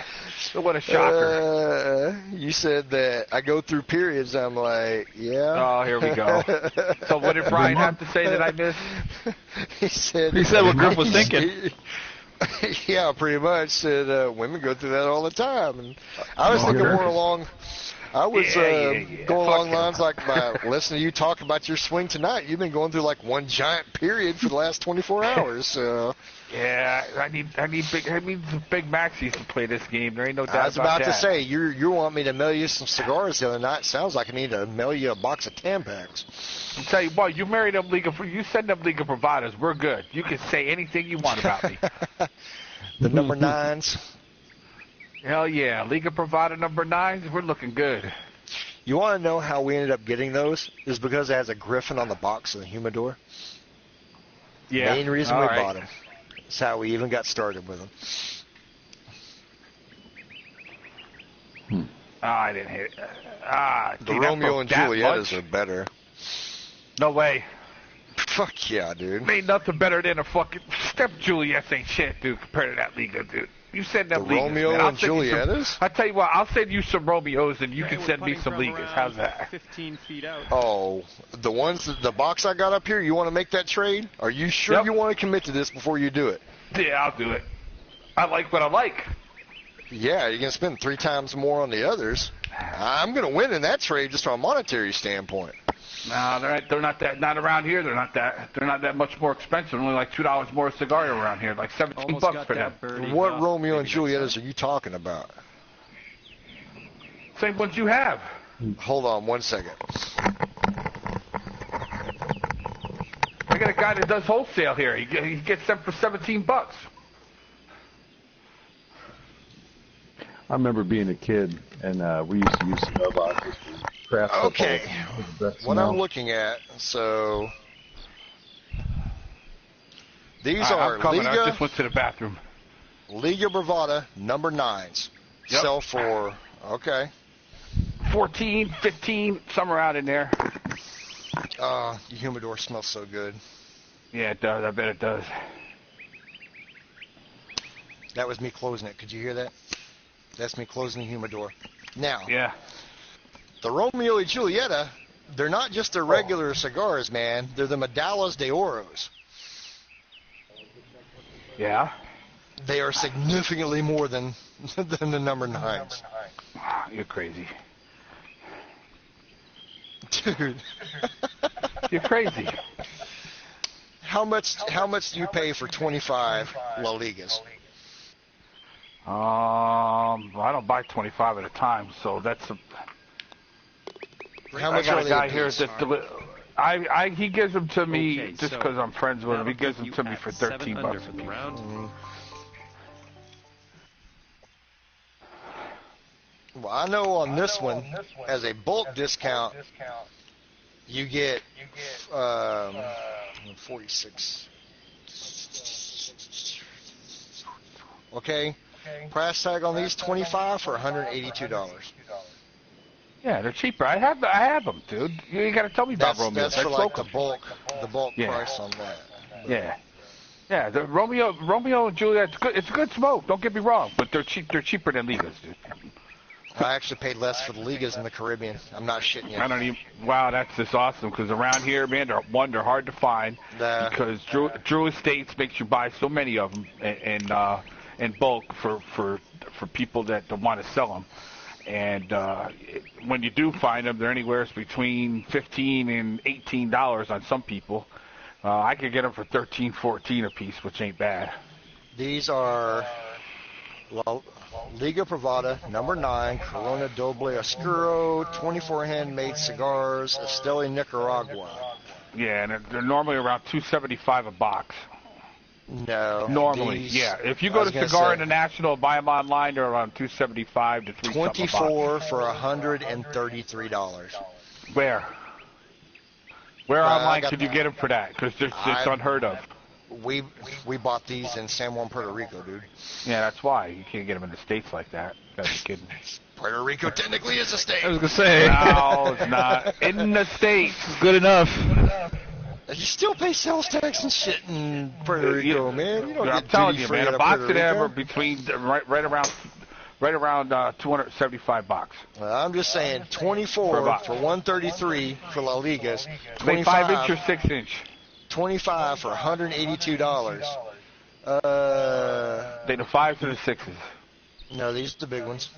What a shocker. You said that I go through periods. I'm like, yeah. Oh, here we go. So what did Brian have to say that I missed? He said what Griff was thinking. Yeah, pretty much. Said women go through that all the time, and I was thinking more along I was going along Fuck lines like by listening to you talk about your swing tonight. You've been going through like one giant period for the last 24 hours. So. Yeah, I need some Big Maxis to play this game. There ain't no doubt about that. I was about to say, you want me to mail you some cigars the other night. Sounds like I need to mail you a box of Tampax. I'll tell you what, you married them you send them Liga Providers, we're good. You can say anything you want about me. The number 9s. Hell yeah, Liga Provider number 9s, we're looking good. You want to know how we ended up getting those? Is because it has a griffin on the box of the humidor. Yeah. Main reason we bought them. That's how we even got started with them. I didn't hit it. The Romeo and Julietas are better. No way. Fuck yeah, dude. Ain't nothing better than a fucking Step Juliets ain't shit, dude, compared to that Liga, dude. You send them the Ligas, Romeo man. and Julietas? I'll tell you what, I'll send you some Romeos and you can send me some Ligas. How's that? 15 feet out. Oh, the box I got up here, you want to make that trade? Are you sure you want to commit to this before you do it? Yeah, I'll do it. I like what I like. Yeah, you're going to spend 3 times more on the others. I'm going to win in that trade just from a monetary standpoint. No, they're not around here. They're not that much more expensive. Only like $2 more a cigar around here, like $17 for them. What Romeo and Julietas are you talking about? Same ones you have. Hold on 1 second. I got a guy that does wholesale here. He gets them for $17. I remember being a kid, and we used to use cigar boxes for craft. Okay, what I'm looking at, so these are I'm coming. Liga, I just went to the bathroom. Liga Bravada number 9s. Yep. Sell for, okay. 14, 15, somewhere out in there. The humidor smells so good. Yeah, it does. I bet it does. That was me closing it. Could you hear that? That's me closing the humidor. Now, yeah. The Romeo and Julieta, they're not just the regular cigars, man. They're the Medallas de Oros. Yeah. They are significantly more than the number 9s. You're crazy. Dude. You're crazy. How much do you pay for 25 La Ligas? I don't buy 25 at a time, so that's a... How much I got are a they guy a here piece? that he gives them to me Okay, just so because I'm friends with him. He gives them you to me at for 7 $13 under a for the piece. round. Well, I know on this one, as a bulk discount, you get 46. Okay, price tag on these 25 for $182. Yeah, they're cheaper. I have them, dude. You ain't got to tell me about Romeo. That's for like local. the bulk price on that. Yeah. Yeah, the Romeo and Juliet, it's a good smoke, don't get me wrong, but they're cheaper than Ligas, dude. I actually paid less for the Ligas in the Caribbean. I'm not shitting you. Wow, that's just awesome, because around here, man, they're hard to find, because Drew Estates makes you buy so many of them in bulk for people that want to sell them. And when you do find them, they're anywhere between $15 and $18 on some people. I could get them for $13, $14 a piece, which ain't bad. These are Liga Privada, number 9, Corona Doble Oscuro, 24 handmade cigars, Esteli, Nicaragua. Yeah, and they're normally around $2.75 a box. No. Normally, yeah. If you go to Cigar International, buy them online, they're around $2.75 to $3. 24 for $133. Where online could you get them for that? Because it's unheard of. We bought these in San Juan, Puerto Rico, dude. Yeah, that's why. You can't get them in the States like that. You gotta be kidding. Puerto Rico technically is a state. I was gonna say. No, it's not. In the States. Good enough. You still pay sales tax and shit in Puerto Rico, man. You don't I'm get telling duty you, free man. out A of box Puerto of them Rico. are between right around $275. I'm just saying, 24 for 133 for La Ligas. They 5-inch or 6-inch. 25 for $182. They the 5s or the 6s. No, these are the big ones.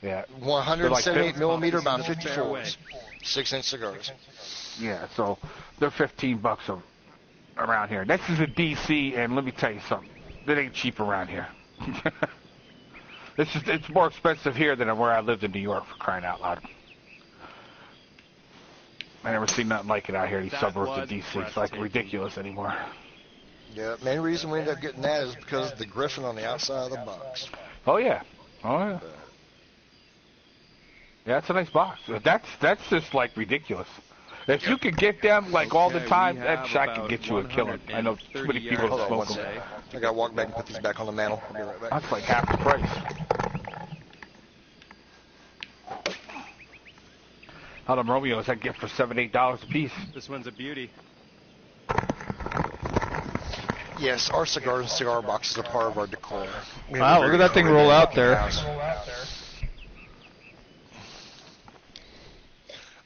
Yeah. 178 millimeter, about Fairway. 54s. 6-inch cigars. Yeah, so they're $15 around here. This is a DC, and let me tell you something. It ain't cheap around here. It's more expensive here than where I lived in New York, for crying out loud. I never seen nothing like it out here, these suburbs of DC. It's like ridiculous anymore. Yeah, main reason we ended up getting that is because of the griffin on the outside of the box. Oh yeah. Yeah, that's a nice box. That's just like ridiculous. If you could get them like all the time, that shot could get you a killer. I know too many people Hold that on smoke one them. second. I gotta walk back and put these back on the mantle. I'll be right back. That's like half the price. How them Romeos I get for $7-8 a piece. This one's a beauty. Yes, our cigars and cigar boxes are part of our decor. Wow, look at that thing roll out there.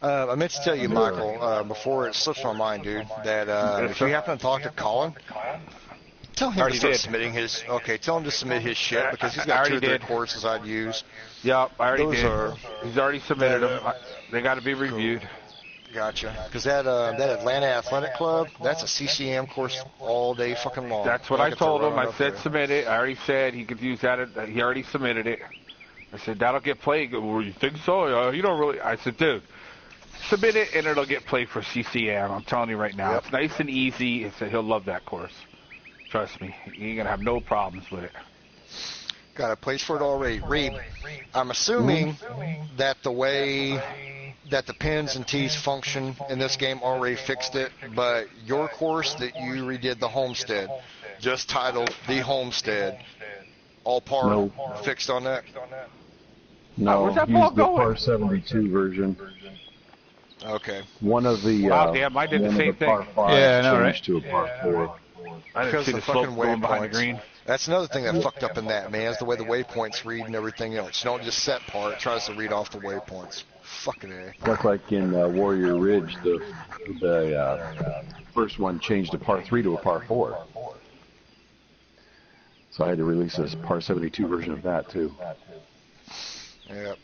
I meant to tell you, Michael, before it slips my mind, dude, that if you happen to talk to Colin, tell him to start submitting his. Okay, tell him to submit his shit because he's got 2 or 3 courses I'd use. Yep, I already Those did. He's already submitted them. They got to be reviewed. Gotcha. Because that Atlanta Athletic Club, that's a CCM course all day fucking long. That's what I told him. I said submit it. I already said he could use that. He already submitted it. I said that'll get played. Well, you think so? You don't really. I said, dude, submit it and it'll get played for CCM. I'm telling you right now. Yep. It's nice and easy. He'll love that course. Trust me. You ain't gonna have no problems with it. Got a place for it already. Reed, I'm assuming that the way that the pins and tees function in this game already fixed it, but your course that you redid, the Homestead, just titled The Homestead, all par fixed on that? No, where's that use ball the going? par 72 version. Okay. One of the damn, I did the same thing. Par 5 Yeah, I know, right? changed to a par 4. I didn't see the slope going behind the green. That's another thing that fucked up in that, man, is the way the waypoints read and everything else. You don't just set par, it tries to read off the waypoints. Fucking A. That's like in Warrior Ridge, the first one changed a par 3 to a par 4. So I had to release a par 72 version of that too. Yep.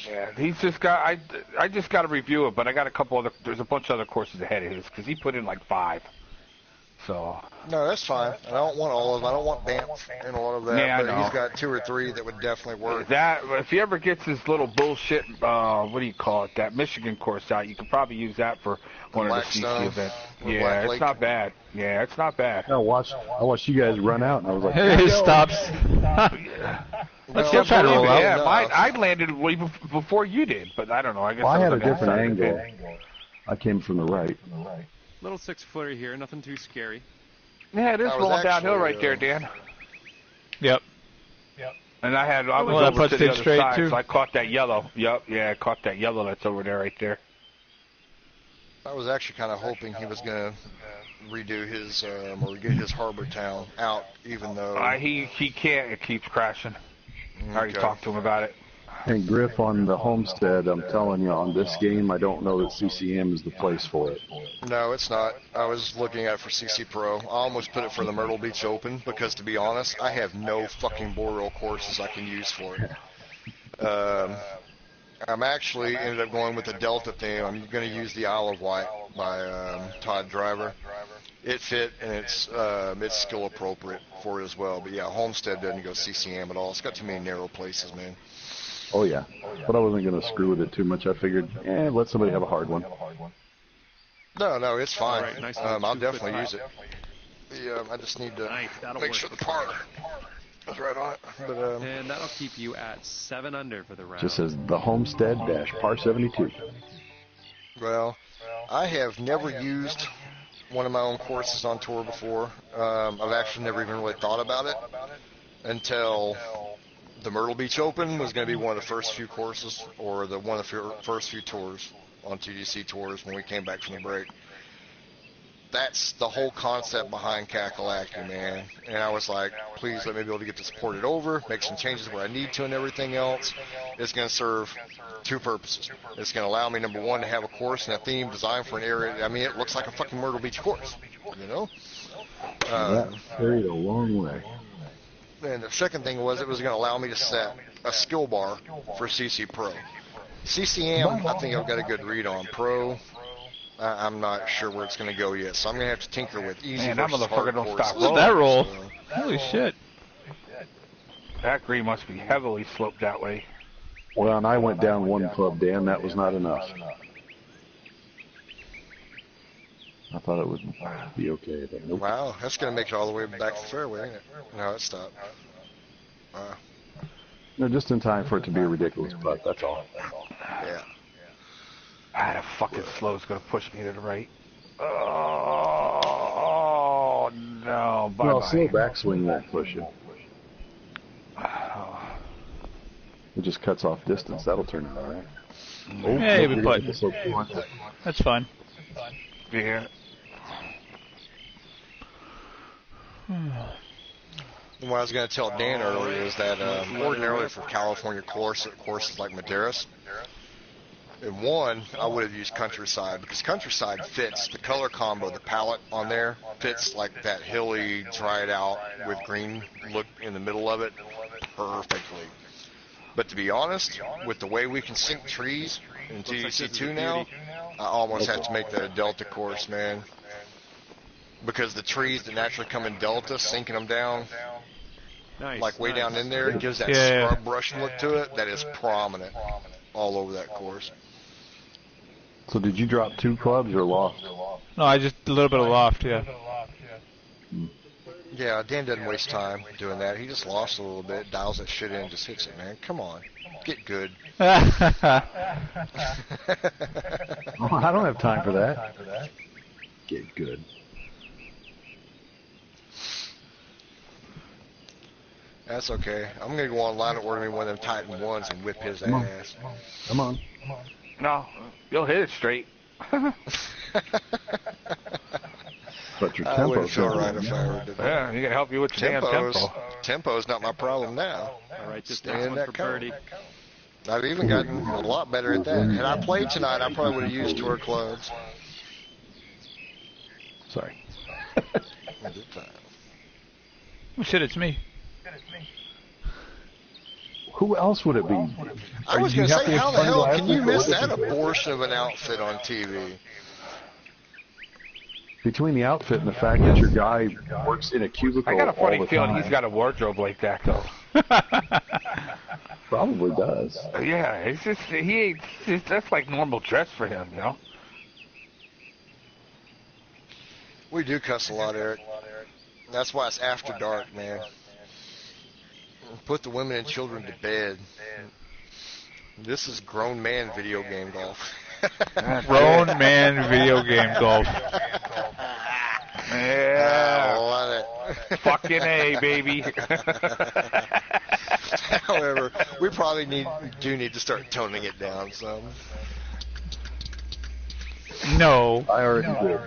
Yeah, he's just got. I just got to review it, but I got a couple other. There's a bunch of other courses ahead of his because he put in like 5. So. No, that's fine. I don't want all of them. I don't want Banff and all of that. Yeah, but I know. He's got 2 or 3 that would definitely work. That if he ever gets his little bullshit, what do you call it? That Michigan course out, you could probably use that for one of the CC events. Yeah, it's not bad. Yeah, it's not bad. I watched you guys run out, and I was like, Hey, it stops. Let's still try to roll out. Yeah, I landed way before you did, but I don't know. I guess well, I had a was on the different outside. angle. I came from the right. Little 6-footer here, nothing too scary. Yeah, it is I was rolling downhill actually, right there, Dan. Yep. And I was that over puts to the it other straight, side, too. so I caught that yellow. Yep, yeah, I caught that yellow that's over there right there. I was actually kind of hoping he was going to redo his, or get his harbor town out, even though... He can't. It keeps crashing. I already talked to him about it. And Griff, on the Homestead, I'm telling you, on this game, I don't know that CCM is the place for it. No, it's not. I was looking at it for CC Pro. I almost put it for the Myrtle Beach Open because, to be honest, I have no fucking Boreal courses I can use for it. I'm actually ended up going with the Delta thing. I'm going to use the Isle of Wight by Todd Driver. It fit, and it's skill appropriate for it as well. But yeah, Homestead doesn't go CCM at all. It's got too many narrow places, man. Oh, yeah. But I wasn't going to screw with it too much. I figured, let somebody have a hard one. No, it's fine. Right, nice I'll definitely use it. I just need to make sure the par is right on it. But, And that'll keep you at 7 under for the round. Just says the Homestead par 72. Well, I have never used one of my own courses on tour before. I've actually never even really thought about it until the Myrtle Beach Open was going to be one of the first few courses, or one of the first few tours on TGC tours when we came back from the break. That's the whole concept behind Kakalaki, man. And I was like, please let me be able to get this ported over, make some changes where I need to and everything else. It's going to serve 2 purposes. It's going to allow me, number 1, to have a course and a theme designed for an area. I mean, it looks like a fucking Myrtle Beach course, you know? That carried a long way. And the second thing was it was going to allow me to set a skill bar for CC Pro. CCM, I think I've got a good read on. Pro, I'm not sure where it's going to go yet, so I'm going to have to tinker with easy Man, that versus hard motherfucker don't courses. stop Look at that roll. So, Holy shit. That green must be heavily sloped that way. Well, and I went down one club, Dan. That was not enough. I thought it would be okay, but nope. wow, that's going to make it all the way back to the fairway, ain't it? No, it stopped. Wow. No, just in time for it to be a ridiculous putt, that's all. Yeah. Ah, that fucking slow's gonna push me to the right. Oh no! Bye Well, bye. slow backswing won't push you. Oh. It just cuts off distance. That'll turn it all right. Oh, yeah, you're but gonna get the slope you want. that's fine. Yeah. What I was going to tell Dan earlier is that ordinarily for California courses like Madeiras, in one, I would have used Countryside because Countryside fits the color combo, the palette on there fits like that hilly, dried out with green look in the middle of it perfectly. But to be honest, with the way we can sync trees in TGC2 now, I almost have to make that a Delta course, man. Because the trees that naturally come in Delta, sinking them down, Nice. like way down in there, it gives that Yeah. scrub brush look to it that is prominent all over that course. So did you drop 2 clubs or loft? No, I just a little bit of loft, yeah. Yeah, Dan doesn't waste time doing that. He just lost a little bit, dials that shit in, just hits it, man. Come on. Get good. Oh, I don't have time for that. Get good. That's okay. I'm going to go online and order me one of them Titan 1s and whip his ass. Come on. No, you'll hit it straight. But your I tempo wouldn't feel right if I were to do that. Yeah, you can help you with your damn tempo. Tempo's not my problem now. All right, just Stay next in one that for cover. birdie. I've even gotten a lot better at that. Had I played tonight, I probably would have used tour clubs. Sorry. Oh, shit, it's me. Who else would it be? I was going to say, how the hell can you miss that abortion of an outfit on TV? Between the outfit and the fact that your guy works in a cubicle I got a funny all the feeling time. he's got a wardrobe like that, though. Probably does. Yeah, it's just that's like normal dress for him, you know. We do cuss a lot, Eric. That's why it's after dark, man. Put the women and children to bed. This is grown man video game golf. Grown man video game golf. Yeah, I love it. fucking A, baby. However, we probably do need to start toning it down some. No. I already did.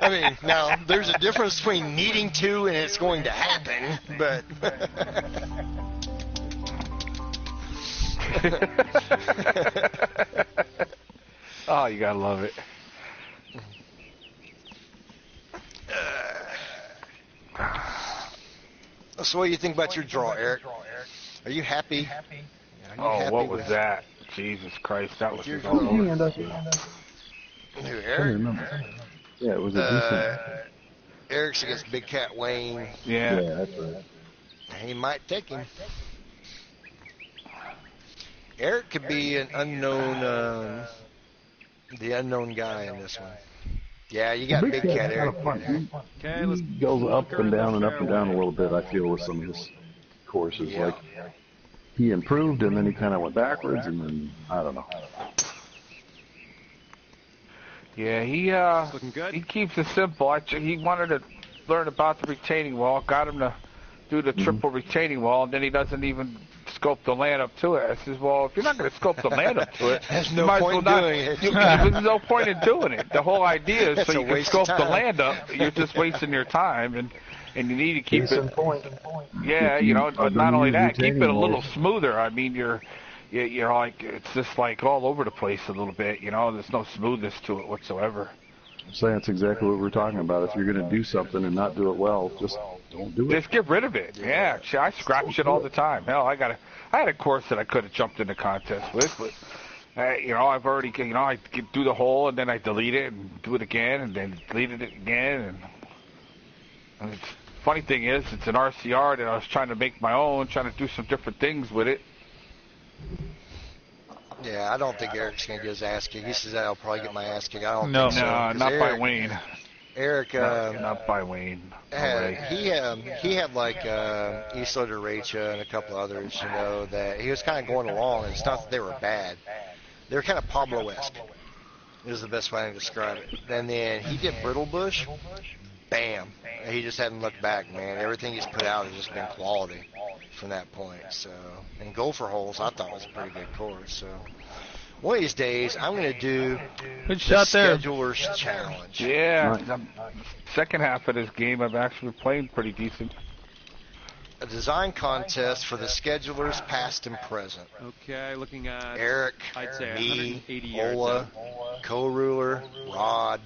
I mean, now, there's a difference between needing to and it's going to happen, but... Oh, you gotta love it. So what do you think about your draw, Eric? Are you happy? Oh, what was that? Jesus Christ, that was Your all draw. over. Who, I can't Eric? remember. Yeah, it was a Eric's against Big Cat Wayne. decent. Yeah. Yeah, that's right. He might take him. Eric could be an unknown, the unknown guy in this one. Yeah, you got Big Cat, Eric. Okay, let's He goes up and down and up and down a little bit, I feel, with some of his courses. Yeah. Like, he improved and then he kind of went backwards and then, I don't know. Yeah, he looking good. he keeps it simple. He wanted to learn about the retaining wall, got him to do the triple retaining wall, and then he doesn't even scope the land up to it. I says, well, if you're not going to scope the land up to it, There's you no might as point well not. doing it. There's no point in doing it. The whole idea is That's so a you can waste of scope the time. land up. You're just wasting your time, and you need to keep it. Point. Yeah, If you you know, are but gonna not only use that, keep retaining it a little walls. smoother. I mean, you're like, it's just like all over the place a little bit, you know. There's no smoothness to it whatsoever. I'm saying that's exactly what we're talking about. If you're going to do something and not do it well, just don't do it. Just get rid of it. Yeah, I scrap shit all the time. Hell, I had a course that I could have jumped in the contest with, but I've already, I do the hole and then I delete it and do it again and then delete it again. And it's, funny thing is, it's an RCR that I was trying to make my own, trying to do some different things with it. Yeah, I don't think Eric's going to get his ass kicked. He says I'll probably get my ass kicked. I don't No. think so. No, 'Cause not Eric, by Wayne. Eric, Not by Wayne. No way. he had like Isla de Recha and a couple others, that he was kind of going along. And it's not that they were bad. They were kind of Pablo-esque, is the best way to describe it. And then he did Brittle Bush. Bam. He just hadn't looked back, man. Everything he's put out has just been quality from that point. So, and Gopher Holes, I thought was a pretty good course. So, one of these days, I'm going to do Good shot the there. Scheduler's Challenge. Yeah, Right. the second half of this game, I've actually been playing pretty decent. A design contest for the schedulers past and present. Okay, looking at Eric, I'd say me, 180 yards Ola, out. Co-Ruler, Rod.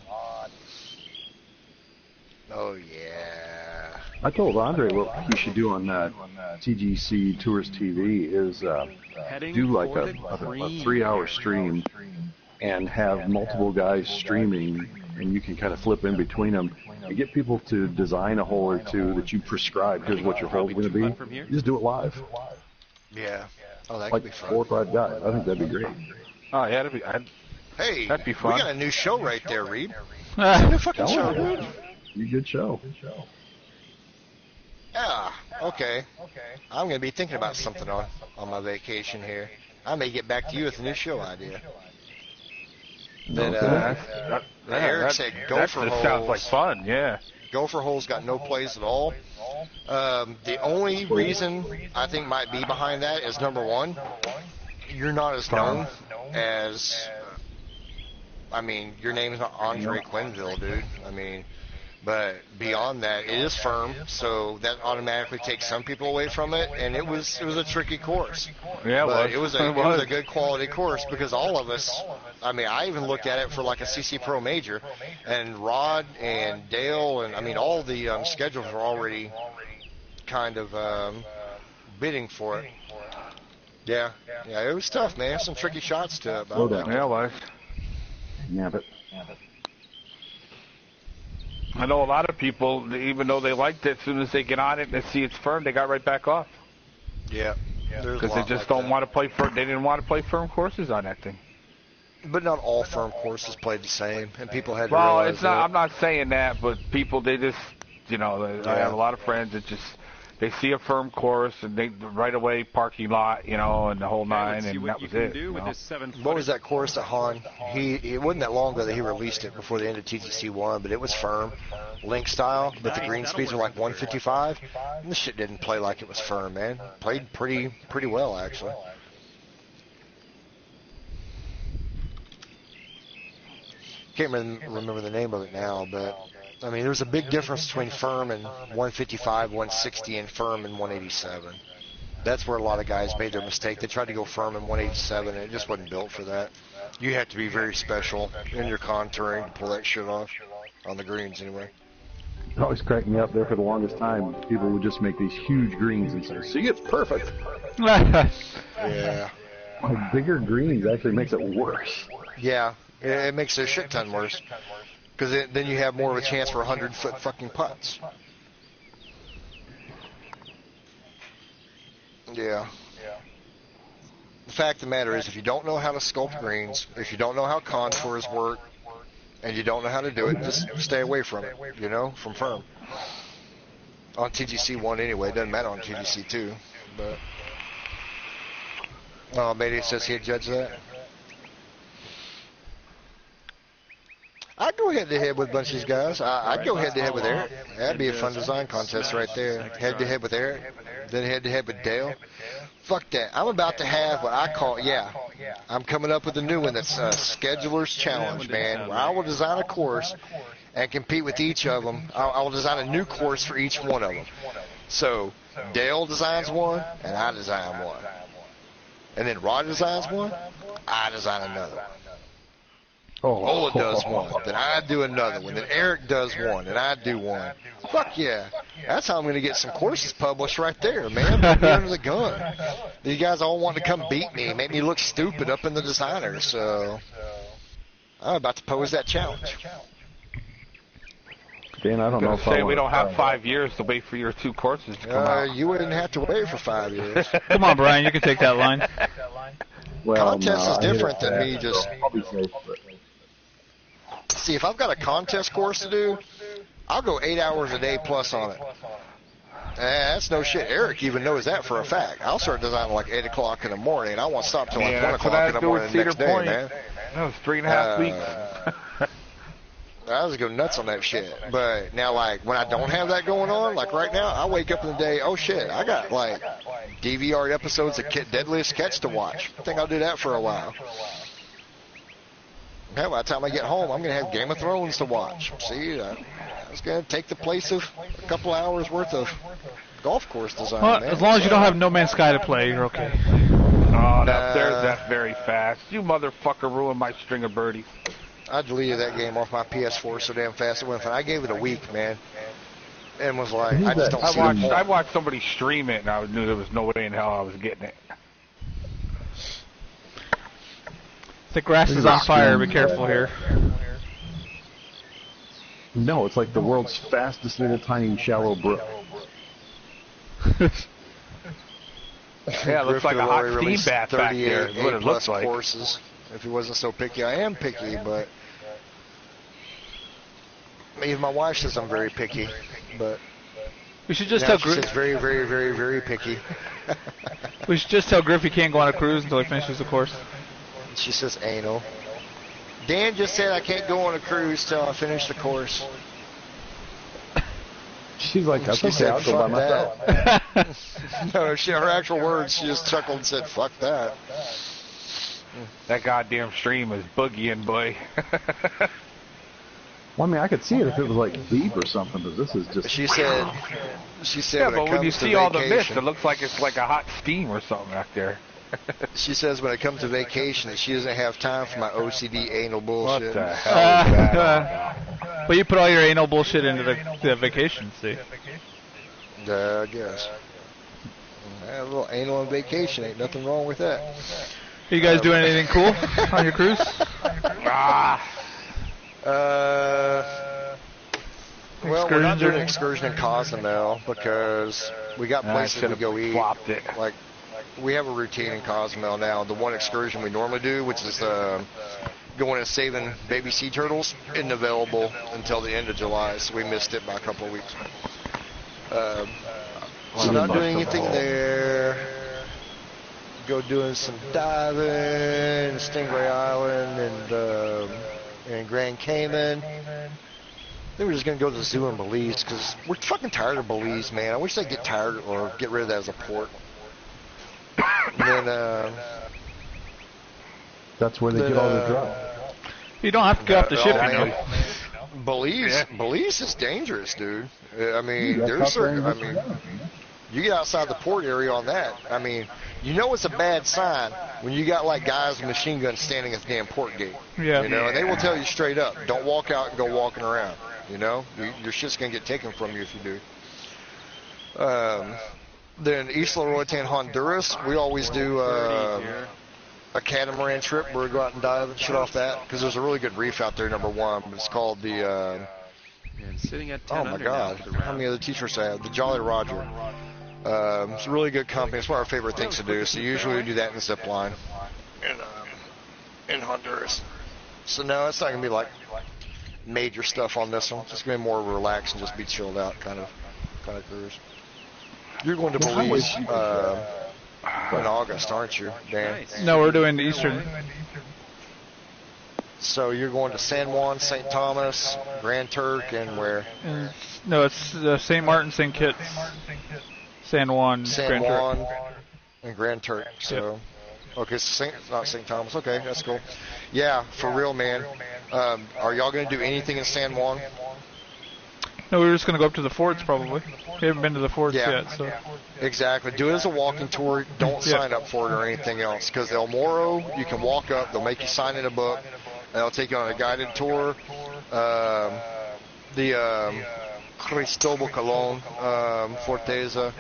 Oh, yeah. I told Andre what he should do on TGC Tours TV is Heading do like for a the green 3-hour stream and have multiple guys streaming, and you can kind of flip in between them and get people to design a hole or two that you prescribe. Here's what your hole's going to be. You just do it live, Yeah. Oh, that like could be 4 fun. or 5 guys. I think that'd be great. Oh, yeah, Hey, that'd be we fun. got a new show right there, Reed. New fucking Tell show, them. dude. You good show. Yeah, okay. I'm going to be thinking about something on my vacation here. I may get back to you with a new show idea. That, Eric said Gopher that Holes. sounds like fun, yeah. Gopher Holes got no plays at all. The only reason I think might be behind that is, number one, you're not as known as, your name is not Andre Quinville, dude. But beyond that, it is firm, so that automatically takes some people away from it. And it was a tricky course. Yeah, But it was. it was a good quality course because all of us. I even looked at it for like a CC Pro Major, and Rod and Dale and all the schedules were already kind of bidding for it. Yeah, it was tough, man. Some tricky shots to it. Slow down. Yeah, it was. Nab it. I know a lot of people, even though they liked it, as soon as they get on it and they see it's firm, they got right back off. Yeah. Because they just don't want to play firm. They didn't want to play firm courses on that thing. But not all firm courses played the same, and people had to Well, realize it's not. that. I'm not saying that, but people, they just, I have a lot of friends that just, they see a firm course and they right away parking lot, and the whole nine, Let's see and what that you was can it. do with this 7-footer. What was that course at Han? It wasn't that long ago that he released it before the end of TGC 1, but it was firm, link style, but the green speeds were like 155. And this shit didn't play like it was firm, man. Played pretty well, actually. Can't remember the name of it now, but there's a big difference between firm and 155, 160, and firm and 187. That's where a lot of guys made their mistake. They tried to go firm in 187, and it just wasn't built for that. You have to be very special in your contouring to pull that shit off, on the greens anyway. It always cracked me up there for the longest time. People would just make these huge greens and say, see, it's perfect. Yeah. Like, bigger greens actually makes it worse. Yeah, it makes it a shit ton worse. Because then you have more of a chance for 100-foot fucking putts. Yeah. The fact of the matter is, if you don't know how to sculpt greens, if you don't know how contours work, and you don't know how to do it, just stay away from it, from firm. On TGC 1 anyway, it doesn't matter on TGC 2. But Mayday says he'd judge that. I'd go head-to-head with a bunch of these guys. I'd go head-to-head with Eric. That'd be a fun design contest right there. Head-to-head with Eric, then head-to-head with Dale. Fuck that. I'm about to have what I call, I'm coming up with a new one that's a Scheduler's Challenge, man, where I will design a course and compete with each of them. I will design a new course for each one of them. So Dale designs one, and I design one. And then Rod designs one, I design another. Ola does one, then I do another one, then Eric does one, and I do one. Fuck yeah. That's how I'm going to get some courses published right there, man. Put me under the gun. These guys all want to come beat me, make me look stupid up in the designer, so I'm about to pose that challenge. Dan, I don't know if Say I we don't have 5 years to wait for your 2 courses to come out. You wouldn't have to wait for 5 years. Come on, Brian, you can take that line. Well, Contest is different than me just... I'll be safe, but... See, if I've got a contest course to do, I'll go 8 hours a day plus on it. That's no shit. Eric even knows that for a fact. I'll start designing like 8 o'clock in the morning. I won't stop till like 1 o'clock in the morning the next day, man. That was 3.5 weeks. I was going nuts on that shit. But now, like, when I don't have that going on, like right now, I wake up in the day, oh shit, I got like DVR episodes of Deadliest Catch to watch. I think I'll do that for a while. Hell, by the time I get home, I'm going to have Game of Thrones to watch. See, it's going to take the place of a couple hours worth of golf course design, Well, man. as long as you don't have No Man's Sky to play, you're okay. Oh, there's that very fast. You motherfucker ruined my string of birdies. I deleted that game off my PS4 so damn fast it went fine. I gave it a week, man, and was like, I just don't see the point. I watched somebody stream it, and I knew there was no way in hell I was getting it. The grass is on fire. Be careful here. No, it's like the world's fastest little tiny shallow brook. Yeah, it looks like a hot steam bath back there. Is what it looks like. Courses. If he wasn't so picky, I am picky, but even my wife says I'm very picky. But We should just now tell she says very, very, very, very picky. We should just tell Griff he can't go on a cruise until he finishes the course. She says anal. Dan just said I can't go on a cruise till I finish the course. She's like, that's She okay, said, I'll go by "Fuck myself. No, her actual words, she just chuckled and said, fuck that. That goddamn stream is boogieing, boy. Well, I mean, I could see it if it was like deep or something, but this is just... She said Yeah, when it but when you comes to see all the mist, vacation, it looks like it's like a hot steam or something out there. she says when it comes to vacation that she doesn't have time for my OCD anal What bullshit. the hell is that? But you put all your anal bullshit into the vacation, see? I guess. A little anal on vacation, ain't nothing wrong with that. Are you guys doing anything cool on your cruise? Well, we're not doing an excursion in Cozumel because we got I places should to have go eat. flopped it. Like, we have a routine in Cozumel now. The one excursion we normally do, which is going and saving baby sea turtles, isn't available until the end of July, so we missed it by a couple of weeks. So not doing anything there. Go doing some diving in Stingray Island and Grand Cayman. I think we're just going to go to the zoo in Belize because we're fucking tired of Belize, man. I wish they'd get tired or get rid of that as a port. And then, That's where they get all their drugs. You don't have to get off the ship, you man. know. Belize is dangerous, dude. I mean, Yeah, there's certain, tough you get outside the port area on that. I mean, you know it's a bad sign when you got like guys with machine guns standing at the damn port gate. Yeah. You know, and they will tell you straight up, don't walk out and go walking around. You know, your shit's gonna get taken from you if you do. Then Isla Roatan, Honduras, we always do a catamaran trip where we go out and dive and shit off that because there's a really good reef out there. Number one, it's called the. And sitting at 10 Oh my under God! now for the How many round. other t-shirts I have? The Jolly Roger. It's a really good company. It's one of our favorite things to do. So usually we do that in the zip line in Honduras. So no, it's not gonna be like major stuff on this one. It's just gonna be more relaxed and just be chilled out kind of cruise. You're going to Belize in August, aren't you, Dan? Nice. No, we're doing the Eastern. So you're going to San Juan, St. Thomas, Grand Turk, and where? No, it's St. Martin, St. Kitts, San Juan, San Grand Juan Turk. and Grand Turk. So, okay, so not St. Thomas. Okay, that's cool. Yeah, for real, man. Are y'all going to do anything in San Juan? No, we were just going to go up to the forts probably. We haven't been to the forts Yeah. yet, so. Exactly. Do it as a walking tour. Don't Yeah. sign up for it or anything else. Because El Moro, you can walk up. They'll make you sign in a book. I'll take you on a guided tour. The Cristobal Colon Forteza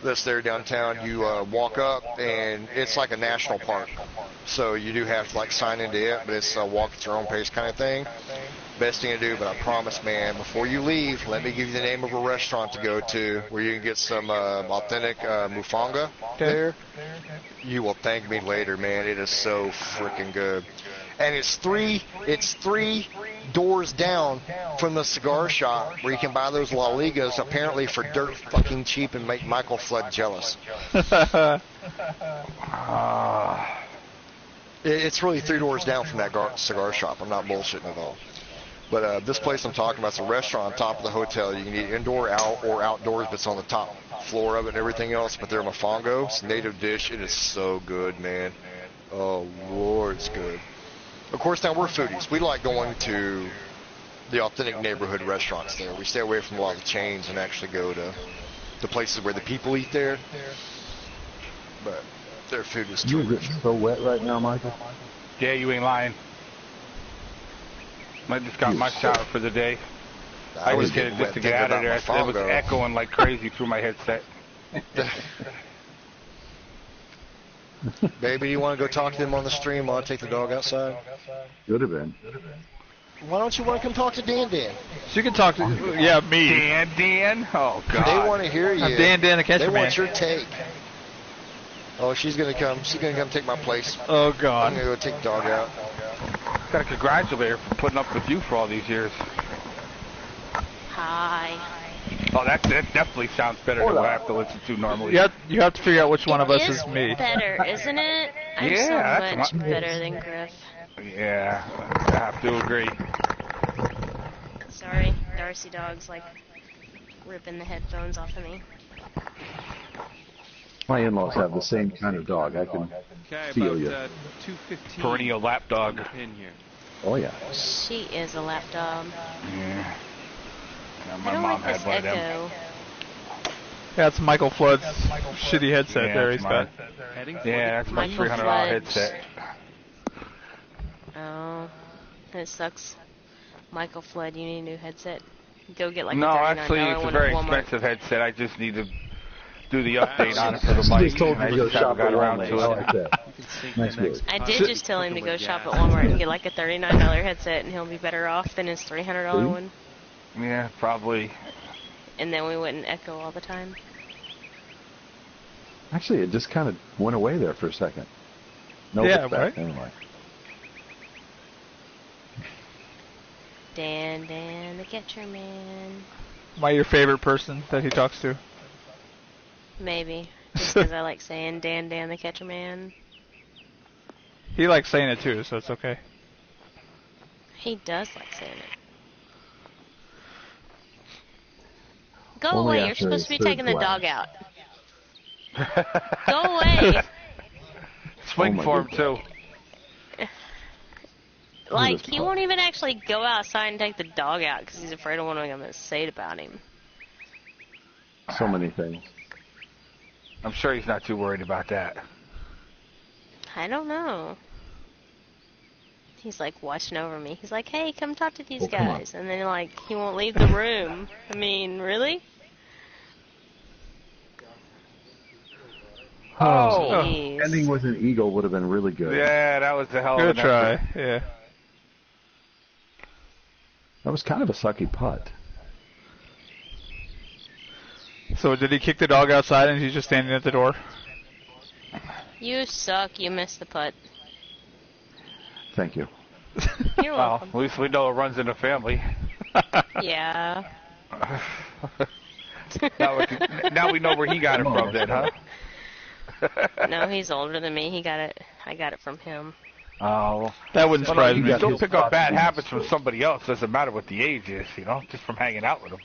that's there downtown. You walk up, and it's like a national park. So you do have to like sign into it, but it's a walk at your own pace kind of thing. Best thing to do, but I promise, man, before you leave, let me give you the name of a restaurant to go to where you can get some authentic mufanga there. You will thank me later, man. It is so freaking good. And it's three doors down from the cigar shop where you can buy those La Ligas apparently for dirt fucking cheap and make Michael Flood jealous. It's really 3 doors down from that cigar shop. I'm not bullshitting at all. But this place I'm talking about is a restaurant on top of the hotel. You can eat indoor or outdoors, but it's on the top floor of it and everything else. But they're mofongo. It's a native dish. It is so good, man. Oh, Lord, it's good. Of course, now we're foodies. We like going to the authentic neighborhood restaurants there. We stay away from a lot of the chains and actually go to the places where the people eat there. But their food is You're terrific. so wet right now, Michael. Yeah, you ain't lying. I just got my shower for the day. I was getting just to get out of there. It was echoing like crazy through my headset. Baby, you want to go talk to them on the stream while I take the dog outside? Could have been. Why don't you want to come talk to Dan Dan? So you can talk to, me. Dan? Oh, God. They want to hear you. I'm Dan the Catcher They Man. want your take. Oh, she's going to come. She's going to come take my place. Oh, I'm God. going to go take the dog out. Got to congratulate her for putting up with you for all these years. Hi. Oh, that definitely sounds better than what I have to listen to normally. You have to figure out which one of us is me. Better, isn't it? I'm Yeah, so much better than Griff. Yeah, I have to agree. Sorry, Darcy dog's like ripping the headphones off of me. My in-laws have the same kind of dog. I can Okay, feel about you. 2:15. Perennial lap dog. In here. Oh, yeah. She is a lap dog. Yeah. I My don't mom like this had one of them. echo. Yeah, it's Michael Flood's shitty headset Yeah, there it's he's got. Heading for Yeah, that's my Michael $300 Flood. headset. Oh, it sucks. Michael Flood, you need a new headset. Go get like No, a $39 actually, it's a one very at Walmart. expensive headset. I just need to do the update on it for the She mic. just told and I me to go just haven't shop got at around Walmart. to I it. like that. Nice work. I did just tell him to go shop at Walmart and get like a $39 headset, and he'll be better off than his $300 one. Yeah, probably. And then we wouldn't echo all the time. Actually, it just kind of went away there for a second. No, Yeah, it's back. right? Anyway. Dan, the Catcher Man. Am I your favorite person that he talks to? Maybe. Just because I like saying Dan, the Catcher Man. He likes saying it too, so it's okay. He does like saying it. Go Only away, you're after supposed to be his third taking the glass. dog out. Go away! Swing Oh, my for him, goodness. too. Like, he won't even actually go outside and take the dog out because he's afraid of what I'm going to say about him. So many things. I'm sure he's not too worried about that. I don't know. He's like watching over me. He's like, hey, come talk to these Well, come on. guys. And then, like, he won't leave the room. I mean, really? Oh! Jeez. Ending with an eagle would have been really good. Yeah, that was the hell of Good an try, effort. yeah. That was kind of a sucky putt. So did he kick the dog outside and he's just standing at the door? You suck. You missed the putt. Thank you. You're Well, welcome. at least we know it runs in the family. Yeah. Now we know where he got it from then, huh? No, he's older than me. I got it from him. Oh. That wouldn't Well, surprise you me. can still pick up bad habits from somebody else. Doesn't matter what the age is, just from hanging out with them.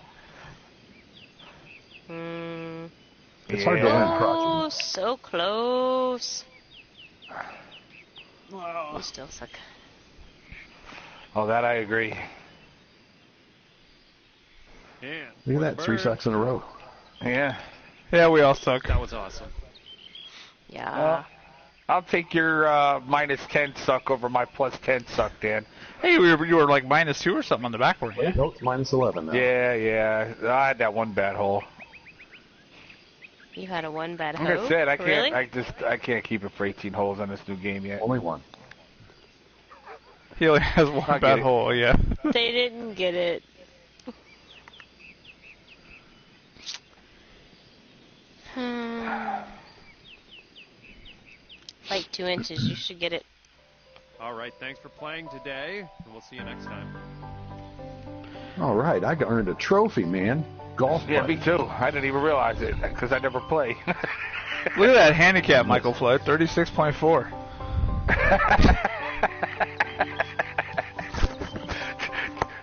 It's hard to win Oh, crotch. so close. You still suck. Oh, that I agree. Yeah. Look at that, 3 sucks in a row. Yeah. Yeah, we all suck. That was awesome. Yeah. Well, I'll take your -10 suck over my +10 suck, Dan. Hey, you were like -2 or something on the back, weren't you? Nope, it's -11 now. Yeah. I had that one bad hole. You had a one bad Like hole? I said, I Really? can't. I can't keep it for 18 holes on this new game yet. Only one. He only has one I get bad it. hole, yeah. They didn't get it. Like 2 inches, you should get it. All right, thanks for playing today, and we'll see you next time. All right, I earned a trophy, man. Golf. Yeah, button. me too. I didn't even realize it because I never play. Look at that handicap, Michael Flood, 36.4.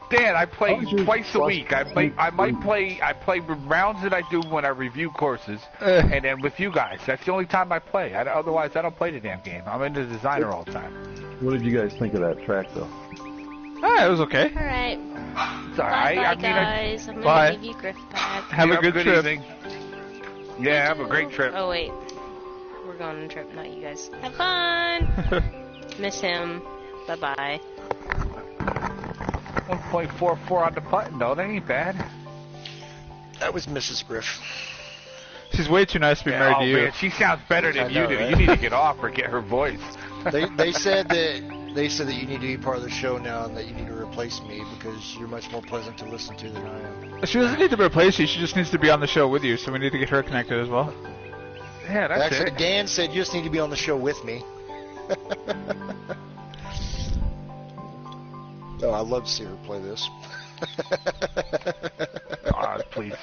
Dan, I play How's your twice a plus week. I play rounds that I do when I review courses, and then with you guys. That's the only time I play. Otherwise, I don't play the damn game. I'm into designer all the time. What did you guys think of that track, though? Ah, it was okay. All right. It's all right. Bye, I mean, guys. I'm going Bye. to give you Griff back. Have a good trip. evening. Yeah, have a great trip. Oh, wait. We're going on a trip, not you guys. Have fun. Miss him. Bye-bye. 1.44 on the button, though. That ain't bad. That was Mrs. Griff. She's way too nice to be married to you. Man, she sounds better than I you know, do. right? You need to get off or get her voice. They said that you need to be part of the show now and that you need to replace me because you're much more pleasant to listen to than I am. She doesn't need to replace you, she just needs to be on the show with you, so we need to get her connected as well. Yeah, that's Actually, it. Dan said you just need to be on the show with me. Oh, I'd love to see her play this. Oh, please.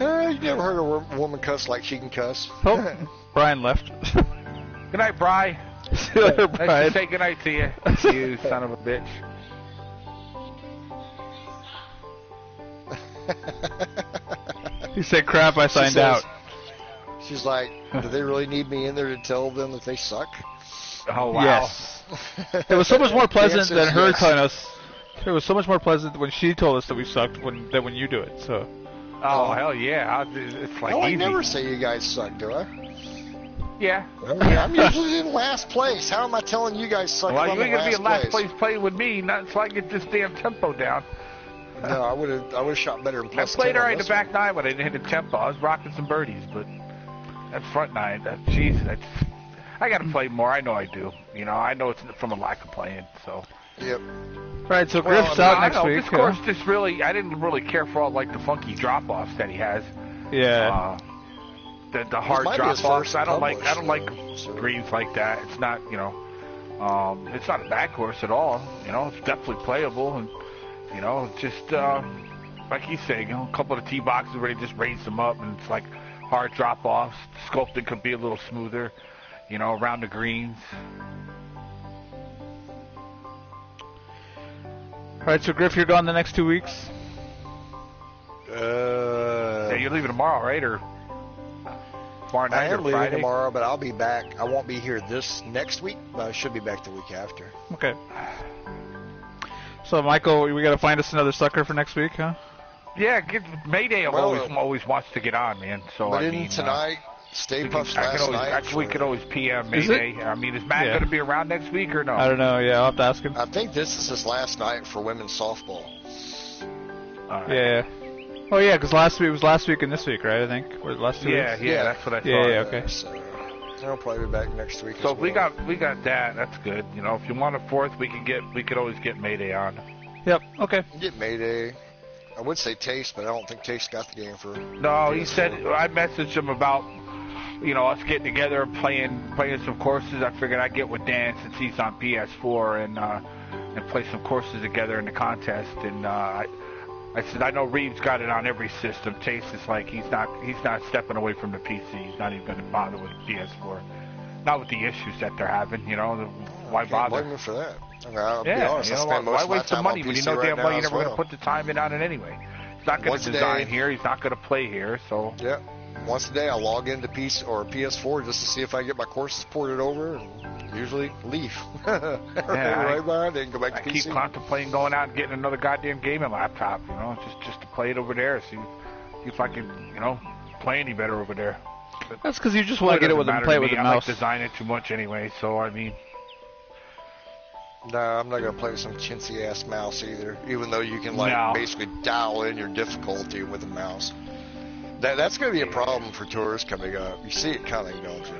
You never heard a woman cuss like she can cuss. Oh, Brian left. Good night, Bri. See you later, Nice Brian. to say good night to you. You son of a bitch. He said, crap, I signed out. She's like, do they really need me in there to tell them that they suck? Oh, wow. Yes. It was so much more pleasant The than answer her is yes. telling us. It was so much more pleasant when she told us that we sucked than when you do it, so. Oh, hell yeah. It's like Oh, I easy. never say you guys suck, do I? Yeah. I'm usually in last place. How am I telling you guys suck? Well, if I'm you ain't gonna be in last place? place playing with me, not until I get this damn tempo down. No, I would have shot better in I plus played 10 alright on in the this back nine when I didn't hit the tempo. I was rocking some birdies, but that front nine, I gotta play more. I know I do. You know, I know it's from a lack of playing, so. one. Yep. Right, so Well, Griff's I out I next know, week. this course just really, I didn't really care for all like the funky drop-offs that he has. Yeah. The hard might be his drop-offs. first I don't like published, so. greens like that. It's not, you know, it's not a bad course at all. You know, it's definitely playable, and you know, it's just like he's saying, you know, a couple of tee boxes where he just raised them up, and it's like hard drop-offs. Sculpting could be a little smoother, you know, around the greens. Alright, so Griff, you're gone the next 2 weeks? Yeah, you're leaving tomorrow, right? Or tomorrow night I am or leaving Friday? tomorrow, but I'll be back. I won't be here this next week, but I should be back the week after. Okay. So, Michael, we gotta find us another sucker for next week, huh? Yeah, Mayday Well, always wants to get on, man. So But I in mean, Stay we can- Puffs I can last always, night. actually, we could always PM Is Mayday. I mean, is Matt Yeah. going to be around next week or no? I don't know, yeah, I'll have to ask him. I think this is his last night for women's softball. All right. Yeah. Oh, yeah, because it was last week and this week, right, I think? Or the last 2 Yeah, weeks? yeah, that's what I thought. Yeah, okay. So I'll probably be back next week. So as if we well. got that, that's good. You know, if you want a fourth, we could always get Mayday on. Yep, okay. Get Mayday. I would say Taste, but I don't think Taste got the game for. No, he said I messaged him about, you know, us getting together and playing some courses. I figured I'd get with Dan since he's on PS4 and play some courses together in the contest. And I said I know Reeves got it on every system. Taste is like he's not stepping away from the PC. He's not even going to bother with PS4. Not with the issues that they're having. You know, why Can't bother? blame him for that. I mean, I'll be Yeah, honest. you I know, spend most why of my waste the time money on when you PC know right damn now well you're as never going well. to put the time in on it anyway? He's not going Once to a design day. here. He's not going to play here. So Yeah. Once a day, I log into PC or PS4 just to see if I get my courses ported over, and usually leave. right behind it and go back I to keep PC. contemplating going out and getting another goddamn gaming laptop. You know, just to play it over there. See if I can, you know, play any better over there. That's because you just want to get it with and play it with the mouse. I like design it too much anyway, so I mean. No, I'm not gonna play with some chintzy ass mouse either. Even though you can basically dial in your difficulty with a mouse. That's gonna be a problem for tours coming up. You see it coming, don't you?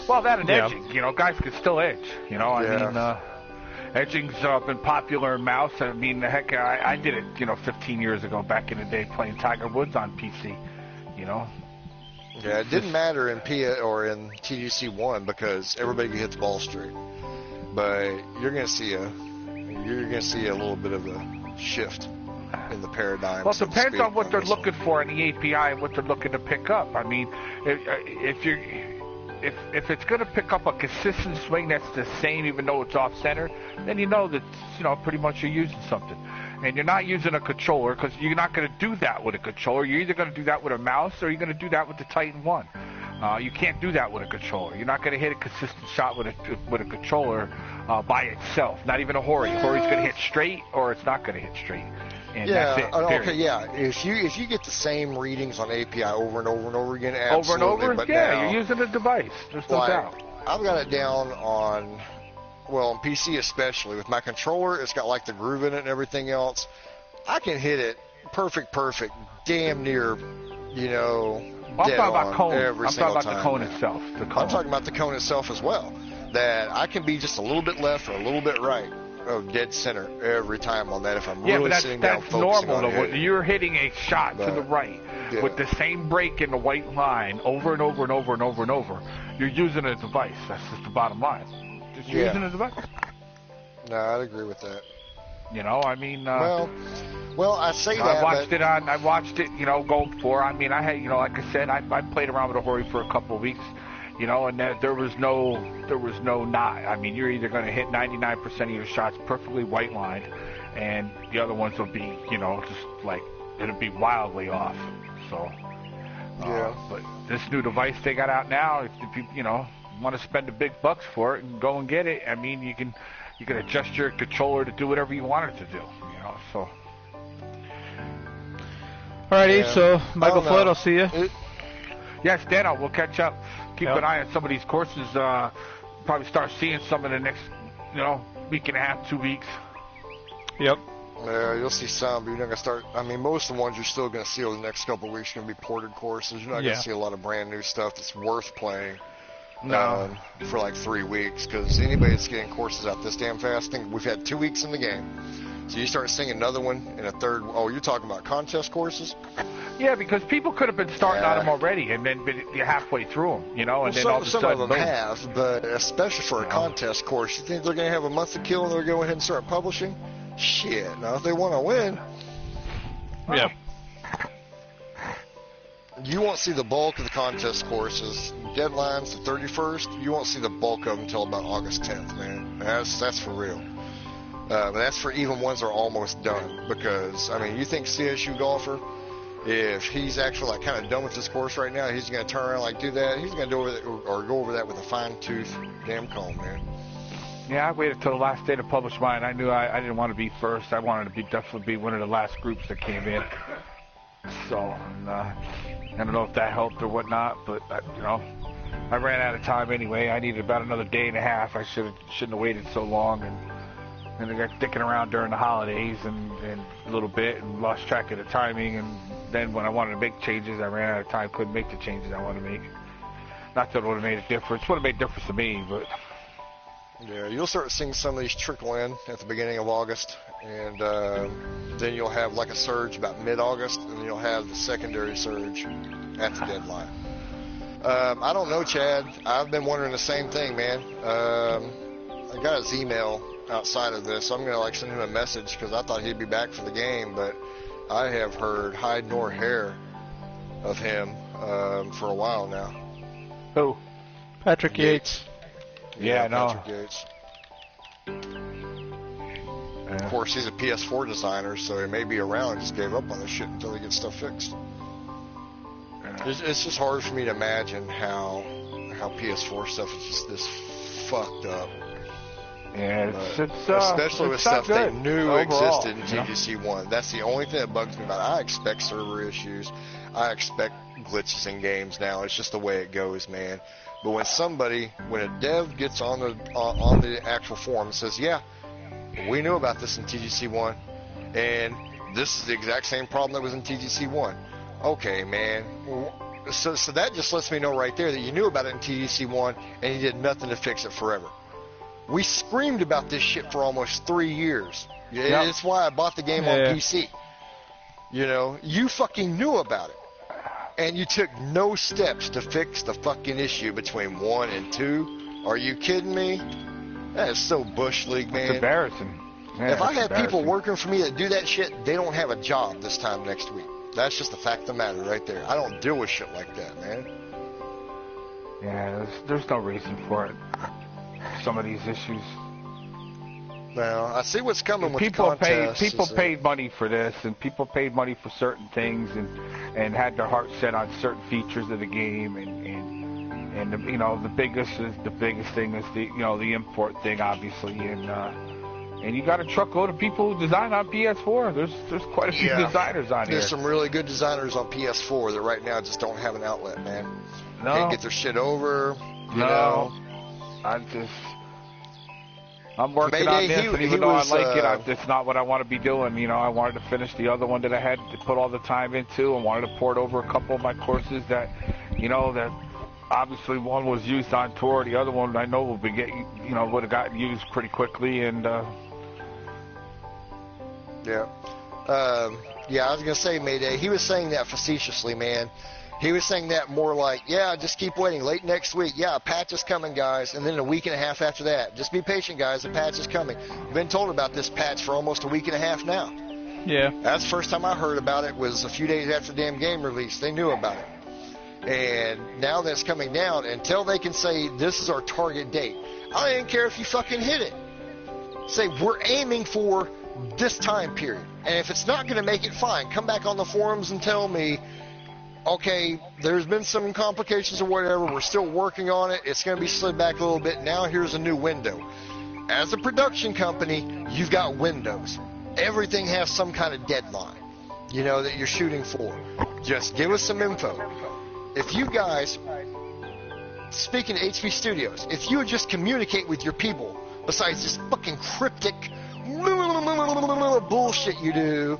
Well, that and edging. You know, guys can still edge. You know, I mean, edging's been popular in mouse. I mean, heck, I did it. 15 years ago, back in the day, playing Tiger Woods on PC. You know. Yeah, it didn't matter in PIA or in TGC 1 because everybody could hit the ball straight. But you're gonna see a little bit of a shift in the paradigm. Well, it depends on what they're looking for in the API and what they're looking to pick up. I mean, if it's going to pick up a consistent swing that's the same even though it's off center, then you know that pretty much you're using something. And you're not using a controller because you're not going to do that with a controller. You're either going to do that with a mouse or you're going to do that with the Titan 1. You can't do that with a controller. You're not going to hit a consistent shot with a controller by itself. Not even a Hori. Hori's going to hit straight or it's not going to hit straight. And that's it, okay, yeah. If you get the same readings on API over and over and over again, absolutely. Over and over, but yeah, now, you're using a device. There's no doubt. I've got it down on PC especially. With my controller, it's got like the groove in it and everything else. I can hit it perfect, damn near, dead I'm talking about cone. I'm talking about the cone itself. I'm talking about the cone itself as well. That I can be just a little bit left or a little bit right. Dead center every time on that if I'm really sitting down focusing on it. Normal though. You're hitting a shot to the right with the same break in the white line over and over and over and over and over. You're using a device. That's just the bottom line. You're using a device. No, I'd agree with that. I mean. Well, I say that. I watched it. Go for. I mean, I had. Like I said, I played around with a Hori for a couple of weeks. And there was no not. I mean, you're either going to hit 99% of your shots perfectly white lined, and the other ones will be, just like it'll be wildly off. So, but this new device they got out now, if you want to spend the big bucks for it and go and get it, I mean, you can adjust your controller to do whatever you want it to do. So. Alrighty, so Michael Floyd, I'll see you. Yes, Dano, we'll catch up. Keep an eye on some of these courses. Probably start seeing some in the next, week and a half, 2 weeks. Yep. Yeah, you'll see some, but you're not going to start. I mean, most of the ones you're still going to see over the next couple of weeks are going to be ported courses. You're not going to see a lot of brand new stuff that's worth playing for like 3 weeks, because anybody that's getting courses out this damn fast, we've had 2 weeks in the game. So you start seeing another one and a third. Oh, you're talking about contest courses? Yeah, because people could have been starting on them already and then been halfway through them, and then all of a sudden, some of them have, but especially for a contest course, you think they're going to have a month to kill and they're going to go ahead and start publishing? Shit. Now, if they want to win, you won't see the bulk of the contest courses. Deadline's the 31st. You won't see the bulk of them until about August 10th, man. That's for real. That's for even ones that are almost done, because, I mean, you think CSU golfer, if he's actually kind of done with this course right now, he's going to turn around do that. He's going to go over that with a fine-tooth damn comb, man. Yeah, I waited till the last day to publish mine. I knew I didn't want to be first. I wanted to definitely be one of the last groups that came in. So, I don't know if that helped or whatnot, but I ran out of time anyway. I needed about another day and a half. I shouldn't have waited so long, and I got sticking around during the holidays and a little bit and lost track of the timing, and then when I wanted to make changes, I ran out of time, couldn't make the changes I wanted to make. Not that it would have made a difference. It would have made a difference to me, but... Yeah, you'll start seeing some of these trickle in at the beginning of August, and then you'll have like a surge about mid-August, and then you'll have the secondary surge at the deadline. I don't know, Chad. I've been wondering the same thing, man. I got his email outside of this, so I'm going to send him a message because I thought he'd be back for the game, but I have heard hide nor hair of him for a while now. Who? Patrick Yates. Yeah, I know. Patrick Yates. Of course, he's a PS4 designer, so he may be around and just gave up on this shit until he gets stuff fixed. It's just hard for me to imagine how PS4 stuff is just this fucked up. Yeah, especially with it's not stuff they good knew overall, existed in TGC1. That's the only thing that bugs me about it. I expect server issues. I expect glitches in games now. It's just the way it goes, man. But when a dev gets on the actual forum and says, yeah, we knew about this in TGC1, and this is the exact same problem that was in TGC1. Okay, man. So that just lets me know right there that you knew about it in TGC1 and you did nothing to fix it forever. We screamed about this shit for almost 3 years. That's why I bought the game on PC. You know, you fucking knew about it. And you took no steps to fix the fucking issue between 1 and 2. Are you kidding me? That is so Bush League, man. It's embarrassing. Yeah, if I have people working for me that do that shit, they don't have a job this time next week. That's just the fact of the matter right there. I don't deal with shit like that, man. Yeah, there's no reason for it. Some of these issues. Well, I see what's coming with people the contest. People paid money for this, and people paid money for certain things, and had their heart set on certain features of the game, and the biggest thing is the import thing, obviously, and you got a truckload of people who design on PS4. There's quite a few designers on here. There's some really good designers on PS4 that right now just don't have an outlet, man. No. Can't get their shit over. You know. I'm working on this, and even though I like it, it's not what I want to be doing. You know, I wanted to finish the other one that I had to put all the time into, and wanted to port over a couple of my courses that obviously one was used on tour, the other one I know would have gotten used pretty quickly, and yeah, I was gonna say, Mayday. He was saying that facetiously, man. He was saying that more like, yeah, just keep waiting. Late next week, yeah, a patch is coming, guys. And then a week and a half after that, just be patient, guys. The patch is coming. We've been told about this patch for almost a week and a half now. Yeah. That's the first time I heard about it was a few days after the damn game release. They knew about it. And now that's coming down, until they can say, this is our target date. I don't even care if you fucking hit it. Say, we're aiming for this time period. And if it's not going to make it, fine. Come back on the forums and tell me, okay, there's been some complications or whatever. We're still working on it. It's going to be slid back a little bit. Now here's a new window. As a production company, you've got windows. Everything has some kind of deadline, that you're shooting for. Just give us some info. If you guys, speaking to HV Studios, if you would just communicate with your people, besides this fucking cryptic bullshit you do,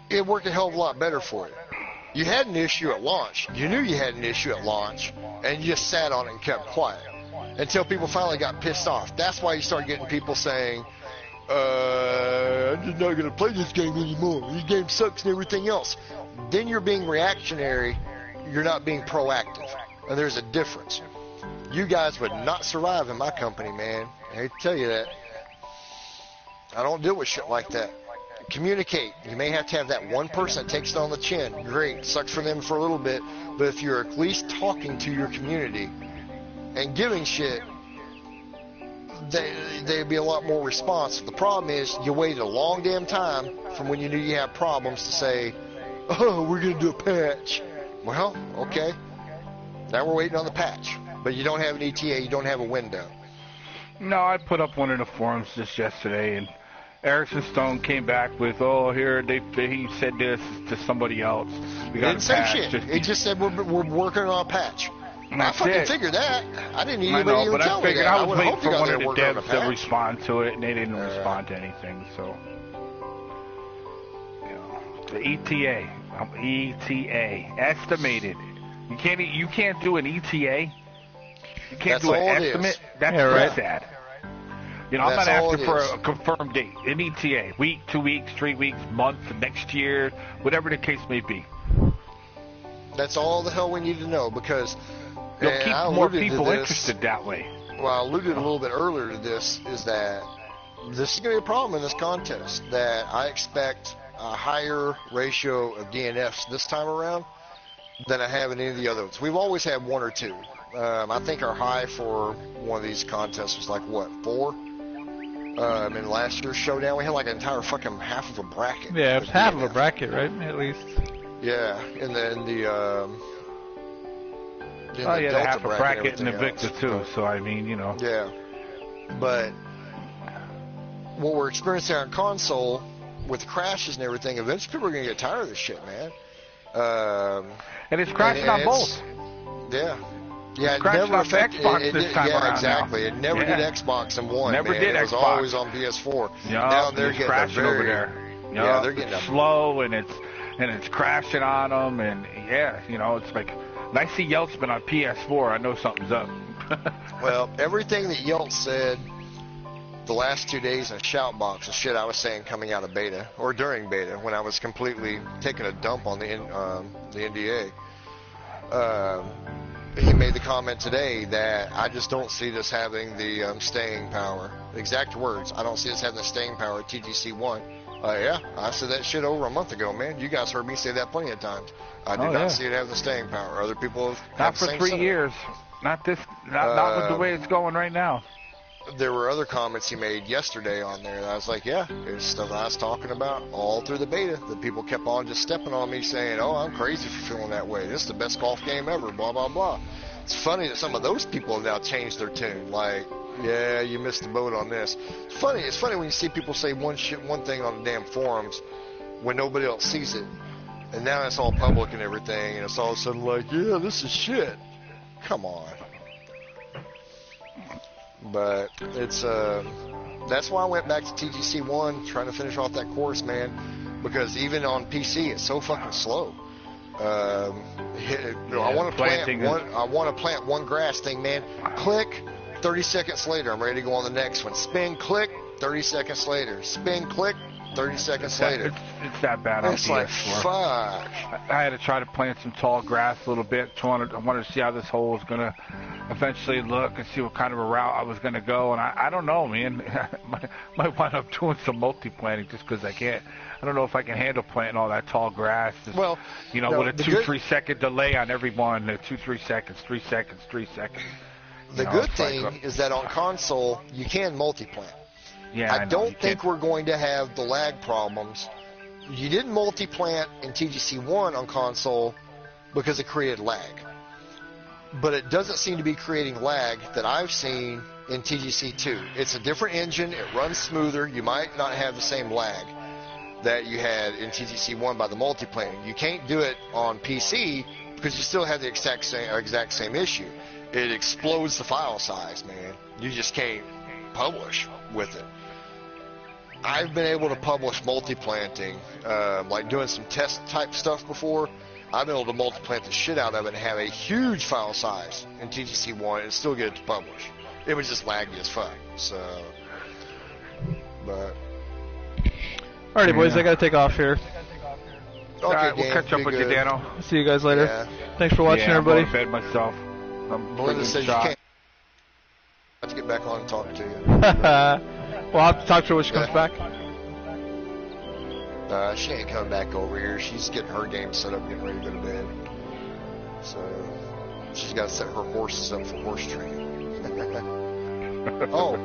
it'd work a hell of a lot better for you. You had an issue at launch. You knew you had an issue at launch, and you just sat on it and kept quiet until people finally got pissed off. That's why you start getting people saying, I'm just not going to play this game anymore. This game sucks and everything else. Then you're being reactionary. You're not being proactive. And there's a difference. You guys would not survive in my company, man. I hate to tell you that. I don't deal with shit like that. Communicate. You may have to have that one person that takes it on the chin. Great. Sucks for them for a little bit. But if you're at least talking to your community and giving shit, they'd be a lot more responsive. The problem is you waited a long damn time from when you knew you had problems to say, oh, we're going to do a patch. Well, okay. Now we're waiting on the patch. But you don't have an ETA. You don't have a window. No, I put up one in the forums just yesterday, and Erickson Stone came back with, here, he said this to somebody else. We got didn't say shit. He just said we're working on a patch. I fucking figured that. I didn't need anybody even tell me that. I was waiting for one of the devs to respond to it, and they didn't respond to anything. So, the ETA, estimated. You can't do an ETA. You can't do an estimate. That's sad. I'm not asking for a confirmed date. An ETA, week, 2 weeks, 3 weeks, month, next year, whatever the case may be. That's all the hell we need to know, because you'll keep more people interested that way. Well, I alluded a little bit earlier to this, is that this is going to be a problem in this contest, that I expect a higher ratio of DNFs this time around than I have in any of the others. We've always had one or two. I think our high for one of these contests was like, 4? In last year's showdown, we had like an entire fucking half of a bracket. Yeah, it was half of a bracket, right? At least. Yeah, and then the half a bracket and Invicta too. So I mean, Yeah, but what we're experiencing on console with crashes and everything, eventually people are going to get tired of this shit, man. And it's crashing on both. Yeah. Yeah, it crashing never on affected Xbox this time yeah, around exactly. now. It never did Xbox and one. Never man. did It was Xbox. always on PS4. Yeah, now they're it's getting crashing over there. Yeah, they're getting slow, and it's crashing on them, and yeah, you know, it's like when I see Yeltsman on PS4, I know something's up. Well, everything that Yelp said the last 2 days in Shoutbox and shit I was saying coming out of beta or during beta when I was completely taking a dump on the NDA. He made the comment today that I just don't see this having the staying power. Exact words, I don't see this having the staying power at TGC1. Yeah, I said that shit over a month ago, man. You guys heard me say that plenty of times. I do not see it having the staying power. Other people have not the for same 3 sentiment. years. Not with the way it's going right now. There were other comments he made yesterday on there, and I was like, yeah, it's stuff I was talking about all through the beta. The people kept on just stepping on me saying, oh, I'm crazy for feeling that way. This is the best golf game ever, blah, blah, blah. It's funny that some of those people have now changed their tune. Like, yeah, you missed the boat on this. It's funny when you see people say one thing on the damn forums when nobody else sees it. And now it's all public and everything, and it's all of a sudden like, yeah, this is shit. Come on. But it's that's why I went back to TGC1 trying to finish off that course, man, because even on PC it's so fucking slow. I want to plant one grass thing, man. Click, 30 seconds later I'm ready to go on the next one. Spin, click, 30 seconds later. Spin, click, 30 seconds later. It's that bad on PS4. It's like, fuck. I had to try to plant some tall grass a little bit. I wanted to see how this hole was going to eventually look and see what kind of a route I was going to go. And I don't know, man. might wind up doing some multi-planting just because I can't. I don't know if I can handle planting all that tall grass. Just, with a 2-3 second delay on every one. 2-3 seconds, 3 seconds, 3 seconds. The good thing is that on console, you can multi-plant. Yeah, I don't think we're going to have the lag problems. You didn't multi-plant in TGC1 on console because it created lag. But it doesn't seem to be creating lag that I've seen in TGC2. It's a different engine. It runs smoother. You might not have the same lag that you had in TGC1 by the multi-planting. You can't do it on PC because you still have the exact same issue. It explodes the file size, man. You just can't publish with it. I've been able to publish multi-planting, like doing some test type stuff before. I've been able to multi-plant the shit out of it and have a huge file size in TGC1 and still get it to publish. It was just laggy as fuck. So, but. Alrighty, boys, I gotta take off here. Okay, Alright, we'll catch up with you, Dano. See you guys later. Yeah. Thanks for watching, everybody. I'm going to bed myself. Belinda says you can't. I have to get back on and talk to you. We'll have to talk to her when she comes back. She ain't coming back over here. She's getting her game set up, getting ready to go to bed. So she's got to set her horses up for horse training. Oh.